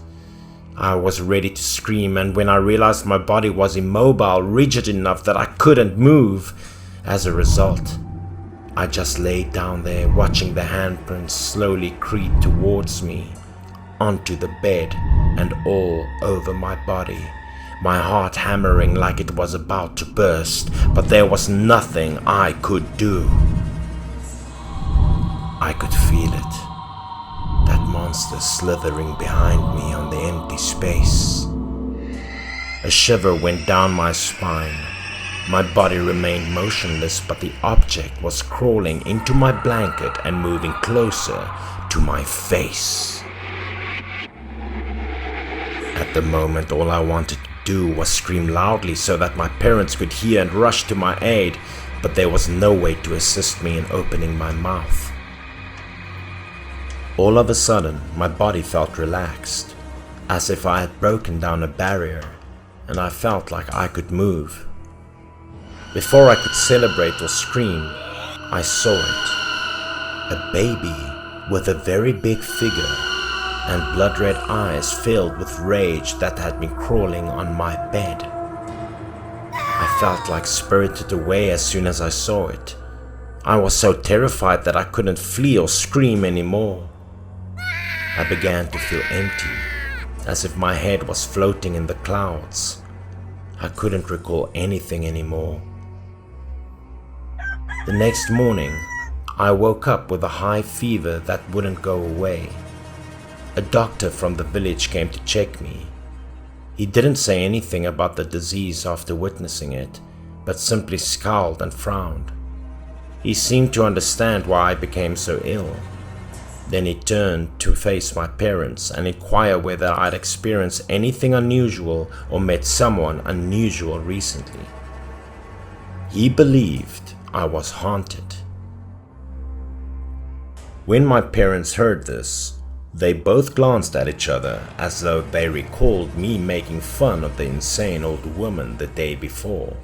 I was ready to scream, and when I realized my body was immobile, rigid enough that I couldn't move, as a result, I just lay down there watching the handprints slowly creep towards me, onto the bed and all over my body. My heart hammering like it was about to burst, but there was nothing I could do. I could feel it, that monster slithering behind me on the empty space. A shiver went down my spine. My body remained motionless, but the object was crawling into my blanket and moving closer to my face. At the moment, all I wanted to do was scream loudly so that my parents could hear and rush to my aid, but there was no way to assist me in opening my mouth. All of a sudden, my body felt relaxed, as if I had broken down a barrier, and I felt like I could move. Before I could celebrate or scream, I saw it. A baby with a very big figure and blood-red eyes filled with rage that had been crawling on my bed. I felt like spirited away as soon as I saw it. I was so terrified that I couldn't flee or scream anymore. I began to feel empty, as if my head was floating in the clouds. I couldn't recall anything anymore. The next morning, I woke up with a high fever that wouldn't go away. A doctor from the village came to check me. He didn't say anything about the disease after witnessing it, but simply scowled and frowned. He seemed to understand why I became so ill. Then he turned to face my parents and inquire whether I'd experienced anything unusual or met someone unusual recently. He believed I was haunted. When my parents heard this, they both glanced at each other as though they recalled me making fun of the insane old woman the day before.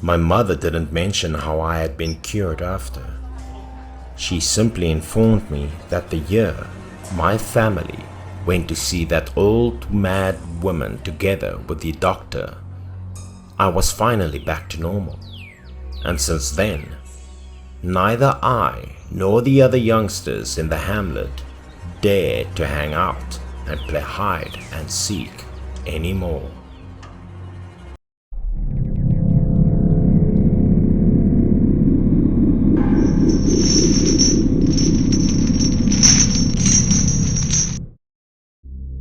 My mother didn't mention how I had been cured after. She simply informed me that the year my family went to see that old mad woman together with the doctor, I was finally back to normal. And since then, neither I nor the other youngsters in the hamlet dared to hang out and play hide and seek anymore.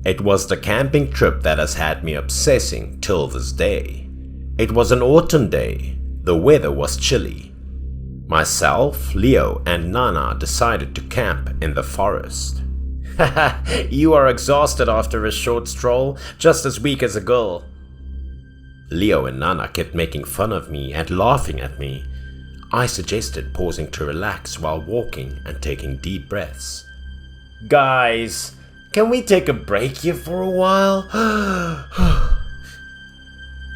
It was the camping trip that has had me obsessing till this day. It was an autumn day. The weather was chilly. Myself, Leo, and Nana decided to camp in the forest. Haha, you are exhausted after a short stroll, just as weak as a girl. Leo and Nana kept making fun of me and laughing at me. I suggested pausing to relax while walking and taking deep breaths. Guys, can we take a break here for a while?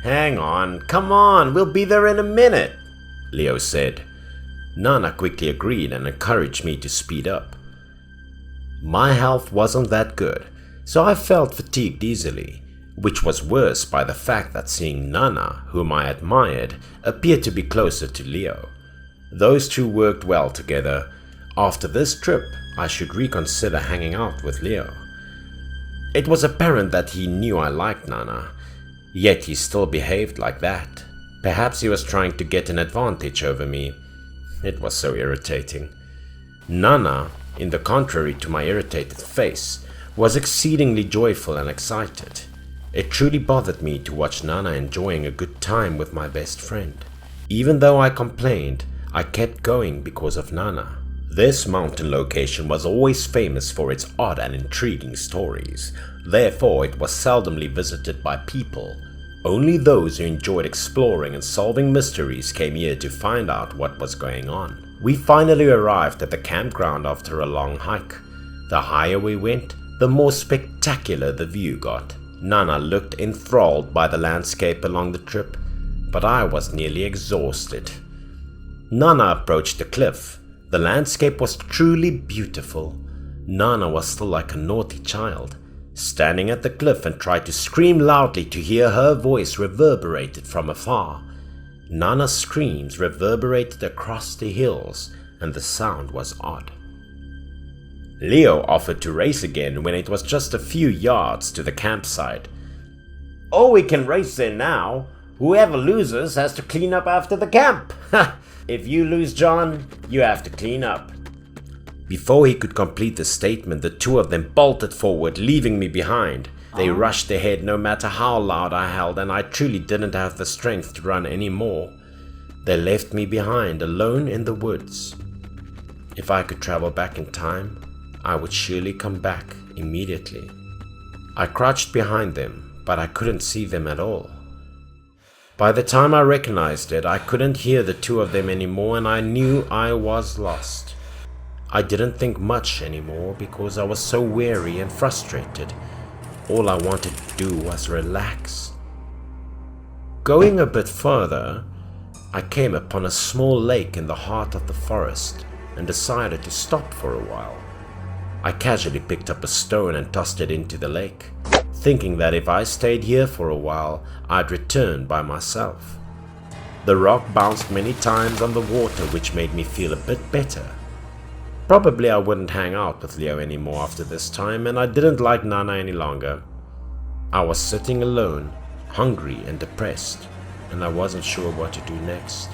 Hang on, come on, we'll be there in a minute, Leo said. Nana quickly agreed and encouraged me to speed up. My health wasn't that good, so I felt fatigued easily, which was worse by the fact that seeing Nana, whom I admired, appeared to be closer to Leo. Those two worked well together. After this trip, I should reconsider hanging out with Leo. It was apparent that he knew I liked Nana, yet he still behaved like that. Perhaps he was trying to get an advantage over me. It was so irritating. Nana, in the contrary to my irritated face, was exceedingly joyful and excited. It truly bothered me to watch Nana enjoying a good time with my best friend. Even though I complained, I kept going because of Nana. This mountain location was always famous for its odd and intriguing stories. Therefore, it was seldomly visited by people. Only those who enjoyed exploring and solving mysteries came here to find out what was going on. We finally arrived at the campground after a long hike. The higher we went, the more spectacular the view got. Nana looked enthralled by the landscape along the trip, but I was nearly exhausted. Nana approached the cliff. The landscape was truly beautiful. Nana was still like a naughty child, standing at the cliff and tried to scream loudly to hear her voice reverberated from afar. Nana's screams reverberated across the hills, and the sound was odd. Leo offered to race again when it was just a few yards to the campsite. Oh, we can race there now. Whoever loses has to clean up after the camp. If you lose, John, you have to clean up. Before he could complete the statement, the two of them bolted forward, leaving me behind. They rushed ahead no matter how loud I howled, and I truly didn't have the strength to run anymore. They left me behind, alone in the woods. If I could travel back in time, I would surely come back immediately. I crouched behind them, but I couldn't see them at all. By the time I recognized it, I couldn't hear the two of them anymore, and I knew I was lost. I didn't think much anymore because I was so weary and frustrated. All I wanted to do was relax. Going a bit further, I came upon a small lake in the heart of the forest and decided to stop for a while. I casually picked up a stone and tossed it into the lake, thinking that if I stayed here for a while, I'd return by myself. The rock bounced many times on the water, which made me feel a bit better. Probably I wouldn't hang out with Leo anymore after this time, and I didn't like Nana any longer. I was sitting alone, hungry and depressed, and I wasn't sure what to do next.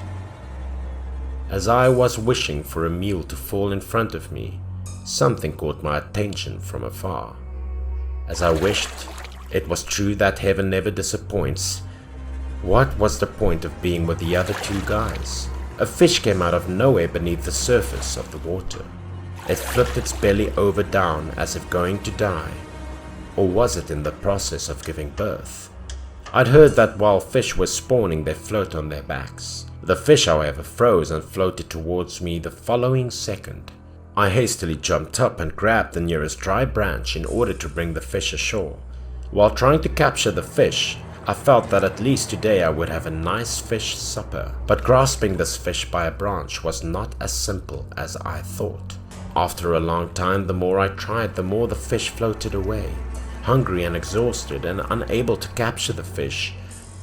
As I was wishing for a meal to fall in front of me, something caught my attention from afar. As I wished, it was true that heaven never disappoints. What was the point of being with the other two guys? A fish came out of nowhere beneath the surface of the water. It flipped its belly over down as if going to die. Or was it in the process of giving birth? I'd heard that while fish were spawning, they float on their backs. The fish, however, froze and floated towards me the following second. I hastily jumped up and grabbed the nearest dry branch in order to bring the fish ashore. While trying to capture the fish, I felt that at least today I would have a nice fish supper. But grasping this fish by a branch was not as simple as I thought. After a long time, the more I tried, the more the fish floated away. Hungry and exhausted and unable to capture the fish,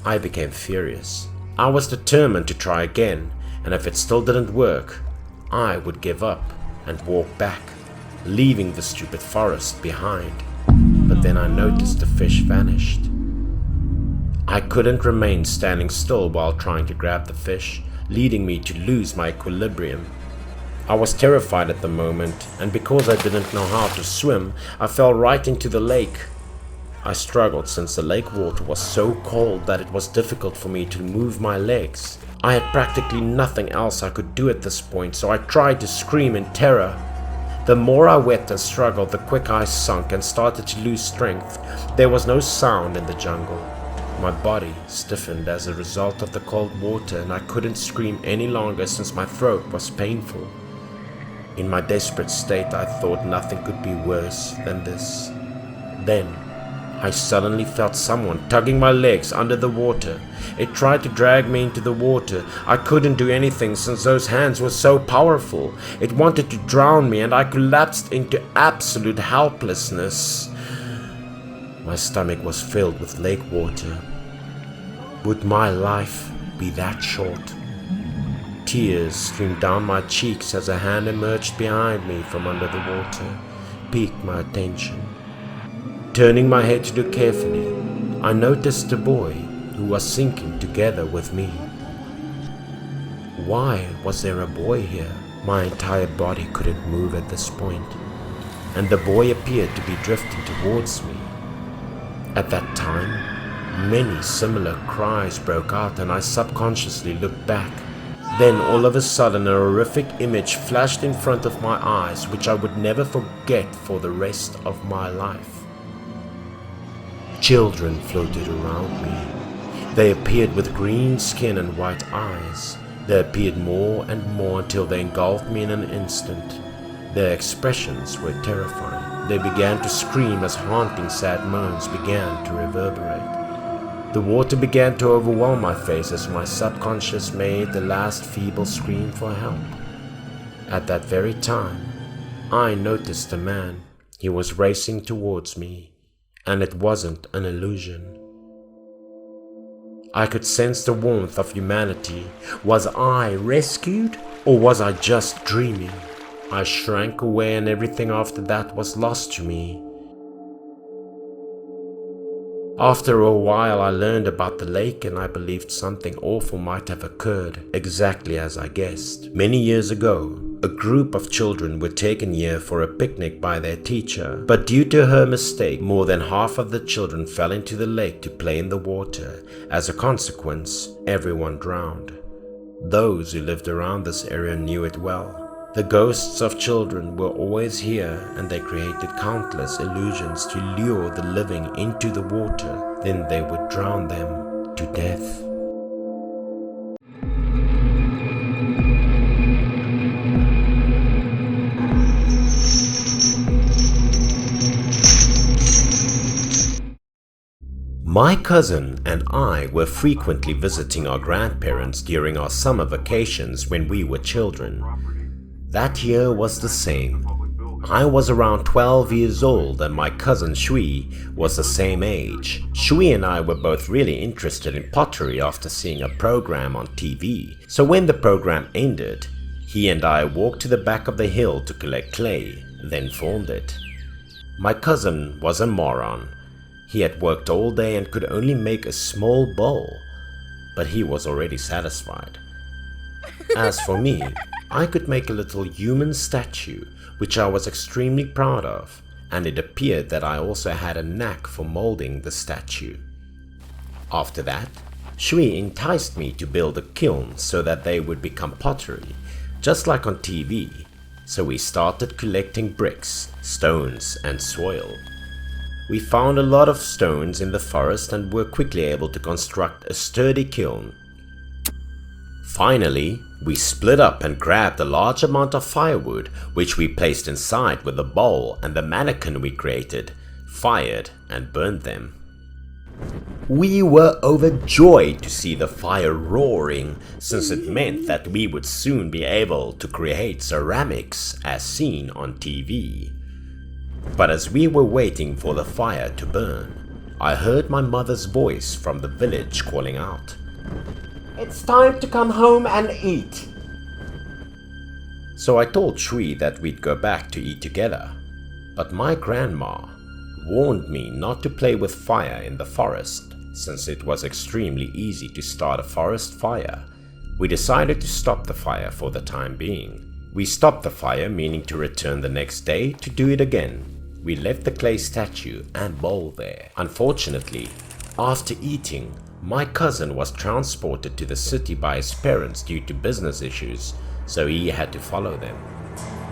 I became furious. I was determined to try again, and if it still didn't work, I would give up and walk back, leaving the stupid forest behind. But then I noticed the fish vanished. I couldn't remain standing still while trying to grab the fish, leading me to lose my equilibrium. I was terrified at the moment, and because I didn't know how to swim, I fell right into the lake. I struggled since the lake water was so cold that it was difficult for me to move my legs. I had practically nothing else I could do at this point, so I tried to scream in terror. The more I wept and struggled, the quicker I sunk and started to lose strength. There was no sound in the jungle. My body stiffened as a result of the cold water, and I couldn't scream any longer since my throat was painful. In my desperate state, I thought nothing could be worse than this. Then, I suddenly felt someone tugging my legs under the water. It tried to drag me into the water. I couldn't do anything since those hands were so powerful. It wanted to drown me, and I collapsed into absolute helplessness. My stomach was filled with lake water. Would my life be that short? Tears streamed down my cheeks as a hand emerged behind me from under the water, piqued my attention. Turning my head to look carefully, I noticed a boy who was sinking together with me. Why was there a boy here? My entire body couldn't move at this point, and the boy appeared to be drifting towards me. At that time, many similar cries broke out, and I subconsciously looked back. Then all of a sudden a horrific image flashed in front of my eyes, which I would never forget for the rest of my life. Children floated around me. They appeared with green skin and white eyes. They appeared more and more until they engulfed me in an instant. Their expressions were terrifying. They began to scream as haunting sad moans began to reverberate. The water began to overwhelm my face as my subconscious made the last feeble scream for help. At that very time, I noticed a man. He was racing towards me, and it wasn't an illusion. I could sense the warmth of humanity. Was I rescued, or was I just dreaming? I shrank away, and everything after that was lost to me. After a while, I learned about the lake, and I believed something awful might have occurred, exactly as I guessed. Many years ago, a group of children were taken here for a picnic by their teacher, but due to her mistake, more than half of the children fell into the lake to play in the water. As a consequence, everyone drowned. Those who lived around this area knew it well. The ghosts of children were always here, and they created countless illusions to lure the living into the water. Then they would drown them to death. My cousin and I were frequently visiting our grandparents during our summer vacations when we were children. That year was the same. I was around 12 years old and my cousin Shui was the same age. Shui and I were both really interested in pottery after seeing a program on TV. So when the program ended, he and I walked to the back of the hill to collect clay, then formed it. My cousin was a moron. He had worked all day and could only make a small bowl, but he was already satisfied. As for me, I could make a little human statue, which I was extremely proud of, and it appeared that I also had a knack for molding the statue. After that, Shui enticed me to build a kiln so that they would become pottery, just like on TV, so we started collecting bricks, stones, and soil. We found a lot of stones in the forest and were quickly able to construct a sturdy kiln. Finally, we split up and grabbed a large amount of firewood, which we placed inside with the bowl and the mannequin we created, fired and burned them. We were overjoyed to see the fire roaring, since it meant that we would soon be able to create ceramics as seen on TV. But as we were waiting for the fire to burn, I heard my mother's voice from the village calling out, It's time to come home and eat. So I told Shui that we'd go back to eat together, but my grandma warned me not to play with fire in the forest, since it was extremely easy to start a forest fire. We decided to stop the fire for the time being. We stopped the fire, meaning to return the next day to do it again. We left the clay statue and bowl there. Unfortunately, after eating, my cousin was transported to the city by his parents due to business issues, so he had to follow them.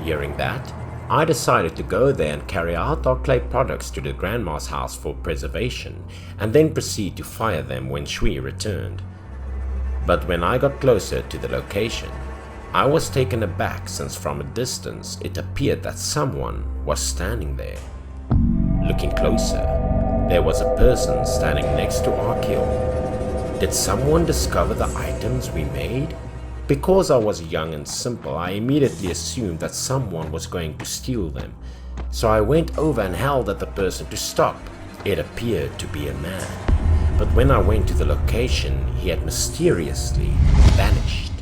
Hearing that, I decided to go there and carry out our clay products to the grandma's house for preservation, and then proceed to fire them when Shui returned. But when I got closer to the location, I was taken aback, since from a distance it appeared that someone was standing there. Looking closer, there was a person standing next to our kiln. Did someone discover the items we made? Because I was young and simple, I immediately assumed that someone was going to steal them. So I went over and held at the person to stop. It appeared to be a man. But when I went to the location, he had mysteriously vanished.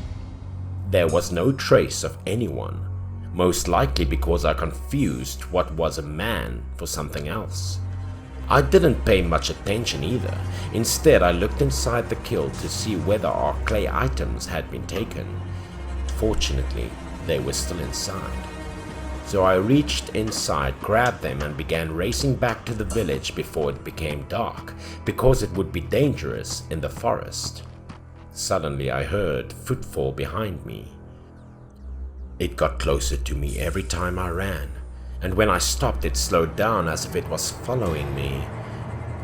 There was no trace of anyone, most likely because I confused what was a man for something else. I didn't pay much attention either. Instead, I looked inside the kiln to see whether our clay items had been taken. Fortunately, they were still inside. So I reached inside, grabbed them, and began racing back to the village before it became dark, because it would be dangerous in the forest. Suddenly I heard footfall behind me. It got closer to me every time I ran, and when I stopped it slowed down as if it was following me.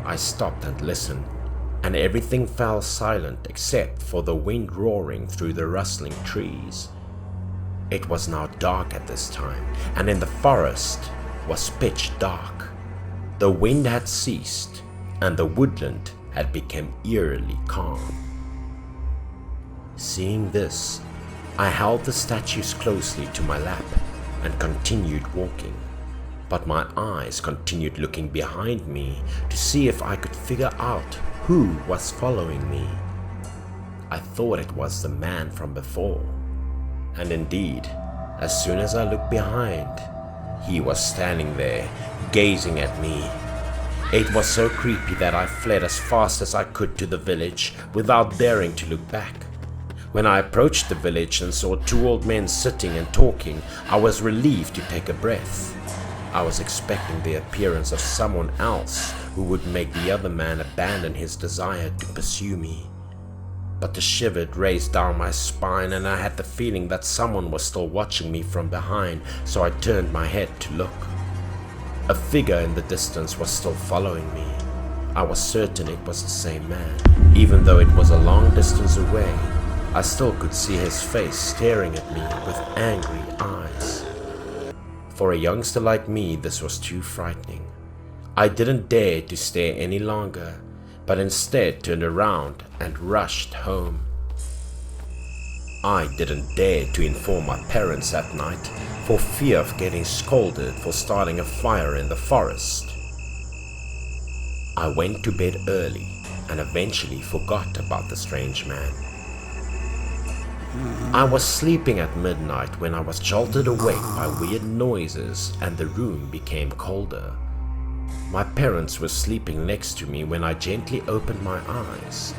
I stopped and listened, and everything fell silent except for the wind roaring through the rustling trees. It was now dark at this time, and in the forest was pitch dark. The wind had ceased, and the woodland had become eerily calm. Seeing this, I held the statues closely to my lap and continued walking, but my eyes continued looking behind me to see if I could figure out who was following me. I thought it was the man from before, and indeed, as soon as I looked behind, he was standing there, gazing at me. It was so creepy that I fled as fast as I could to the village without daring to look back. When I approached the village and saw two old men sitting and talking, I was relieved to take a breath. I was expecting the appearance of someone else who would make the other man abandon his desire to pursue me. But the shiver raced down my spine, and I had the feeling that someone was still watching me from behind, so I turned my head to look. A figure in the distance was still following me. I was certain it was the same man. Even though it was a long distance away, I still could see his face staring at me with angry eyes. For a youngster like me, this was too frightening. I didn't dare to stare any longer, but instead turned around and rushed home. I didn't dare to inform my parents that night for fear of getting scolded for starting a fire in the forest. I went to bed early and eventually forgot about the strange man. I was sleeping at midnight when I was jolted awake by weird noises and the room became colder. My parents were sleeping next to me when I gently opened my eyes.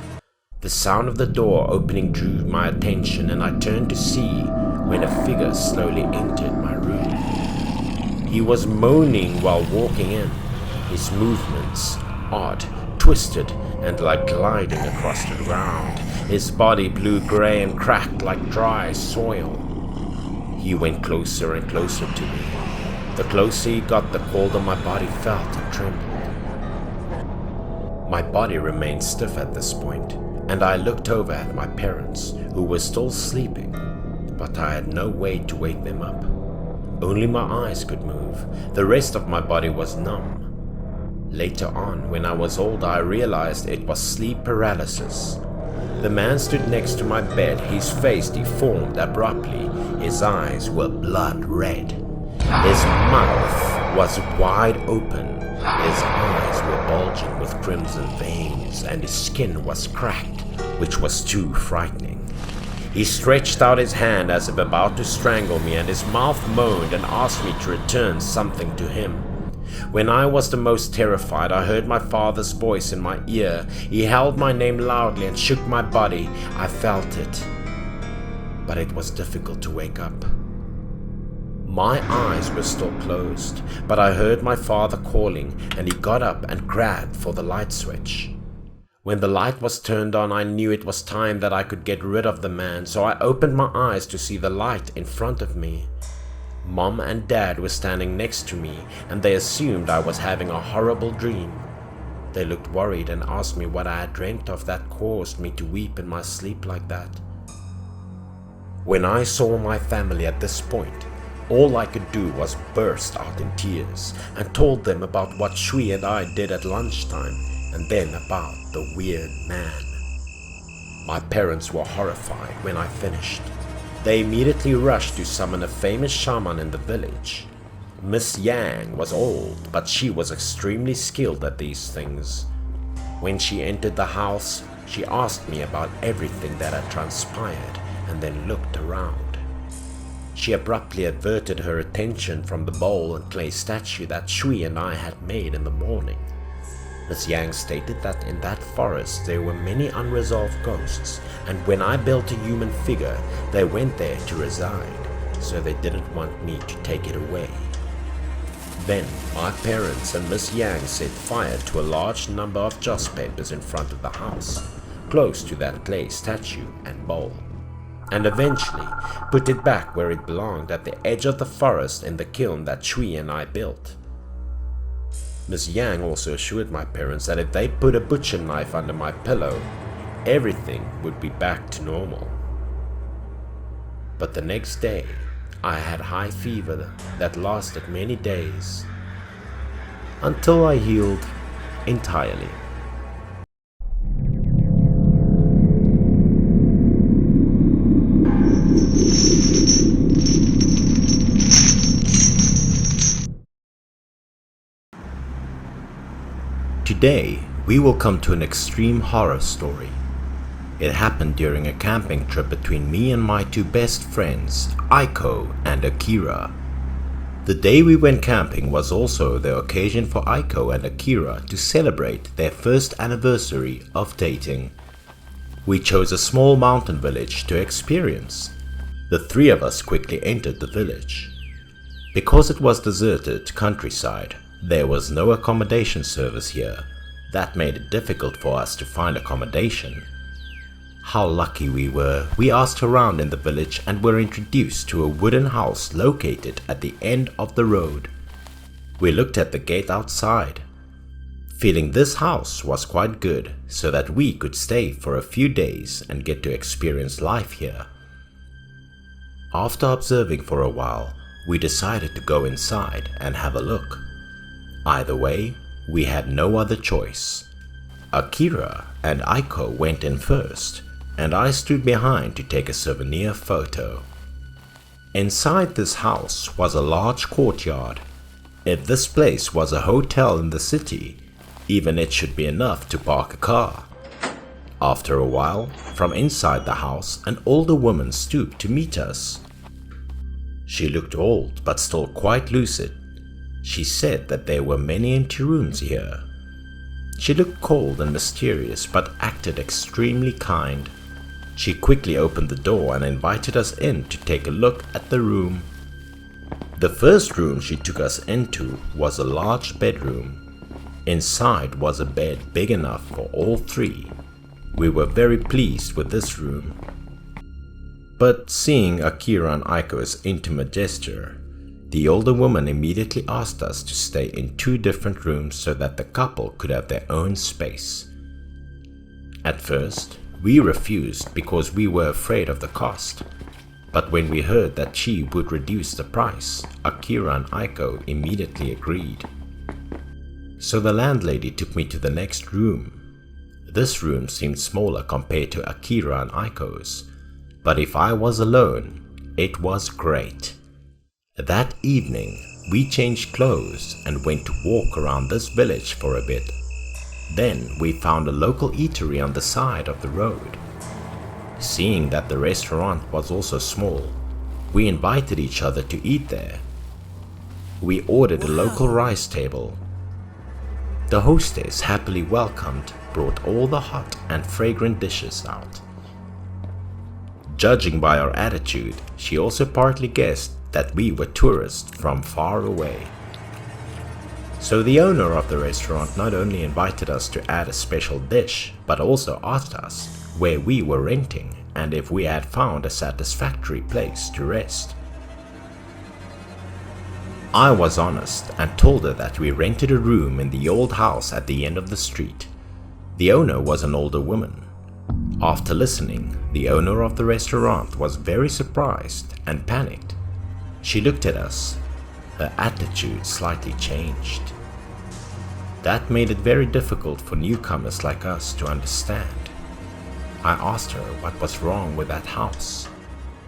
The sound of the door opening drew my attention, and I turned to see when a figure slowly entered my room. He was moaning while walking in, his movements odd, twisted, and like gliding across the ground. His body blue-gray and cracked like dry soil. He went closer and closer to me. The closer he got, the colder my body felt and trembled. My body remained stiff at this point, and I looked over at my parents, who were still sleeping, but I had no way to wake them up. Only my eyes could move. The rest of my body was numb. Later on, when I was older, I realized it was sleep paralysis. The man stood next to my bed, his face deformed abruptly. His eyes were blood red. His mouth was wide open. His eyes were bulging with crimson veins, and his skin was cracked, which was too frightening. He stretched out his hand as if about to strangle me, and his mouth moaned and asked me to return something to him. When I was the most terrified, I heard my father's voice in my ear. He held my name loudly and shook my body. I felt it, but it was difficult to wake up. My eyes were still closed, but I heard my father calling, and he got up and grabbed for the light switch. When the light was turned on, I knew it was time that I could get rid of the man, so I opened my eyes to see the light in front of me. Mom and Dad were standing next to me, and they assumed I was having a horrible dream. They looked worried and asked me what I had dreamt of that caused me to weep in my sleep like that. When I saw my family at this point, all I could do was burst out in tears and told them about what Shui and I did at lunchtime, and then about the weird man. My parents were horrified when I finished. They immediately rushed to summon a famous shaman in the village. Miss Yang was old, but she was extremely skilled at these things. When she entered the house, she asked me about everything that had transpired and then looked around. She abruptly averted her attention from the bowl and clay statue that Shui and I had made in the morning. Miss Yang stated that in that forest there were many unresolved ghosts, and when I built a human figure, they went there to reside, so they didn't want me to take it away. Then my parents and Miss Yang set fire to a large number of joss papers in front of the house, close to that clay statue and bowl, and eventually put it back where it belonged at the edge of the forest in the kiln that Shui and I built. Miss Yang also assured my parents that if they put a butcher knife under my pillow, everything would be back to normal. But the next day, I had high fever that lasted many days. until I healed entirely. Today, we will come to an extreme horror story. It happened during a camping trip between me and my two best friends, Aiko and Akira. The day we went camping was also the occasion for Aiko and Akira to celebrate their first anniversary of dating. We chose a small mountain village to experience. The three of us quickly entered the village. Because it was deserted countryside, there was no accommodation service here. That made it difficult for us to find accommodation. How lucky we were. We asked around in the village and were introduced to a wooden house located at the end of the road. We looked at the gate outside, feeling this house was quite good so that we could stay for a few days and get to experience life here. After observing for a while, we decided to go inside and have a look. Either way, we had no other choice. Akira and Aiko went in first, and I stood behind to take a souvenir photo. Inside this house was a large courtyard. If this place was a hotel in the city, even it should be enough to park a car. After a while, from inside the house, an older woman stooped to meet us. She looked old but still quite lucid. She said that there were many empty rooms here. She looked cold and mysterious but acted extremely kind. She quickly opened the door and invited us in to take a look at the room. The first room she took us into was a large bedroom. Inside was a bed big enough for all three. We were very pleased with this room. But seeing Akira and Aiko's intimate gesture, the older woman immediately asked us to stay in two different rooms so that the couple could have their own space. At first, we refused because we were afraid of the cost. But when we heard that she would reduce the price, Akira and Aiko immediately agreed. So the landlady took me to the next room. This room seemed smaller compared to Akira and Aiko's, but if I was alone, it was great. That evening, we changed clothes and went to walk around this village for a bit. Then we found a local eatery on the side of the road. Seeing that the restaurant was also small, we invited each other to eat there. We ordered a local rice table. The hostess happily welcomed, brought all the hot and fragrant dishes out. Judging by our attitude, she also partly guessed that we were tourists from far away. So the owner of the restaurant not only invited us to add a special dish, but also asked us where we were renting and if we had found a satisfactory place to rest. I was honest and told her that we rented a room in the old house at the end of the street. The owner was an older woman. After listening, the owner of the restaurant was very surprised and panicked. She looked at us. Her attitude slightly changed. That made it very difficult for newcomers like us to understand. I asked her what was wrong with that house,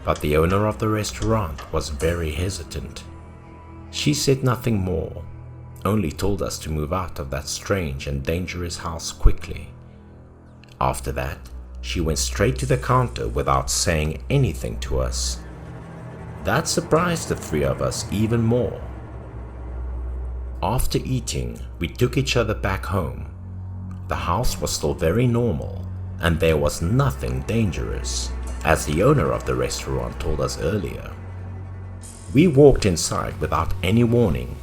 but the owner of the restaurant was very hesitant. She said nothing more, only told us to move out of that strange and dangerous house quickly. After that, she went straight to the counter without saying anything to us. That surprised the three of us even more. After eating, we took each other back home. The house was still very normal, and there was nothing dangerous, as the owner of the restaurant told us earlier. We walked inside without any warning,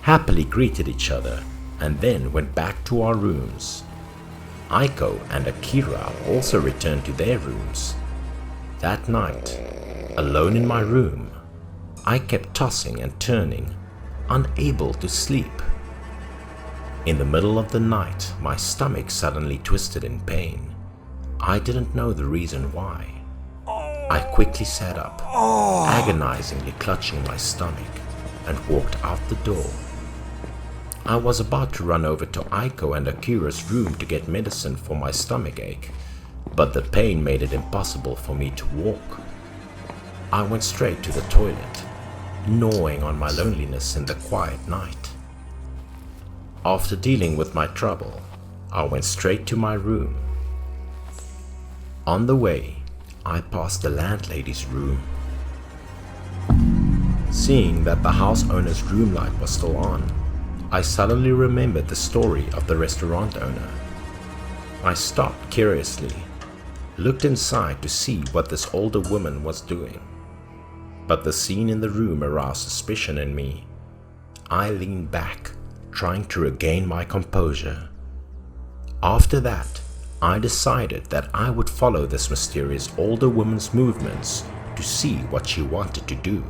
happily greeted each other, and then went back to our rooms. Aiko and Akira also returned to their rooms. That night, alone in my room, I kept tossing and turning, unable to sleep. In the middle of the night, my stomach suddenly twisted in pain. I didn't know the reason why. I quickly sat up, agonizingly clutching my stomach, and walked out the door. I was about to run over to Aiko and Akira's room to get medicine for my stomach ache, but the pain made it impossible for me to walk. I went straight to the toilet, gnawing on my loneliness in the quiet night. After dealing with my trouble, I went straight to my room. On the way, I passed the landlady's room. Seeing that the house owner's room light was still on, I suddenly remembered the story of the restaurant owner. I stopped curiously, looked inside to see what this older woman was doing. But the scene in the room aroused suspicion in me. I leaned back, trying to regain my composure. After that, I decided that I would follow this mysterious older woman's movements to see what she wanted to do.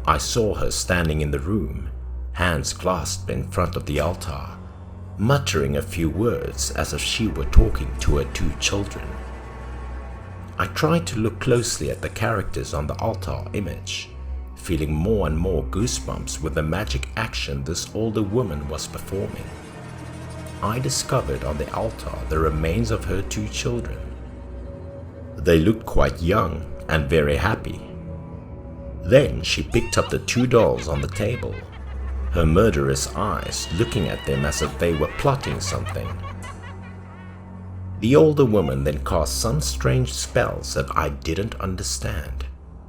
I saw her standing in the room, hands clasped in front of the altar, muttering a few words as if she were talking to her 2 children. I tried to look closely at the characters on the altar image, feeling more and more goosebumps with the magic action this older woman was performing. I discovered on the altar the remains of her 2 children. They looked quite young and very happy. Then she picked up the 2 dolls on the table, her murderous eyes looking at them as if they were plotting something. The older woman then cast some strange spells that I didn't understand,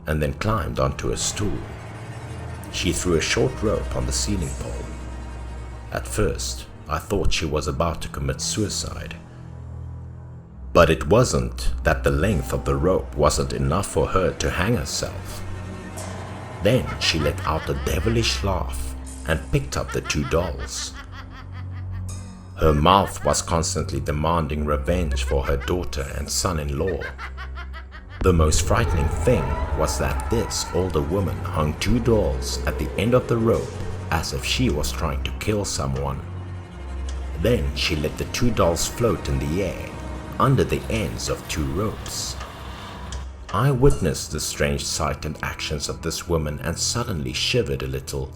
and then climbed onto a stool. She threw a short rope on the ceiling pole. At first, I thought she was about to commit suicide. But it wasn't that the length of the rope wasn't enough for her to hang herself. Then she let out a devilish laugh and picked up the 2 dolls. Her mouth was constantly demanding revenge for her daughter and son-in-law. The most frightening thing was that this older woman hung 2 dolls at the end of the rope as if she was trying to kill someone. Then she let the 2 dolls float in the air under the ends of 2 ropes. I witnessed the strange sight and actions of this woman and suddenly shivered a little.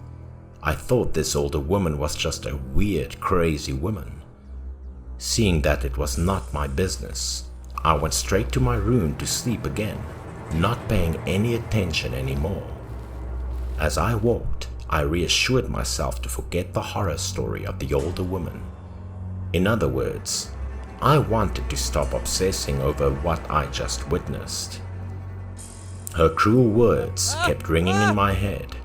I thought this older woman was just a weird, crazy woman. Seeing that it was not my business, I went straight to my room to sleep again, not paying any attention anymore. As I walked, I reassured myself to forget the horror story of the older woman. In other words, I wanted to stop obsessing over what I just witnessed. Her cruel words kept ringing in my head.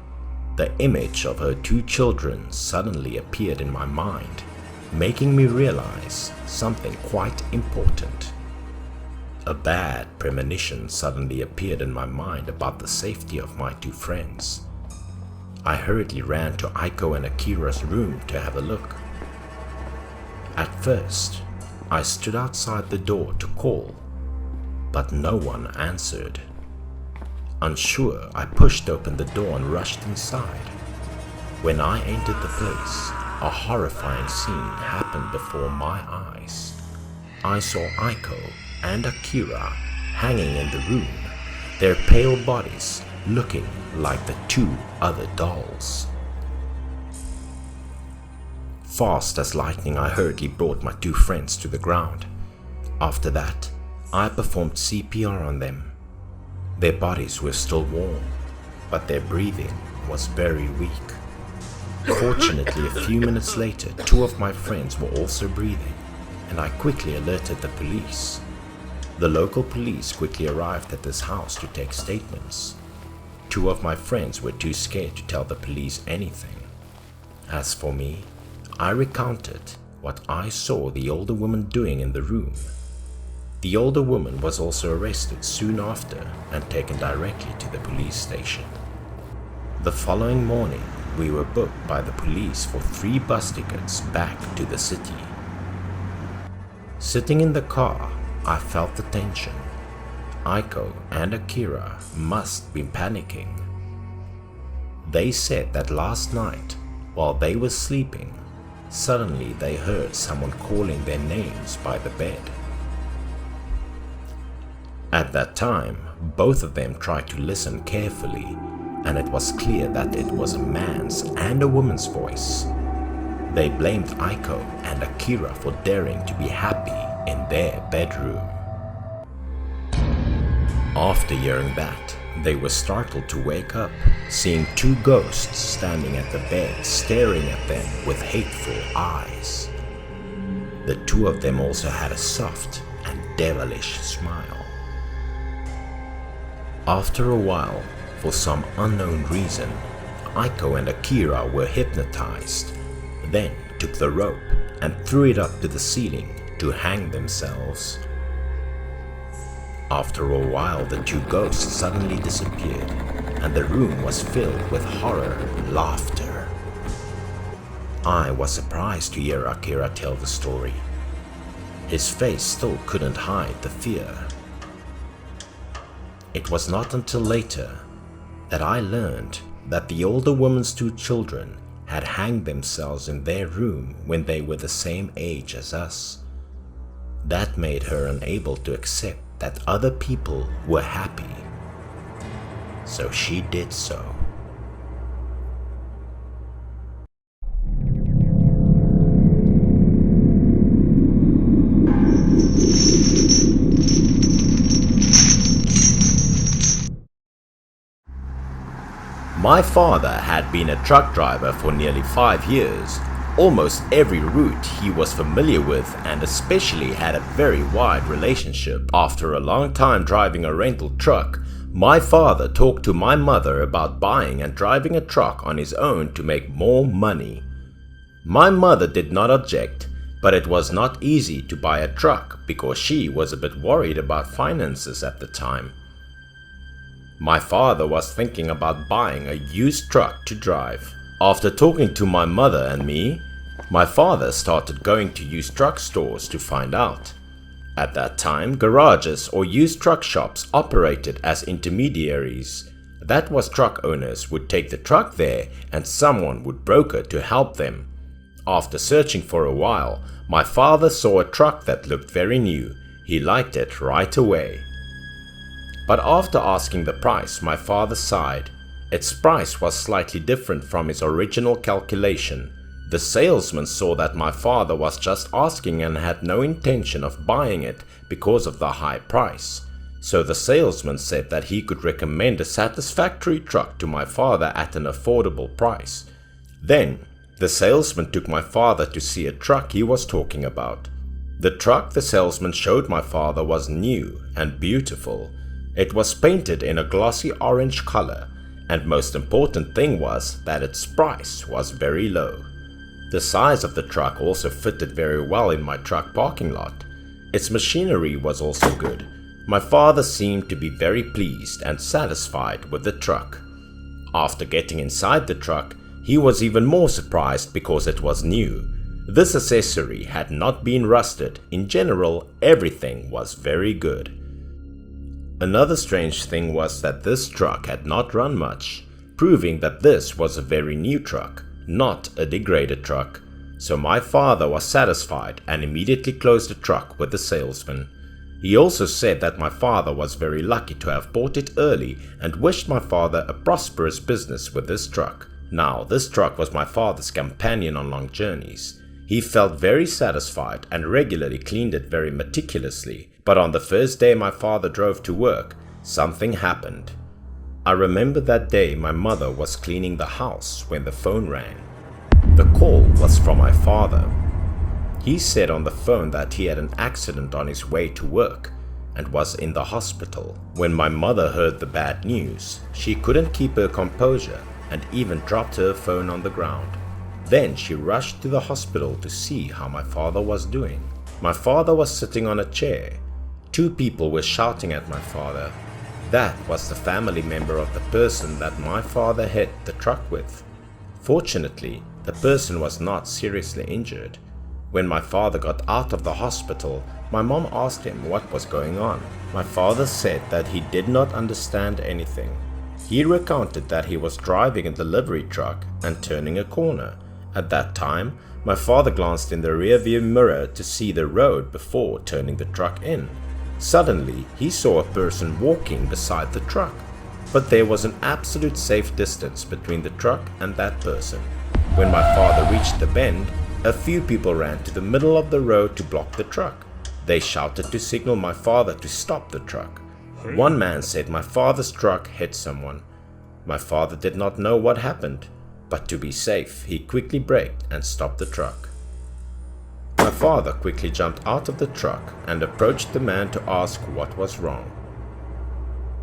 The image of her 2 children suddenly appeared in my mind, making me realize something quite important. A bad premonition suddenly appeared in my mind about the safety of my 2 friends. I hurriedly ran to Aiko and Akira's room to have a look. At first, I stood outside the door to call, but no one answered. Unsure, I pushed open the door and rushed inside. When I entered the place, a horrifying scene happened before my eyes. I saw Aiko and Akira hanging in the room, their pale bodies looking like the 2 other dolls. Fast as lightning, I hurriedly brought my 2 friends to the ground. After that, I performed CPR on them. Their bodies were still warm, but their breathing was very weak. Fortunately, a few minutes later, 2 of my friends were also breathing, and I quickly alerted the police. The local police quickly arrived at this house to take statements. 2 of my friends were too scared to tell the police anything. As for me, I recounted what I saw the older woman doing in the room. The older woman was also arrested soon after and taken directly to the police station. The following morning, we were booked by the police for 3 bus tickets back to the city. Sitting in the car, I felt the tension. Aiko and Akira must be panicking. They said that last night, while they were sleeping, suddenly they heard someone calling their names by the bed. At that time, both of them tried to listen carefully, and it was clear that it was a man's and a woman's voice. They blamed Aiko and Akira for daring to be happy in their bedroom. After hearing that, they were startled to wake up, seeing two ghosts standing at the bed staring at them with hateful eyes. The two of them also had a soft and devilish smile. After a while, for some unknown reason, Aiko and Akira were hypnotized, then took the rope and threw it up to the ceiling to hang themselves. After a while, the two ghosts suddenly disappeared, and the room was filled with horror and laughter. I was surprised to hear Akira tell the story. His face still couldn't hide the fear. It was not until later that I learned that the older woman's two children had hanged themselves in their room when they were the same age as us. That made her unable to accept that other people were happy. So she did so. My father had been a truck driver for nearly 5 years. Almost every route he was familiar with, and especially had a very wide relationship. After a long time driving a rental truck, my father talked to my mother about buying and driving a truck on his own to make more money. My mother did not object, but it was not easy to buy a truck because she was a bit worried about finances at the time. My father was thinking about buying a used truck to drive. After talking to my mother and me, my father started going to used truck stores to find out. At that time, garages or used truck shops operated as intermediaries. That was, truck owners would take the truck there and someone would broker to help them. After searching for a while, my father saw a truck that looked very new. He liked it right away. But after asking the price, my father sighed. Its price was slightly different from his original calculation. The salesman saw that my father was just asking and had no intention of buying it because of the high price. So the salesman said that he could recommend a satisfactory truck to my father at an affordable price. Then, the salesman took my father to see a truck he was talking about. The truck the salesman showed my father was new and beautiful. It was painted in a glossy orange color, and most important thing was that its price was very low. The size of the truck also fitted very well in my truck parking lot. Its machinery was also good. My father seemed to be very pleased and satisfied with the truck. After getting inside the truck, he was even more surprised because it was new. This accessory had not been rusted. In general, everything was very good. Another strange thing was that this truck had not run much, proving that this was a very new truck, not a degraded truck. So my father was satisfied and immediately closed the truck with the salesman. He also said that my father was very lucky to have bought it early and wished my father a prosperous business with this truck. Now, this truck was my father's companion on long journeys. He felt very satisfied and regularly cleaned it very meticulously. But on the first day my father drove to work, something happened. I remember that day my mother was cleaning the house when the phone rang. The call was from my father. He said on the phone that he had an accident on his way to work and was in the hospital. When my mother heard the bad news, she couldn't keep her composure and even dropped her phone on the ground. Then she rushed to the hospital to see how my father was doing. My father was sitting on a chair. 2 people were shouting at my father. That was the family member of the person that my father hit the truck with. Fortunately, the person was not seriously injured. When my father got out of the hospital, my mom asked him what was going on. My father said that he did not understand anything. He recounted that he was driving a delivery truck and turning a corner. At that time, my father glanced in the rearview mirror to see the road before turning the truck in. Suddenly, he saw a person walking beside the truck, but there was an absolute safe distance between the truck and that person. When my father reached the bend, A few people ran to the middle of the road to block the truck. They shouted to signal my father to stop the truck. One man said my father's truck hit someone. My father did not know what happened, but to be safe, he quickly braked and stopped the truck. My father quickly jumped out of the truck and approached the man to ask what was wrong.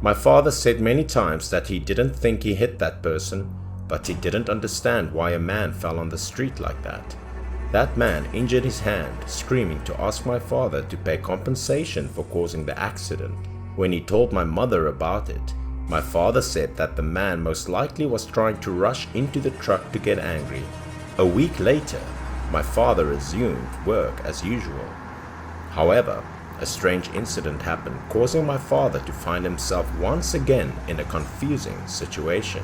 My father said many times that he didn't think he hit that person, but he didn't understand why a man fell on the street like that. That man injured his hand, screaming to ask my father to pay compensation for causing the accident. When he told my mother about it, my father said that the man most likely was trying to rush into the truck to get angry. A week later, my father resumed work as usual. However, a strange incident happened, causing my father to find himself once again in a confusing situation.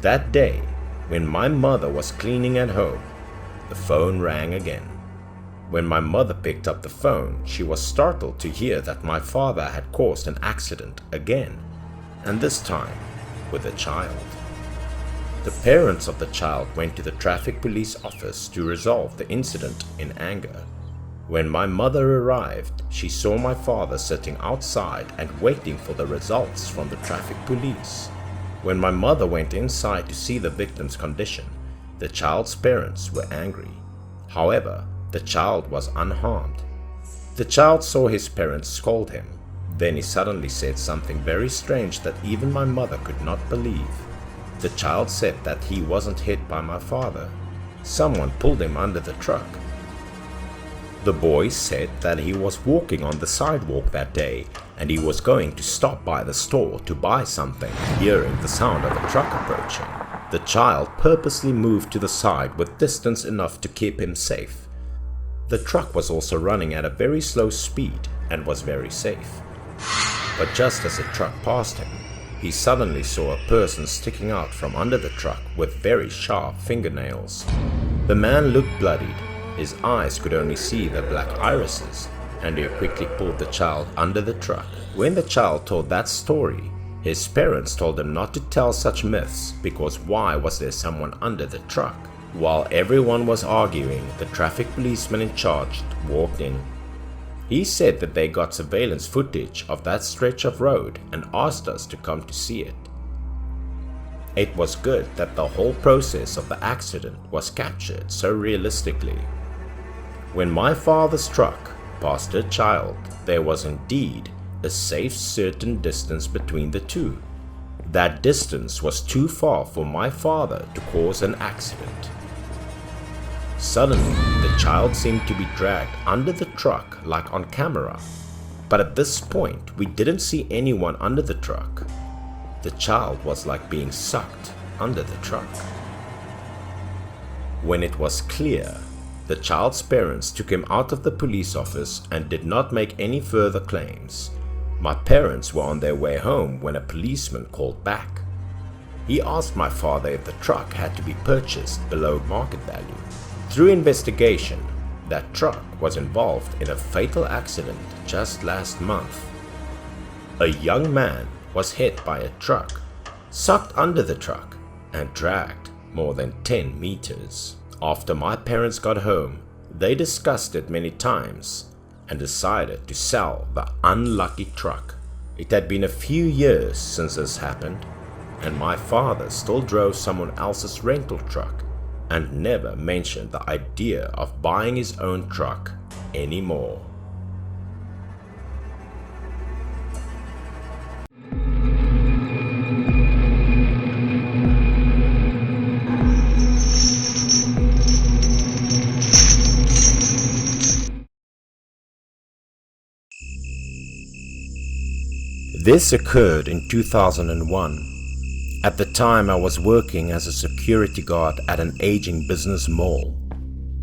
That day, when my mother was cleaning at home, the phone rang again. When my mother picked up the phone, she was startled to hear that my father had caused an accident again, and this time with a child. The parents of the child went to the traffic police office to resolve the incident in anger. When my mother arrived, she saw my father sitting outside and waiting for the results from the traffic police. When my mother went inside to see the victim's condition, the child's parents were angry. However, the child was unharmed. The child saw his parents scold him. Then he suddenly said something very strange that even my mother could not believe. The child said that he wasn't hit by my father. Someone pulled him under the truck. The boy said that he was walking on the sidewalk that day and he was going to stop by the store to buy something, hearing the sound of a truck approaching. The child purposely moved to the side with distance enough to keep him safe. The truck was also running at a very slow speed and was very safe. But just as the truck passed him, he suddenly saw a person sticking out from under the truck with very sharp fingernails. The man looked bloodied. His eyes could only see the black irises, and he quickly pulled the child under the truck. When the child told that story, his parents told him not to tell such myths because why was there someone under the truck? While everyone was arguing, the traffic policeman in charge walked in. He said that they got surveillance footage of that stretch of road and asked us to come to see it. It was good that the whole process of the accident was captured so realistically. When my father's truck passed a child, there was indeed a safe certain distance between the two. That distance was too far for my father to cause an accident. Suddenly, the child seemed to be dragged under the truck like on camera, but at this point we didn't see anyone under the truck. The child was like being sucked under the truck. When it was clear, the child's parents took him out of the police office and did not make any further claims. My parents were on their way home when a policeman called back. He asked my father if the truck had to be purchased below market value. Through investigation, that truck was involved in a fatal accident just last month. A young man was hit by a truck, sucked under the truck, and dragged more than 10 meters. After my parents got home, they discussed it many times and decided to sell the unlucky truck. It had been a few years since this happened, and my father still drove someone else's rental truck and never mentioned the idea of buying his own truck anymore. This occurred in 2001. At the time I was working as a security guard at an aging business mall.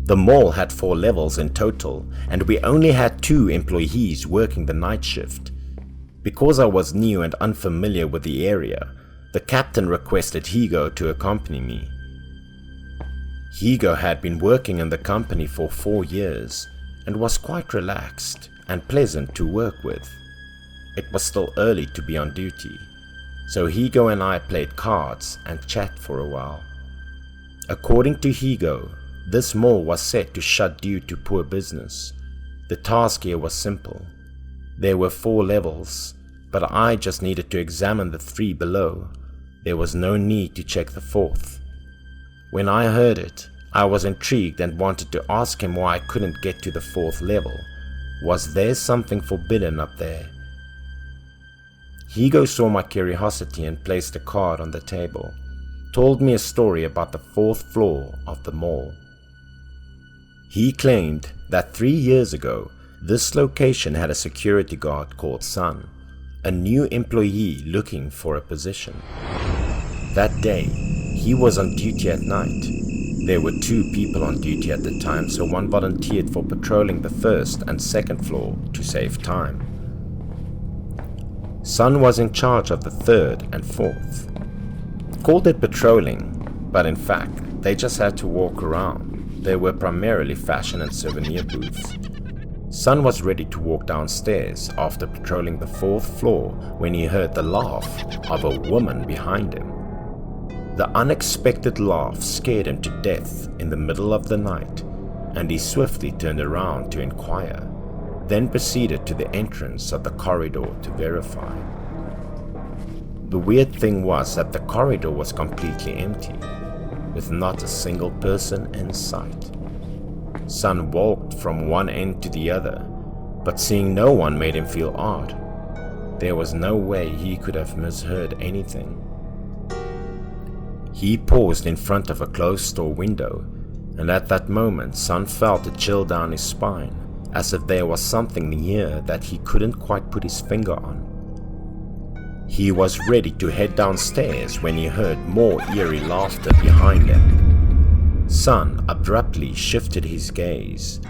The mall had 4 levels in total and we only had 2 employees working the night shift. Because I was new and unfamiliar with the area, the captain requested Higo to accompany me. Higo had been working in the company for 4 years and was quite relaxed and pleasant to work with. It was still early to be on duty, so Higo and I played cards and chat for a while. According to Higo, This mall was set to shut due to poor business. The task here was simple. There were 4 levels, but I just needed to examine the 3 below. There was no need to check the 4th. When I heard it, I was intrigued and wanted to ask him why I couldn't get to the 4th level. Was there something forbidden up there? Higo saw my curiosity and placed a card on the table. Told me a story about the 4th floor of the mall. He claimed that 3 years ago, this location had a security guard called Sun, a new employee looking for a position. That day, he was on duty at night. There were 2 people on duty at the time, so one volunteered for patrolling the 1st and 2nd floor to save time. Sun was in charge of the 3rd and 4th. Called it patrolling, but in fact, they just had to walk around. They were primarily fashion and souvenir booths. Sun was ready to walk downstairs after patrolling the 4th floor when he heard the laugh of a woman behind him. The unexpected laugh scared him to death in the middle of the night, and he swiftly turned around to inquire, then proceeded to the entrance of the corridor to verify. The weird thing was that the corridor was completely empty, with not a single person in sight. Sun walked from one end to the other, but seeing no one made him feel odd. There was no way he could have misheard anything. He paused in front of a closed-door window, and at that moment Sun felt a chill down his spine, as if there was something near that he couldn't quite put his finger on. He was ready to head downstairs when he heard more eerie laughter behind him. Sun abruptly shifted his gaze,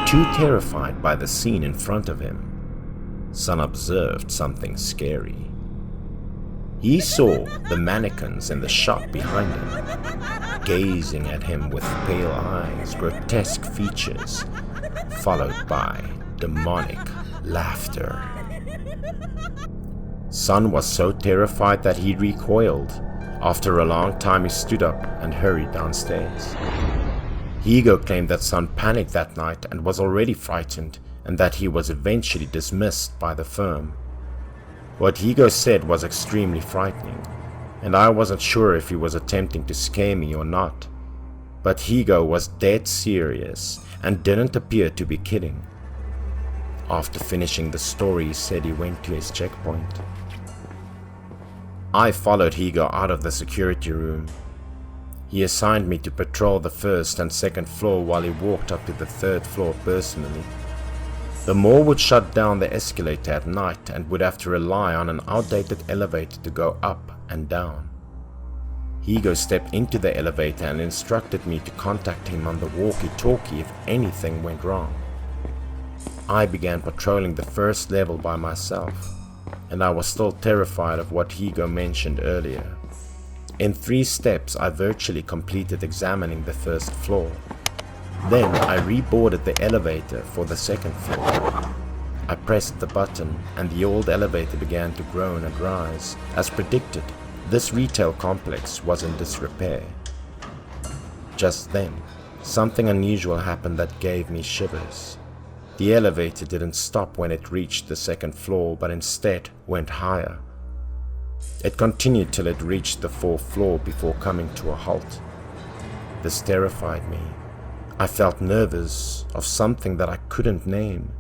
too terrified by the scene in front of him. Sun observed something scary. He saw the mannequins in the shop behind him, gazing at him with pale eyes, grotesque features, followed by demonic laughter. Sun was so terrified that he recoiled. After a long time he stood up and hurried downstairs. Higo claimed that Sun panicked that night and was already frightened, and that he was eventually dismissed by the firm. What Higo said was extremely frightening, and I wasn't sure if he was attempting to scare me or not. But Higo was dead serious and didn't appear to be kidding. After finishing the story, he said he went to his checkpoint. I followed Higo out of the security room. He assigned me to patrol the 1st and 2nd floor while he walked up to the 3rd floor personally. The mall would shut down the escalator at night and would have to rely on an outdated elevator to go up and down. Higo stepped into the elevator and instructed me to contact him on the walkie-talkie if anything went wrong. I began patrolling the 1st level by myself, and I was still terrified of what Higo mentioned earlier. In 3 steps, I virtually completed examining the 1st floor. Then I reboarded the elevator for the 2nd floor. I pressed the button and the old elevator began to groan and rise. As predicted, this retail complex was in disrepair. Just then, something unusual happened that gave me shivers. The elevator didn't stop when it reached the 2nd floor, but instead went higher. It continued till it reached the 4th floor before coming to a halt. This terrified me. I felt nervous of something that I couldn't name,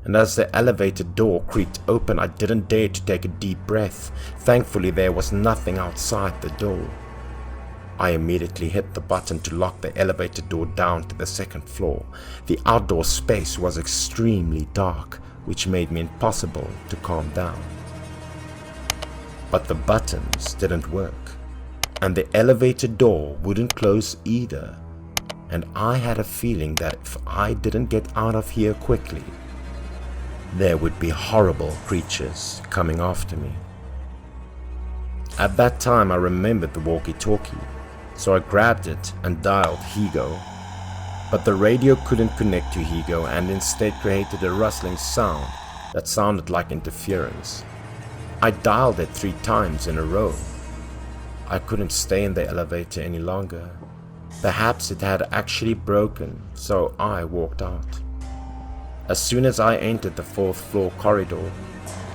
and as the elevator door creaked open, I didn't dare to take a deep breath. Thankfully, there was nothing outside the door. I immediately hit the button to lock the elevator door down to the 2nd floor. The outdoor space was extremely dark, which made me impossible to calm down. But the buttons didn't work, and the elevator door wouldn't close either. And I had a feeling that if I didn't get out of here quickly, there would be horrible creatures coming after me. At that time I remembered the walkie-talkie, so I grabbed it and dialed Higo. But the radio couldn't connect to Higo and instead created a rustling sound that sounded like interference. I dialed it 3 times in a row. I couldn't stay in the elevator any longer. Perhaps it had actually broken, so I walked out. As soon as I entered the 4th floor corridor,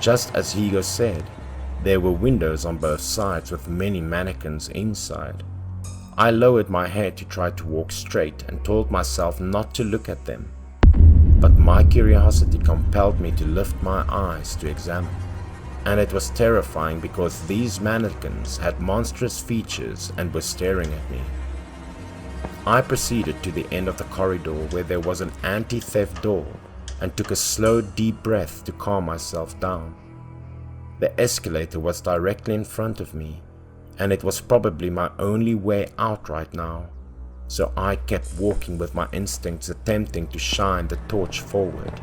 just as Hugo said, there were windows on both sides with many mannequins inside. I lowered my head to try to walk straight and told myself not to look at them. But my curiosity compelled me to lift my eyes to examine. And it was terrifying because these mannequins had monstrous features and were staring at me. I proceeded to the end of the corridor where there was an anti-theft door and took a slow, deep breath to calm myself down. The escalator was directly in front of me, and it was probably my only way out right now, so I kept walking with my instincts attempting to shine the torch forward.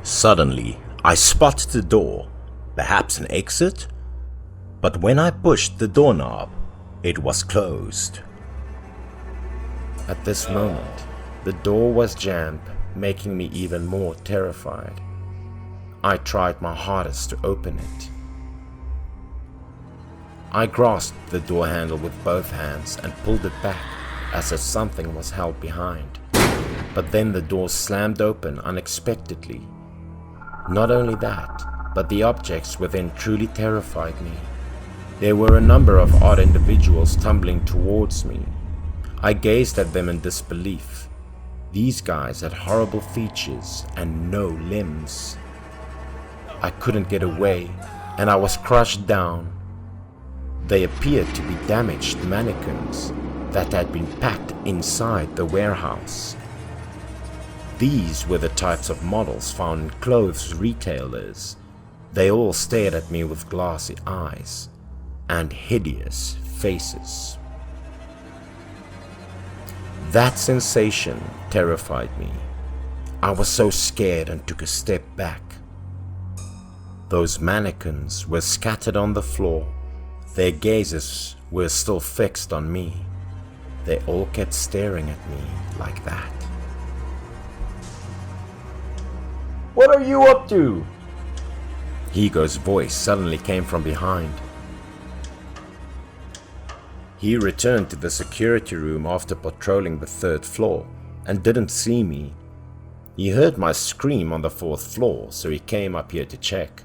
Suddenly, I spotted the door, perhaps an exit, but when I pushed the doorknob, it was closed. At this moment, the door was jammed, making me even more terrified. I tried my hardest to open it. I grasped the door handle with both hands and pulled it back as if something was held behind. But then the door slammed open unexpectedly. Not only that, but the objects within truly terrified me. There were a number of odd individuals tumbling towards me. I gazed at them in disbelief. These guys had horrible features and no limbs. I couldn't get away, and I was crushed down. They appeared to be damaged mannequins that had been packed inside the warehouse. These were the types of models found in clothes retailers. They all stared at me with glassy eyes and hideous faces. That sensation terrified me. I was so scared and took a step back. Those mannequins were scattered on the floor. Their gazes were still fixed on me. They all kept staring at me like that. What are you up to? Hugo's voice suddenly came from behind. He returned to the security room after patrolling the 3rd floor and didn't see me. He heard my scream on the 4th floor, so he came up here to check.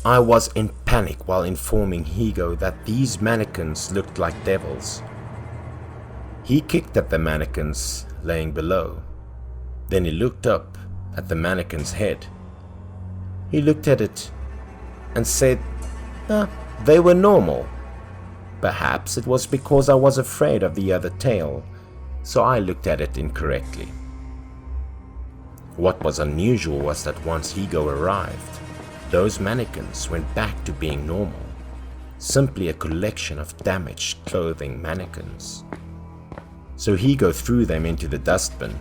I was in panic while informing Hugo that these mannequins looked like devils. He kicked at the mannequins laying below. Then he looked up at the mannequin's head. He looked at it and said, they were normal. Perhaps it was because I was afraid of the other tail, so I looked at it incorrectly. What was unusual was that once Hugo arrived, those mannequins went back to being normal, simply a collection of damaged clothing mannequins. So Hugo threw them into the dustbin.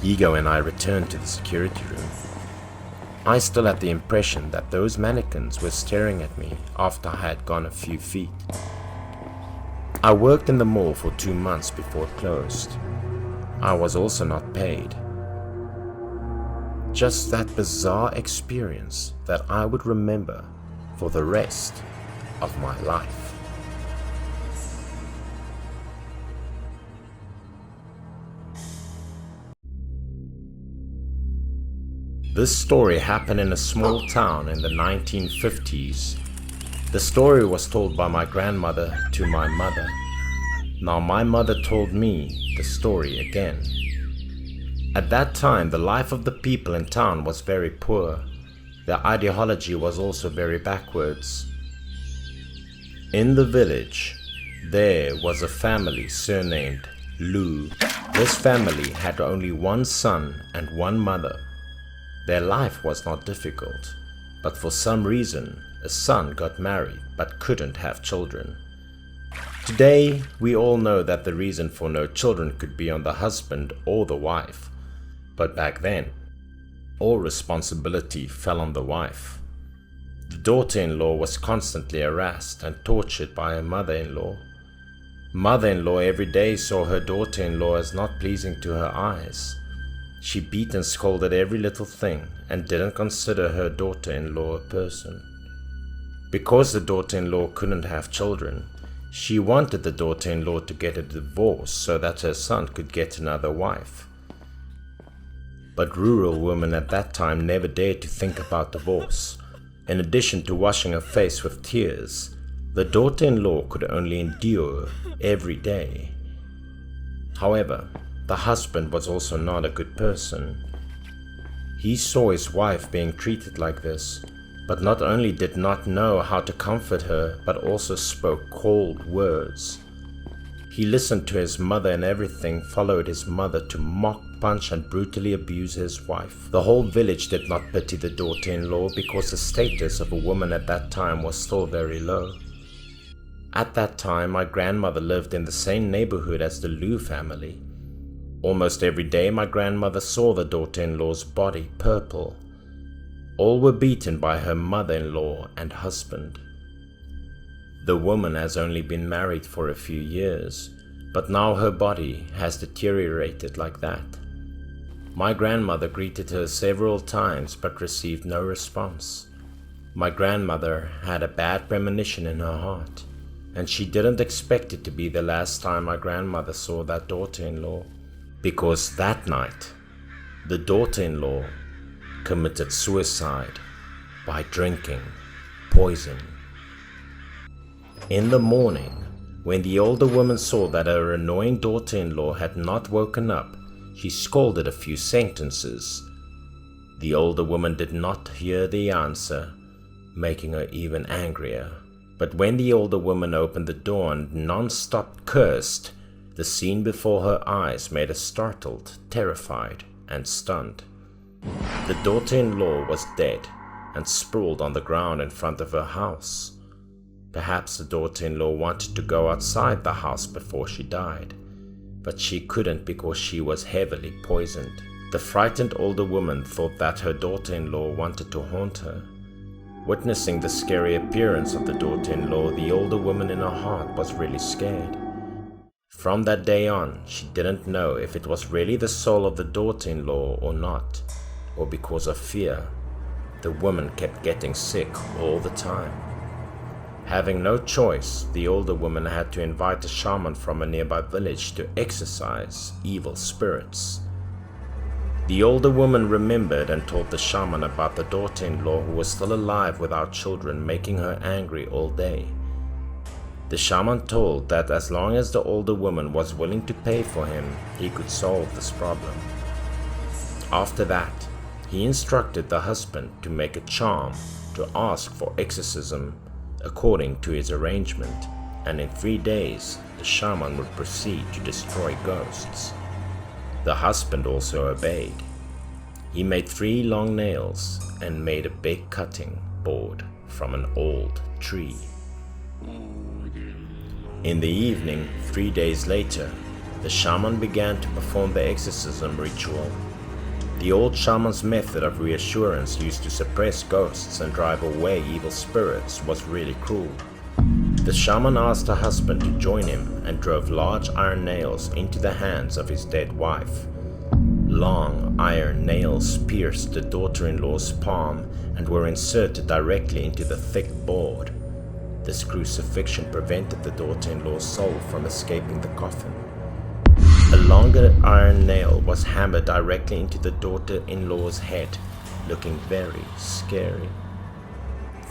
Hugo and I returned to the security room. I still had the impression that those mannequins were staring at me after I had gone a few feet. I worked in the mall for 2 months before it closed. I was also not paid. Just that bizarre experience that I would remember for the rest of my life. This story happened in a small town in the 1950s. The story was told by my grandmother to my mother. Now my mother told me the story again. At that time, the life of the people in town was very poor. Their ideology was also very backwards. In the village, there was a family surnamed Lou. This family had only one son and one mother. Their life was not difficult, but for some reason, a son got married but couldn't have children. Today, we all know that the reason for no children could be on the husband or the wife, but back then, all responsibility fell on the wife. The daughter-in-law was constantly harassed and tortured by her mother-in-law. Mother-in-law every day saw her daughter-in-law as not pleasing to her eyes. She beat and scolded every little thing and didn't consider her daughter-in-law a person. Because the daughter-in-law couldn't have children, She wanted the daughter-in-law to get a divorce so that her son could get another wife. But rural women at that time never dared to think about divorce. In addition to washing her face with tears, the daughter-in-law could only endure every day. However, the husband was also not a good person. He saw his wife being treated like this, but not only did not know how to comfort her, but also spoke cold words. He listened to his mother and everything followed his mother to mock, punch and brutally abuse his wife. The whole village did not pity the daughter-in-law because the status of a woman at that time was still very low. At that time, my grandmother lived in the same neighborhood as the Liu family. Almost every day my grandmother saw the daughter-in-law's body purple. All were beaten by her mother-in-law and husband. The woman has only been married for a few years, but now her body has deteriorated like that. My grandmother greeted her several times but received no response. My grandmother had a bad premonition in her heart, and she didn't expect it to be the last time my grandmother saw that daughter-in-law, because that night, the daughter-in-law committed suicide by drinking poison. In the morning, when the older woman saw that her annoying daughter-in-law had not woken up, she scolded a few sentences. The older woman did not hear the answer, making her even angrier. But when the older woman opened the door and non-stop cursed, the scene before her eyes made her startled, terrified, and stunned. The daughter-in-law was dead and sprawled on the ground in front of her house. Perhaps the daughter-in-law wanted to go outside the house before she died, but she couldn't because she was heavily poisoned. The frightened older woman thought that her daughter-in-law wanted to haunt her. Witnessing the scary appearance of the daughter-in-law, the older woman in her heart was really scared. From that day on, she didn't know if it was really the soul of the daughter-in-law or not, or because of fear, the woman kept getting sick all the time. Having no choice, the older woman had to invite a shaman from a nearby village to exorcise evil spirits. The older woman remembered and told the shaman about the daughter-in-law who was still alive without children, making her angry all day. The shaman told that as long as the older woman was willing to pay for him, he could solve this problem. After that, he instructed the husband to make a charm to ask for exorcism according to his arrangement, and in 3 days, the shaman would proceed to destroy ghosts. The husband also obeyed. He made 3 long nails and made a big cutting board from an old tree. In the evening, 3 days later, the shaman began to perform the exorcism ritual. The old shaman's method of reassurance used to suppress ghosts and drive away evil spirits was really cruel. The shaman asked her husband to join him and drove large iron nails into the hands of his dead wife. Long iron nails pierced the daughter-in-law's palm and were inserted directly into the thick board. This crucifixion prevented the daughter-in-law's soul from escaping the coffin. A longer iron nail was hammered directly into the daughter-in-law's head, looking very scary.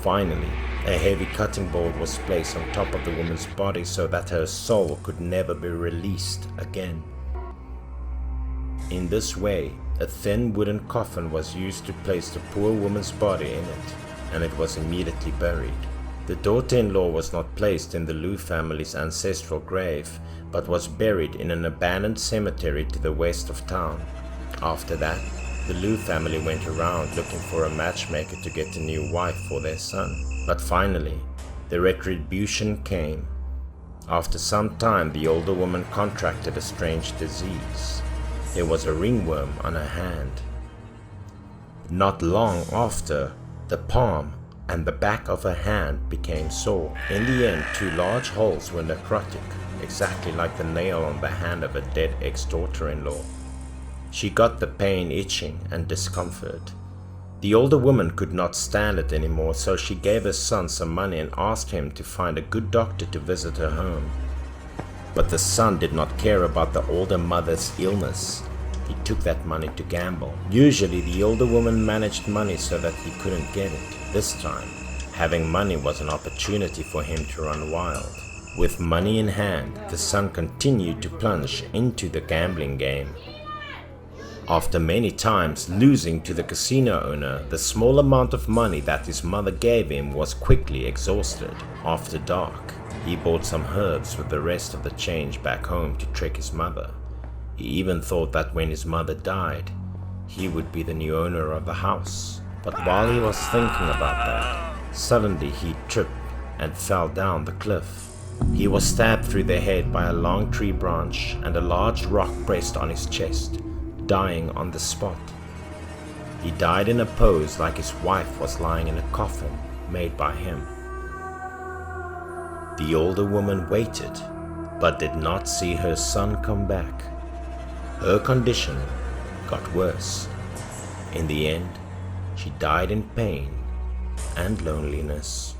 Finally, a heavy cutting board was placed on top of the woman's body so that her soul could never be released again. In this way, a thin wooden coffin was used to place the poor woman's body in it, and it was immediately buried. The daughter-in-law was not placed in the Liu family's ancestral grave, but was buried in an abandoned cemetery to the west of town. After that, the Liu family went around looking for a matchmaker to get a new wife for their son. But finally, the retribution came. After some time, the older woman contracted a strange disease. There was a ringworm on her hand. Not long after, the palm and the back of her hand became sore. In the end, 2 large holes were necrotic, exactly like the nail on the hand of a dead ex-daughter-in-law. She got the pain, itching, and discomfort. The older woman could not stand it anymore, so she gave her son some money and asked him to find a good doctor to visit her home. But the son did not care about the older mother's illness. He took that money to gamble. Usually the older woman managed money so that he couldn't get it. This time, having money was an opportunity for him to run wild. With money in hand, the son continued to plunge into the gambling game. After many times losing to the casino owner, the small amount of money that his mother gave him was quickly exhausted. After dark, he bought some herbs with the rest of the change back home to trick his mother. He even thought that when his mother died, he would be the new owner of the house. But while he was thinking about that, suddenly he tripped and fell down the cliff. He was stabbed through the head by a long tree branch and a large rock pressed on his chest, dying on the spot. He died in a pose like his wife was lying in a coffin made by him. The older woman waited, but did not see her son come back. Her condition got worse. In the end, she died in pain and loneliness.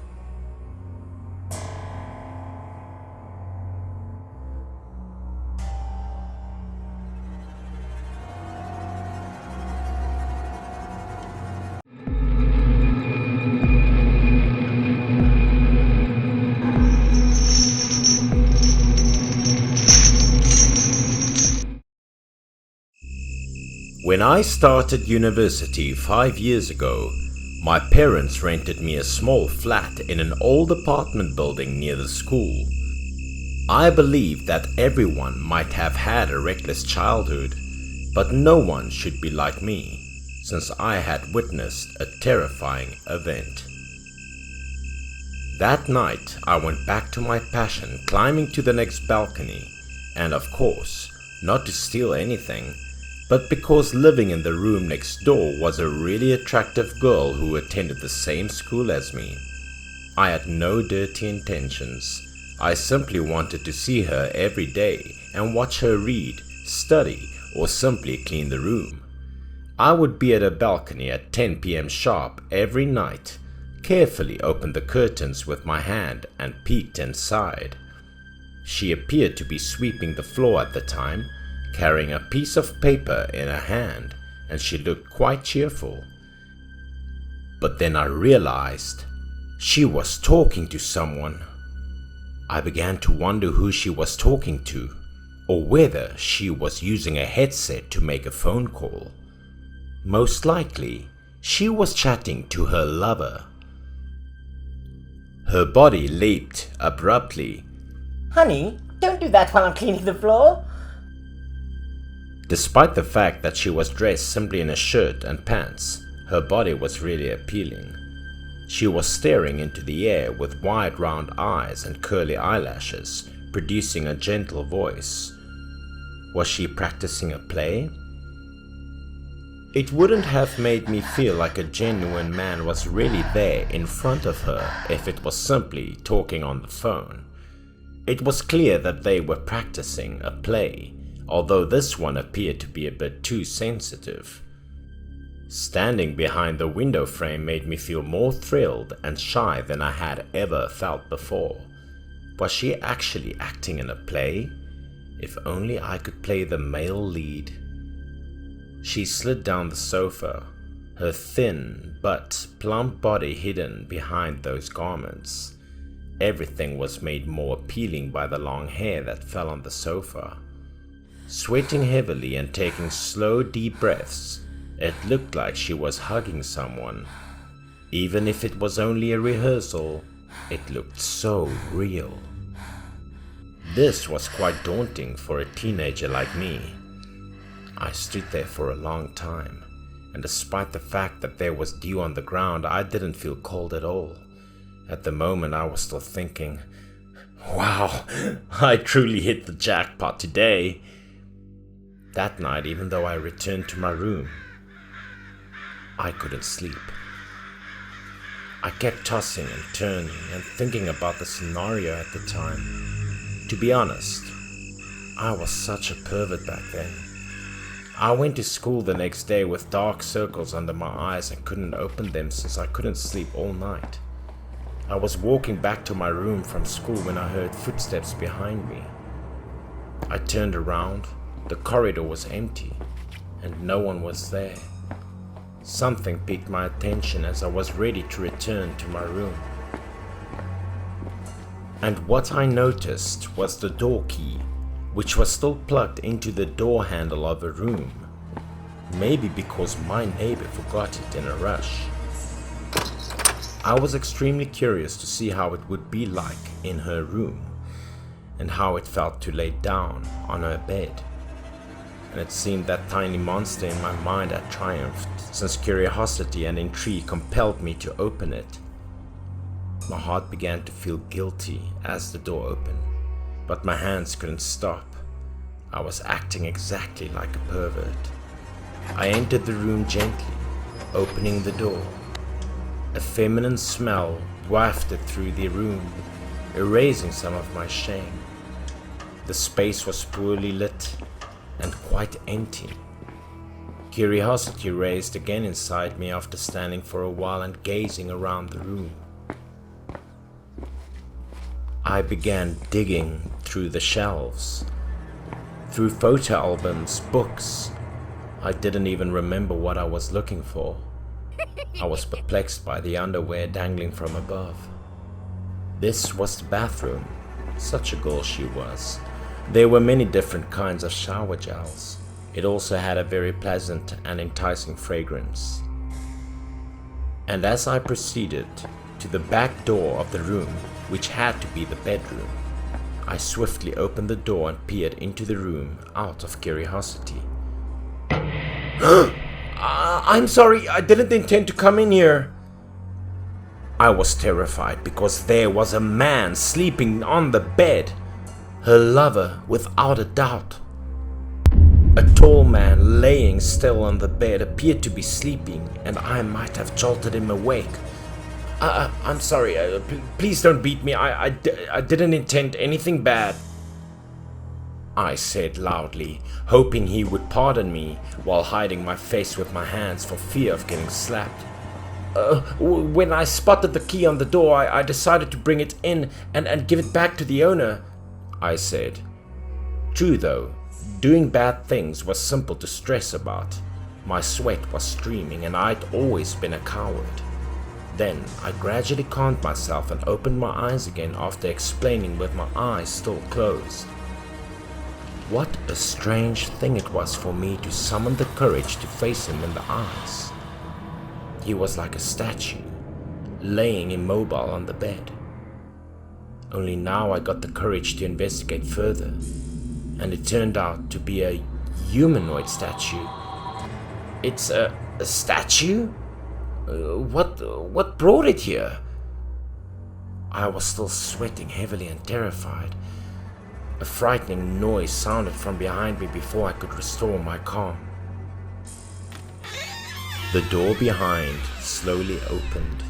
When I started university 5 years ago, my parents rented me a small flat in an old apartment building near the school. I believe that everyone might have had a reckless childhood, but no one should be like me, since I had witnessed a terrifying event. That night, I went back to my passion, climbing to the next balcony, and of course, not to steal anything, but because living in the room next door was a really attractive girl who attended the same school as me. I had no dirty intentions. I simply wanted to see her every day and watch her read, study, or simply clean the room. I would be at a balcony at 10 p.m. sharp every night, carefully opened the curtains with my hand and peeked inside. She appeared to be sweeping the floor at the time, carrying a piece of paper in her hand, and she looked quite cheerful. But then I realized she was talking to someone. I began to wonder who she was talking to, or whether she was using a headset to make a phone call. Most likely, she was chatting to her lover. Her body leaped abruptly. Honey, don't do that while I'm cleaning the floor. Despite the fact that she was dressed simply in a shirt and pants, her body was really appealing. She was staring into the air with wide round eyes and curly eyelashes, producing a gentle voice. Was she practicing a play? It wouldn't have made me feel like a genuine man was really there in front of her if it was simply talking on the phone. It was clear that they were practicing a play, although this one appeared to be a bit too sensitive. Standing behind the window frame made me feel more thrilled and shy than I had ever felt before. Was she actually acting in a play? If only I could play the male lead. She slid down the sofa, her thin but plump body hidden behind those garments. Everything was made more appealing by the long hair that fell on the sofa. Sweating heavily and taking slow, deep breaths, it looked like she was hugging someone. Even if it was only a rehearsal, it looked so real. This was quite daunting for a teenager like me. I stood there for a long time, and despite the fact that there was dew on the ground, I didn't feel cold at all. At the moment, I was still thinking, wow, I truly hit the jackpot today. That night, even though I returned to my room, I couldn't sleep. I kept tossing and turning and thinking about the scenario at the time. To be honest, I was such a pervert back then. I went to school the next day with dark circles under my eyes and couldn't open them since I couldn't sleep all night. I was walking back to my room from school when I heard footsteps behind me. I turned around, the corridor was empty, and no one was there. Something piqued my attention as I was ready to return to my room. And what I noticed was the door key, which was still plugged into the door handle of a room. Maybe because my neighbor forgot it in a rush. I was extremely curious to see how it would be like in her room, and how it felt to lay down on her bed. And it seemed that tiny monster in my mind had triumphed, since curiosity and intrigue compelled me to open it. My heart began to feel guilty as the door opened, but my hands couldn't stop. I was acting exactly like a pervert. I entered the room gently, opening the door. A feminine smell wafted through the room, erasing some of my shame. The space was poorly lit and quite empty. Curiosity raised again inside me after standing for a while and gazing around the room. I began digging through the shelves, through photo albums, books. I didn't even remember what I was looking for. I was perplexed by the underwear dangling from above. This was the bathroom. Such a girl she was. There were many different kinds of shower gels. It also had a very pleasant and enticing fragrance. And as I proceeded to the back door of the room, which had to be the bedroom, I swiftly opened the door and peered into the room out of curiosity. I'm sorry, I didn't intend to come in here. I was terrified because there was a man sleeping on the bed. Her lover, without a doubt. A tall man laying still on the bed appeared to be sleeping, and I might have jolted him awake. I'm sorry, please don't beat me. I didn't intend anything bad, I said loudly, hoping he would pardon me while hiding my face with my hands for fear of getting slapped. When I spotted the key on the door, I decided to bring it in and give it back to the owner, I said. True though, doing bad things was simple to stress about. My sweat was streaming and I'd always been a coward. Then I gradually calmed myself and opened my eyes again after explaining with my eyes still closed. What a strange thing it was for me to summon the courage to face him in the eyes. He was like a statue, laying immobile on the bed. Only now I got the courage to investigate further, and it turned out to be a humanoid statue. It's a statue? What brought it here? I was still sweating heavily and terrified. A frightening noise sounded from behind me before I could restore my calm. The door behind slowly opened.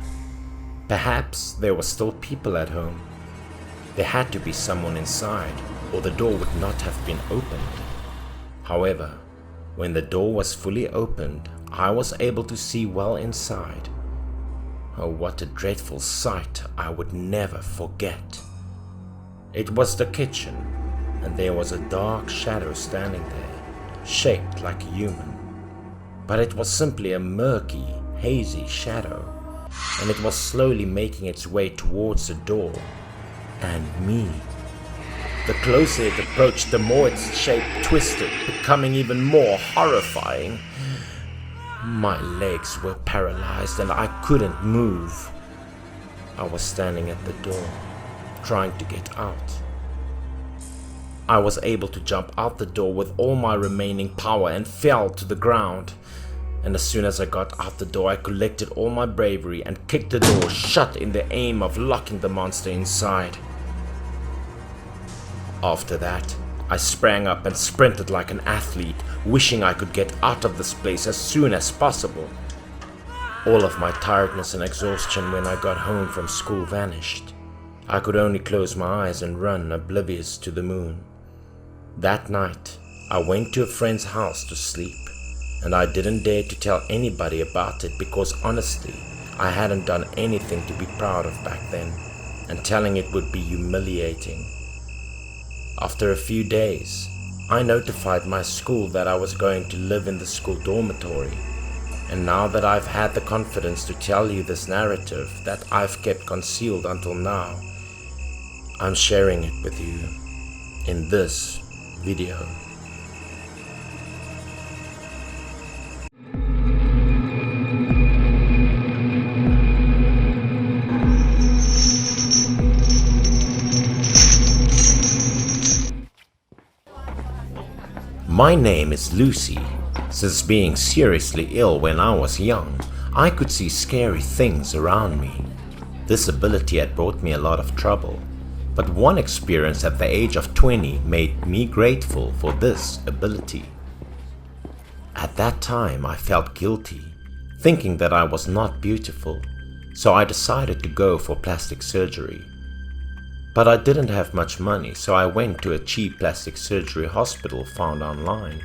Perhaps there were still people at home. There had to be someone inside, or the door would not have been opened. However, when the door was fully opened, I was able to see well inside. Oh, what a dreadful sight I would never forget. It was the kitchen, and there was a dark shadow standing there, shaped like a human. But it was simply a murky, hazy shadow, and it was slowly making its way towards the door, and me. The closer it approached, the more its shape twisted, becoming even more horrifying. My legs were paralyzed and I couldn't move. I was standing at the door, trying to get out. I was able to jump out the door with all my remaining power and fell to the ground. And as soon as I got out the door, I collected all my bravery and kicked the door shut in the aim of locking the monster inside. After that, I sprang up and sprinted like an athlete, wishing I could get out of this place as soon as possible. All of my tiredness and exhaustion when I got home from school vanished. I could only close my eyes and run oblivious to the moon. That night, I went to a friend's house to sleep, and I didn't dare to tell anybody about it because honestly, I hadn't done anything to be proud of back then, and telling it would be humiliating. After a few days, I notified my school that I was going to live in the school dormitory, and now that I've had the confidence to tell you this narrative that I've kept concealed until now, I'm sharing it with you in this video. My name is Lucy. Since being seriously ill when I was young, I could see scary things around me. This ability had brought me a lot of trouble, but one experience at the age of 20 made me grateful for this ability. At that time, I felt guilty, thinking that I was not beautiful, so I decided to go for plastic surgery. But I didn't have much money, so I went to a cheap plastic surgery hospital found online.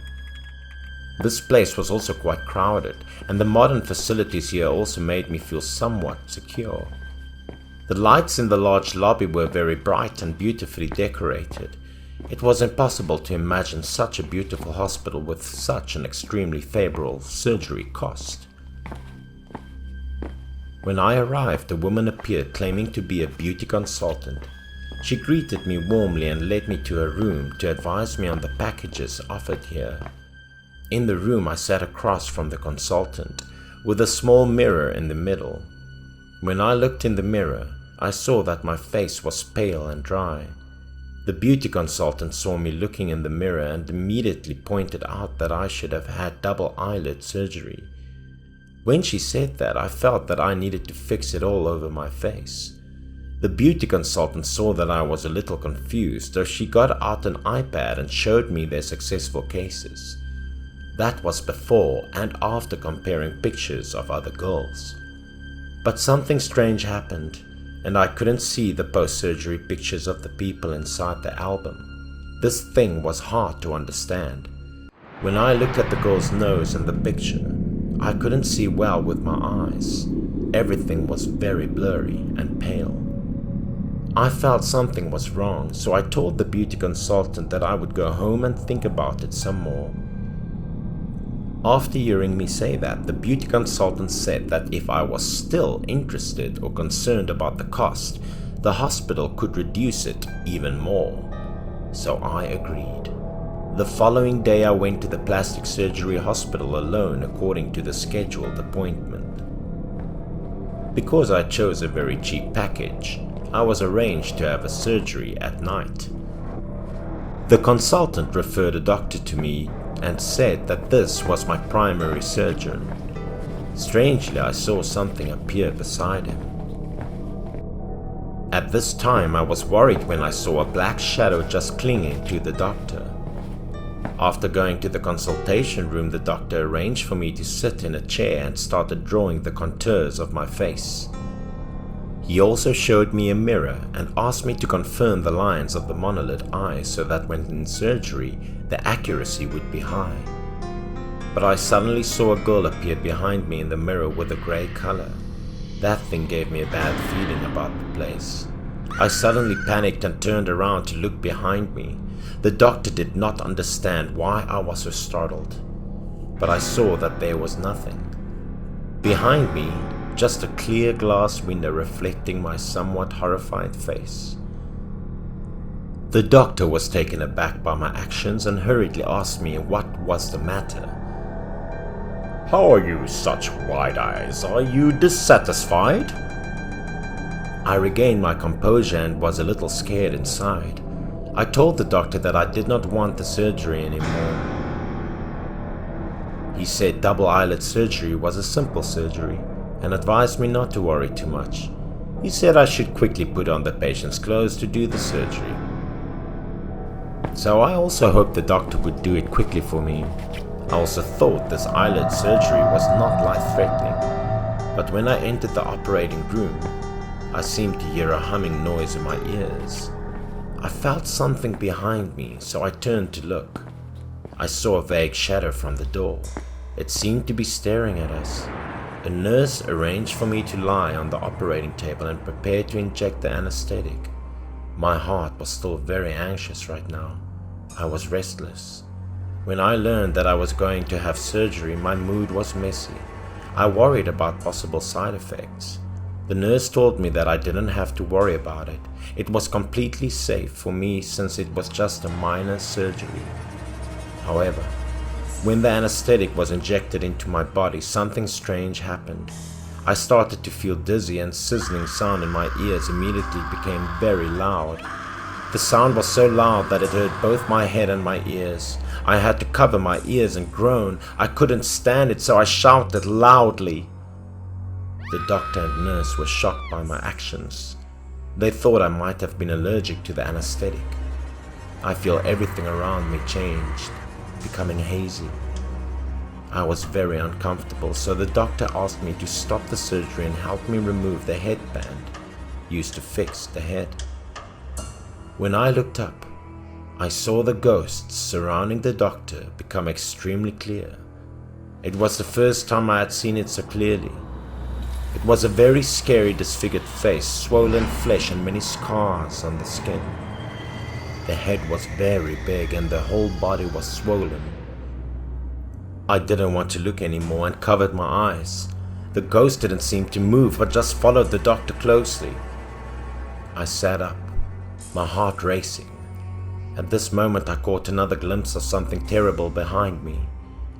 This place was also quite crowded, and the modern facilities here also made me feel somewhat secure. The lights in the large lobby were very bright and beautifully decorated. It was impossible to imagine such a beautiful hospital with such an extremely favorable surgery cost. When I arrived, a woman appeared claiming to be a beauty consultant. She greeted me warmly and led me to her room to advise me on the packages offered here. In the room I sat across from the consultant, with a small mirror in the middle. When I looked in the mirror, I saw that my face was pale and dry. The beauty consultant saw me looking in the mirror and immediately pointed out that I should have had double eyelid surgery. When she said that, I felt that I needed to fix it all over my face. The beauty consultant saw that I was a little confused, so she got out an iPad and showed me their successful cases. That was before and after comparing pictures of other girls. But something strange happened, and I couldn't see the post-surgery pictures of the people inside the album. This thing was hard to understand. When I looked at the girl's nose in the picture, I couldn't see well with my eyes. Everything was very blurry and pale. I felt something was wrong, so I told the beauty consultant that I would go home and think about it some more. After hearing me say that, the beauty consultant said that if I was still interested or concerned about the cost, the hospital could reduce it even more. So I agreed. The following day I went to the plastic surgery hospital alone according to the scheduled appointment. Because I chose a very cheap package, I was arranged to have a surgery at night. The consultant referred a doctor to me and said that this was my primary surgeon. Strangely, I saw something appear beside him. At this time, I was worried when I saw a black shadow just clinging to the doctor. After going to the consultation room, the doctor arranged for me to sit in a chair and started drawing the contours of my face. He also showed me a mirror and asked me to confirm the lines of the monolid eye so that when in surgery, the accuracy would be high. But I suddenly saw a girl appear behind me in the mirror with a grey color. That thing gave me a bad feeling about the place. I suddenly panicked and turned around to look behind me. The doctor did not understand why I was so startled, but I saw that there was nothing. Behind me, just a clear glass window reflecting my somewhat horrified face. The doctor was taken aback by my actions and hurriedly asked me what was the matter. How are you such wide eyes? Are you dissatisfied? I regained my composure and was a little scared inside. I told the doctor that I did not want the surgery anymore. He said double eyelid surgery was a simple surgery and advised me not to worry too much. He said I should quickly put on the patient's clothes to do the surgery. So I also hoped the doctor would do it quickly for me. I also thought this eyelid surgery was not life-threatening, but when I entered the operating room, I seemed to hear a humming noise in my ears. I felt something behind me, so I turned to look. I saw a vague shadow from the door. It seemed to be staring at us. A nurse arranged for me to lie on the operating table and prepare to inject the anesthetic. My heart was still very anxious right now. I was restless. When I learned that I was going to have surgery, my mood was messy. I worried about possible side effects. The nurse told me that I didn't have to worry about it. It was completely safe for me since it was just a minor surgery. However, when the anesthetic was injected into my body, something strange happened. I started to feel dizzy, and sizzling sound in my ears immediately became very loud. The sound was so loud that it hurt both my head and my ears. I had to cover my ears and groan. I couldn't stand it, so I shouted loudly. The doctor and nurse were shocked by my actions. They thought I might have been allergic to the anesthetic. I feel everything around me changed, becoming hazy. I was very uncomfortable, so the doctor asked me to stop the surgery and help me remove the headband used to fix the head. When I looked up, I saw the ghosts surrounding the doctor become extremely clear. It was the first time I had seen it so clearly. It was a very scary, disfigured face, swollen flesh and many scars on the skin. The head was very big and the whole body was swollen. I didn't want to look anymore and covered my eyes. The ghost didn't seem to move but just followed the doctor closely. I sat up, my heart racing. At this moment I caught another glimpse of something terrible behind me.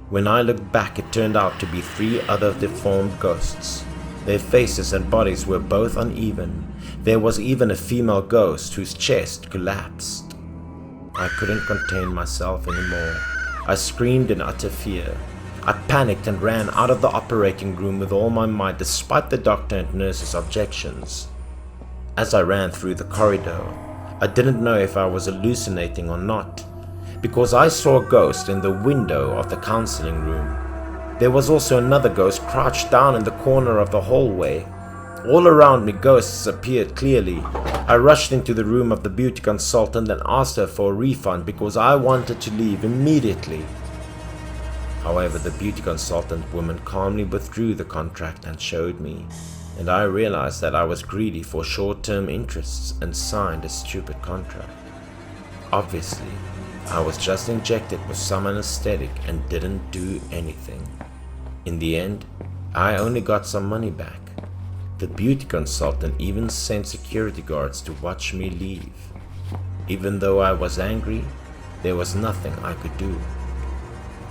When I looked back, it turned out to be 3 other deformed ghosts. Their faces and bodies were both uneven. There was even a female ghost whose chest collapsed. I couldn't contain myself anymore. I screamed in utter fear. I panicked and ran out of the operating room with all my might, despite the doctor and nurse's objections. As I ran through the corridor, I didn't know if I was hallucinating or not, because I saw a ghost in the window of the counseling room. There was also another ghost crouched down in the corner of the hallway. All around me ghosts appeared clearly. I rushed into the room of the beauty consultant and asked her for a refund because I wanted to leave immediately. However, the beauty consultant woman calmly withdrew the contract and showed me, and I realized that I was greedy for short-term interests and signed a stupid contract. Obviously, I was just injected with some anesthetic and didn't do anything. In the end, I only got some money back. The beauty consultant even sent security guards to watch me leave. Even though I was angry, there was nothing I could do.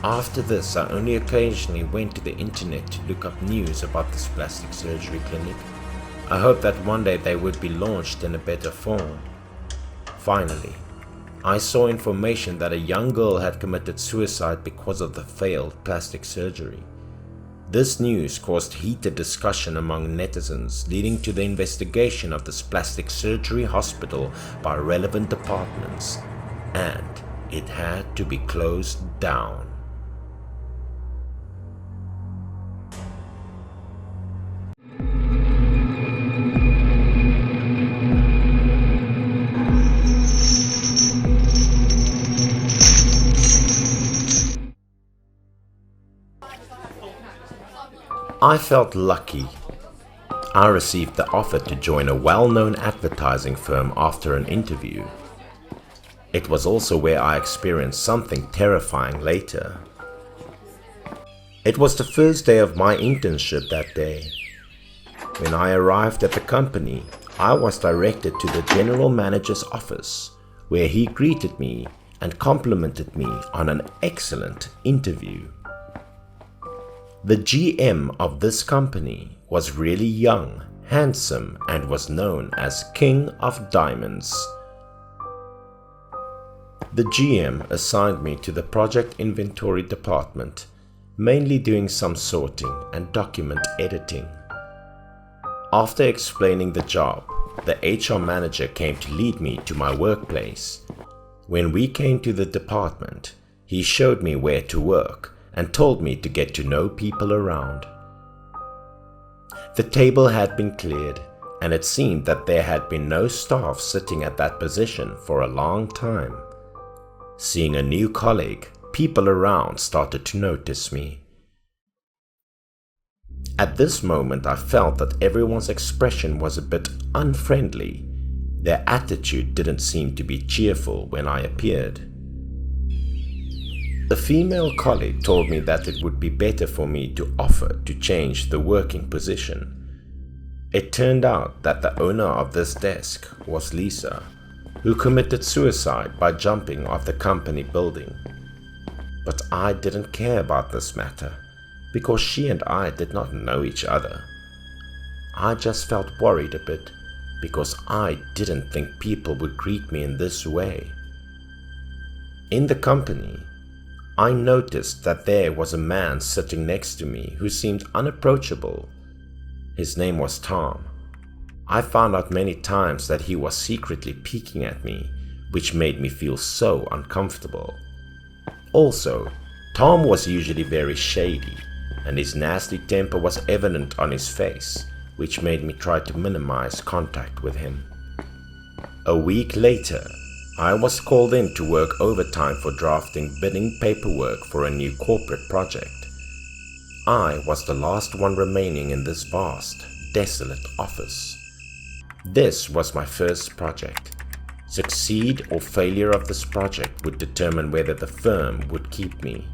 After this, I only occasionally went to the internet to look up news about this plastic surgery clinic. I hoped that one day they would be launched in a better form. Finally, I saw information that a young girl had committed suicide because of the failed plastic surgery. This news caused heated discussion among netizens, leading to the investigation of this plastic surgery hospital by relevant departments, and it had to be closed down. I felt lucky. I received the offer to join a well-known advertising firm after an interview. It was also where I experienced something terrifying later. It was the first day of my internship that day. When I arrived at the company, I was directed to the general manager's office, where he greeted me and complimented me on an excellent interview. The GM of this company was really young, handsome, and was known as King of Diamonds. The GM assigned me to the project inventory department, mainly doing some sorting and document editing. After explaining the job, the HR manager came to lead me to my workplace. When we came to the department, he showed me where to work and told me to get to know people around. The table had been cleared, and it seemed that there had been no staff sitting at that position for a long time. Seeing a new colleague, people around started to notice me. At this moment, I felt that everyone's expression was a bit unfriendly. Their attitude didn't seem to be cheerful when I appeared. A female colleague told me that it would be better for me to offer to change the working position. It turned out that the owner of this desk was Lisa, who committed suicide by jumping off the company building. But I didn't care about this matter, because she and I did not know each other. I just felt worried a bit, because I didn't think people would greet me in this way. In the company, I noticed that there was a man sitting next to me who seemed unapproachable. His name was Tom. I found out many times that he was secretly peeking at me, which made me feel so uncomfortable. Also, Tom was usually very shady, and his nasty temper was evident on his face, which made me try to minimize contact with him. A week later, I was called in to work overtime for drafting bidding paperwork for a new corporate project. I was the last one remaining in this vast, desolate office. This was my first project. Succeed or failure of this project would determine whether the firm would keep me.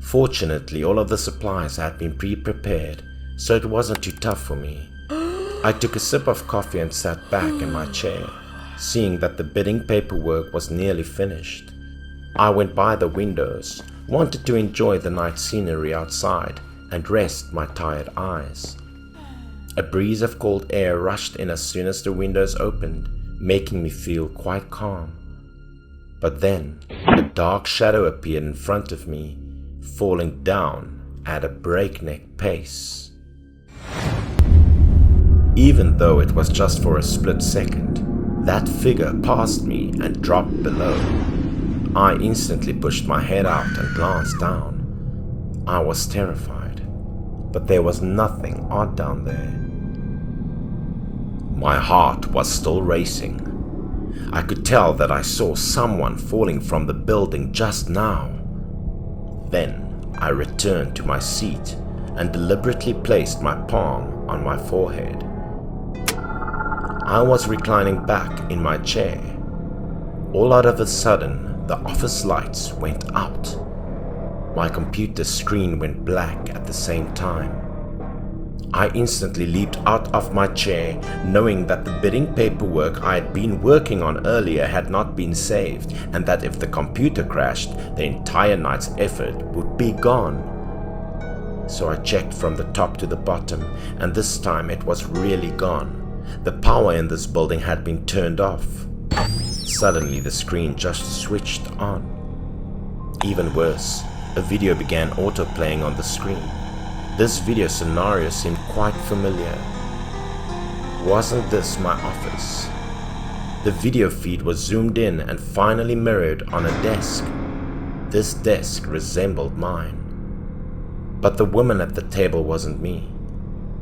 Fortunately, all of the supplies had been pre-prepared, so it wasn't too tough for me. I took a sip of coffee and sat back in my chair, seeing that the bidding paperwork was nearly finished. I went by the windows, wanted to enjoy the night scenery outside and rest my tired eyes. A breeze of cold air rushed in as soon as the windows opened, making me feel quite calm. But then, a dark shadow appeared in front of me, falling down at a breakneck pace. Even though it was just for a split second, that figure passed me and dropped below. I instantly pushed my head out and glanced down. I was terrified, but there was nothing odd down there. My heart was still racing. I could tell that I saw someone falling from the building just now. Then I returned to my seat and deliberately placed my palm on my forehead. I was reclining back in my chair. All out of a sudden, the office lights went out. My computer screen went black at the same time. I instantly leaped out of my chair, knowing that the bidding paperwork I had been working on earlier had not been saved, and that if the computer crashed, the entire night's effort would be gone. So I checked from the top to the bottom, and this time it was really gone. The power in this building had been turned off. Suddenly the screen just switched on. Even worse, a video began auto-playing on the screen. This video scenario seemed quite familiar. Wasn't this my office? The video feed was zoomed in and finally mirrored on a desk. This desk resembled mine. But the woman at the table wasn't me.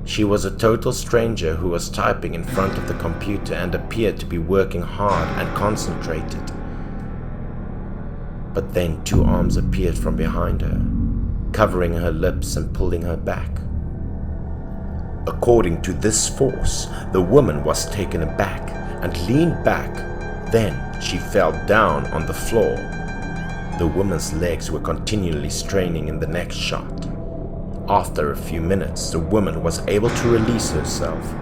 She was a total stranger who was typing in front of the computer and appeared to be working hard and concentrated. But then two arms appeared from behind her, covering her lips and pulling her back. According to this force, the woman was taken aback and leaned back. Then she fell down on the floor. The woman's legs were continually straining in the next shot. After a few minutes, the woman was able to release herself.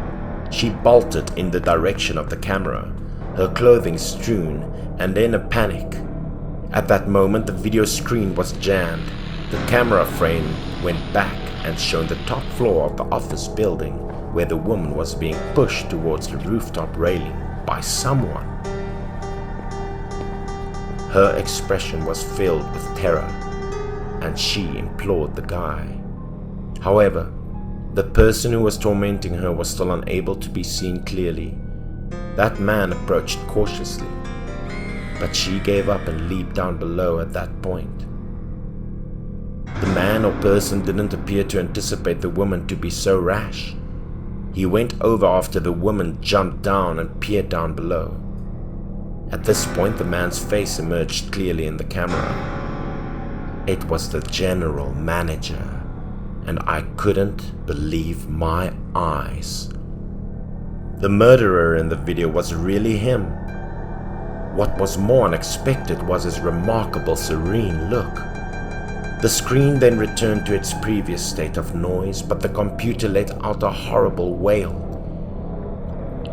She bolted in the direction of the camera, her clothing strewn, and in a panic. At that moment, the video screen was jammed. The camera frame went back and showed the top floor of the office building, where the woman was being pushed towards the rooftop railing by someone. Her expression was filled with terror, and she implored the guy. However, the person who was tormenting her was still unable to be seen clearly. That man approached cautiously, but she gave up and leaped down below at that point. The man or person didn't appear to anticipate the woman to be so rash. He went over after the woman jumped down and peered down below. At this point, the man's face emerged clearly in the camera. It was the general manager, and I couldn't believe my eyes. The murderer in the video was really him. What was more unexpected was his remarkable serene look. The screen then returned to its previous state of noise, but the computer let out a horrible wail.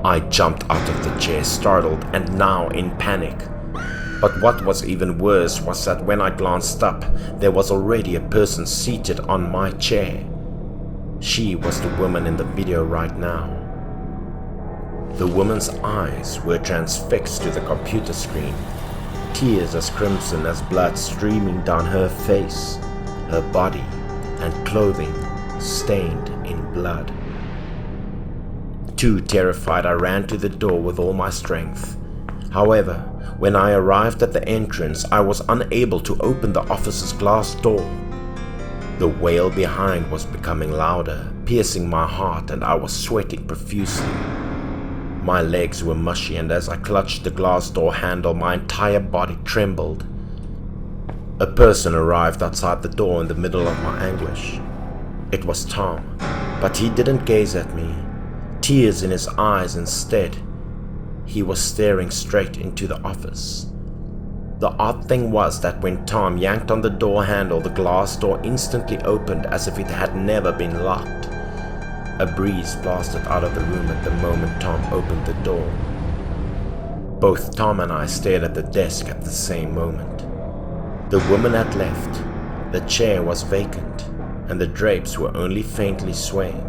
I jumped out of the chair, startled and now in panic. But what was even worse was that when I glanced up, there was already a person seated on my chair. She was the woman in the video right now. The woman's eyes were transfixed to the computer screen, tears as crimson as blood streaming down her face, her body and clothing stained in blood. Too terrified, I ran to the door with all my strength. However, when I arrived at the entrance, I was unable to open the office's glass door. The wail behind was becoming louder, piercing my heart, and I was sweating profusely. My legs were mushy, and as I clutched the glass door handle, my entire body trembled. A person arrived outside the door in the middle of my anguish. It was Tom, but he didn't gaze at me, tears in his eyes instead. He was staring straight into the office. The odd thing was that when Tom yanked on the door handle, the glass door instantly opened as if it had never been locked. A breeze blasted out of the room at the moment Tom opened the door. Both Tom and I stared at the desk at the same moment. The woman had left, the chair was vacant, and the drapes were only faintly swaying.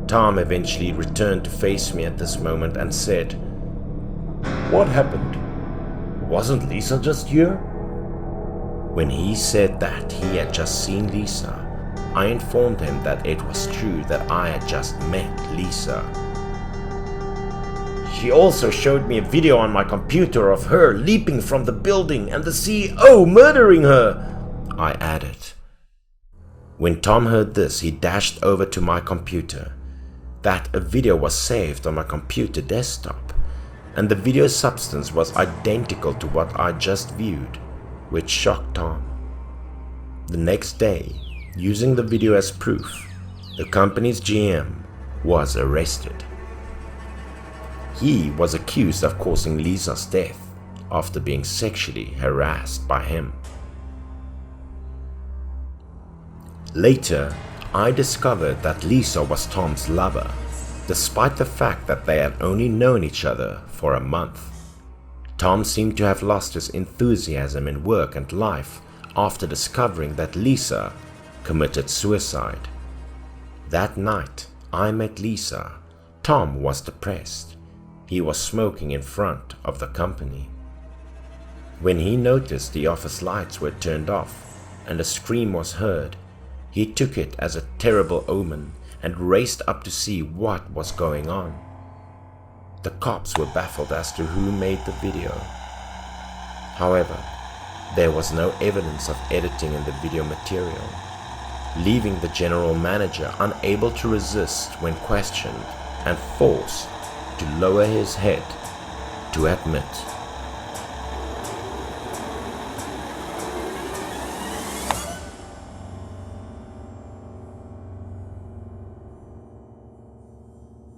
Tom eventually returned to face me at this moment and said, What happened? Wasn't Lisa just here? When he said that he had just seen Lisa, I informed him that it was true that I had just met Lisa. She also showed me a video on my computer of her leaping from the building and the CEO murdering her, I added. When Tom heard this, he dashed over to my computer. That a video was saved on my computer desktop, and the video substance was identical to what I just viewed, which shocked Tom. The next day, using the video as proof, the company's GM was arrested. He was accused of causing Lisa's death after being sexually harassed by him. Later, I discovered that Lisa was Tom's lover, despite the fact that they had only known each other for a month. Tom seemed to have lost his enthusiasm in work and life after discovering that Lisa committed suicide. That night I met Lisa. Tom was depressed. He was smoking in front of the company. When he noticed the office lights were turned off and a scream was heard, he took it as a terrible omen and raced up to see what was going on. The cops were baffled as to who made the video. However, there was no evidence of editing in the video material, leaving the general manager unable to resist when questioned and forced to lower his head to admit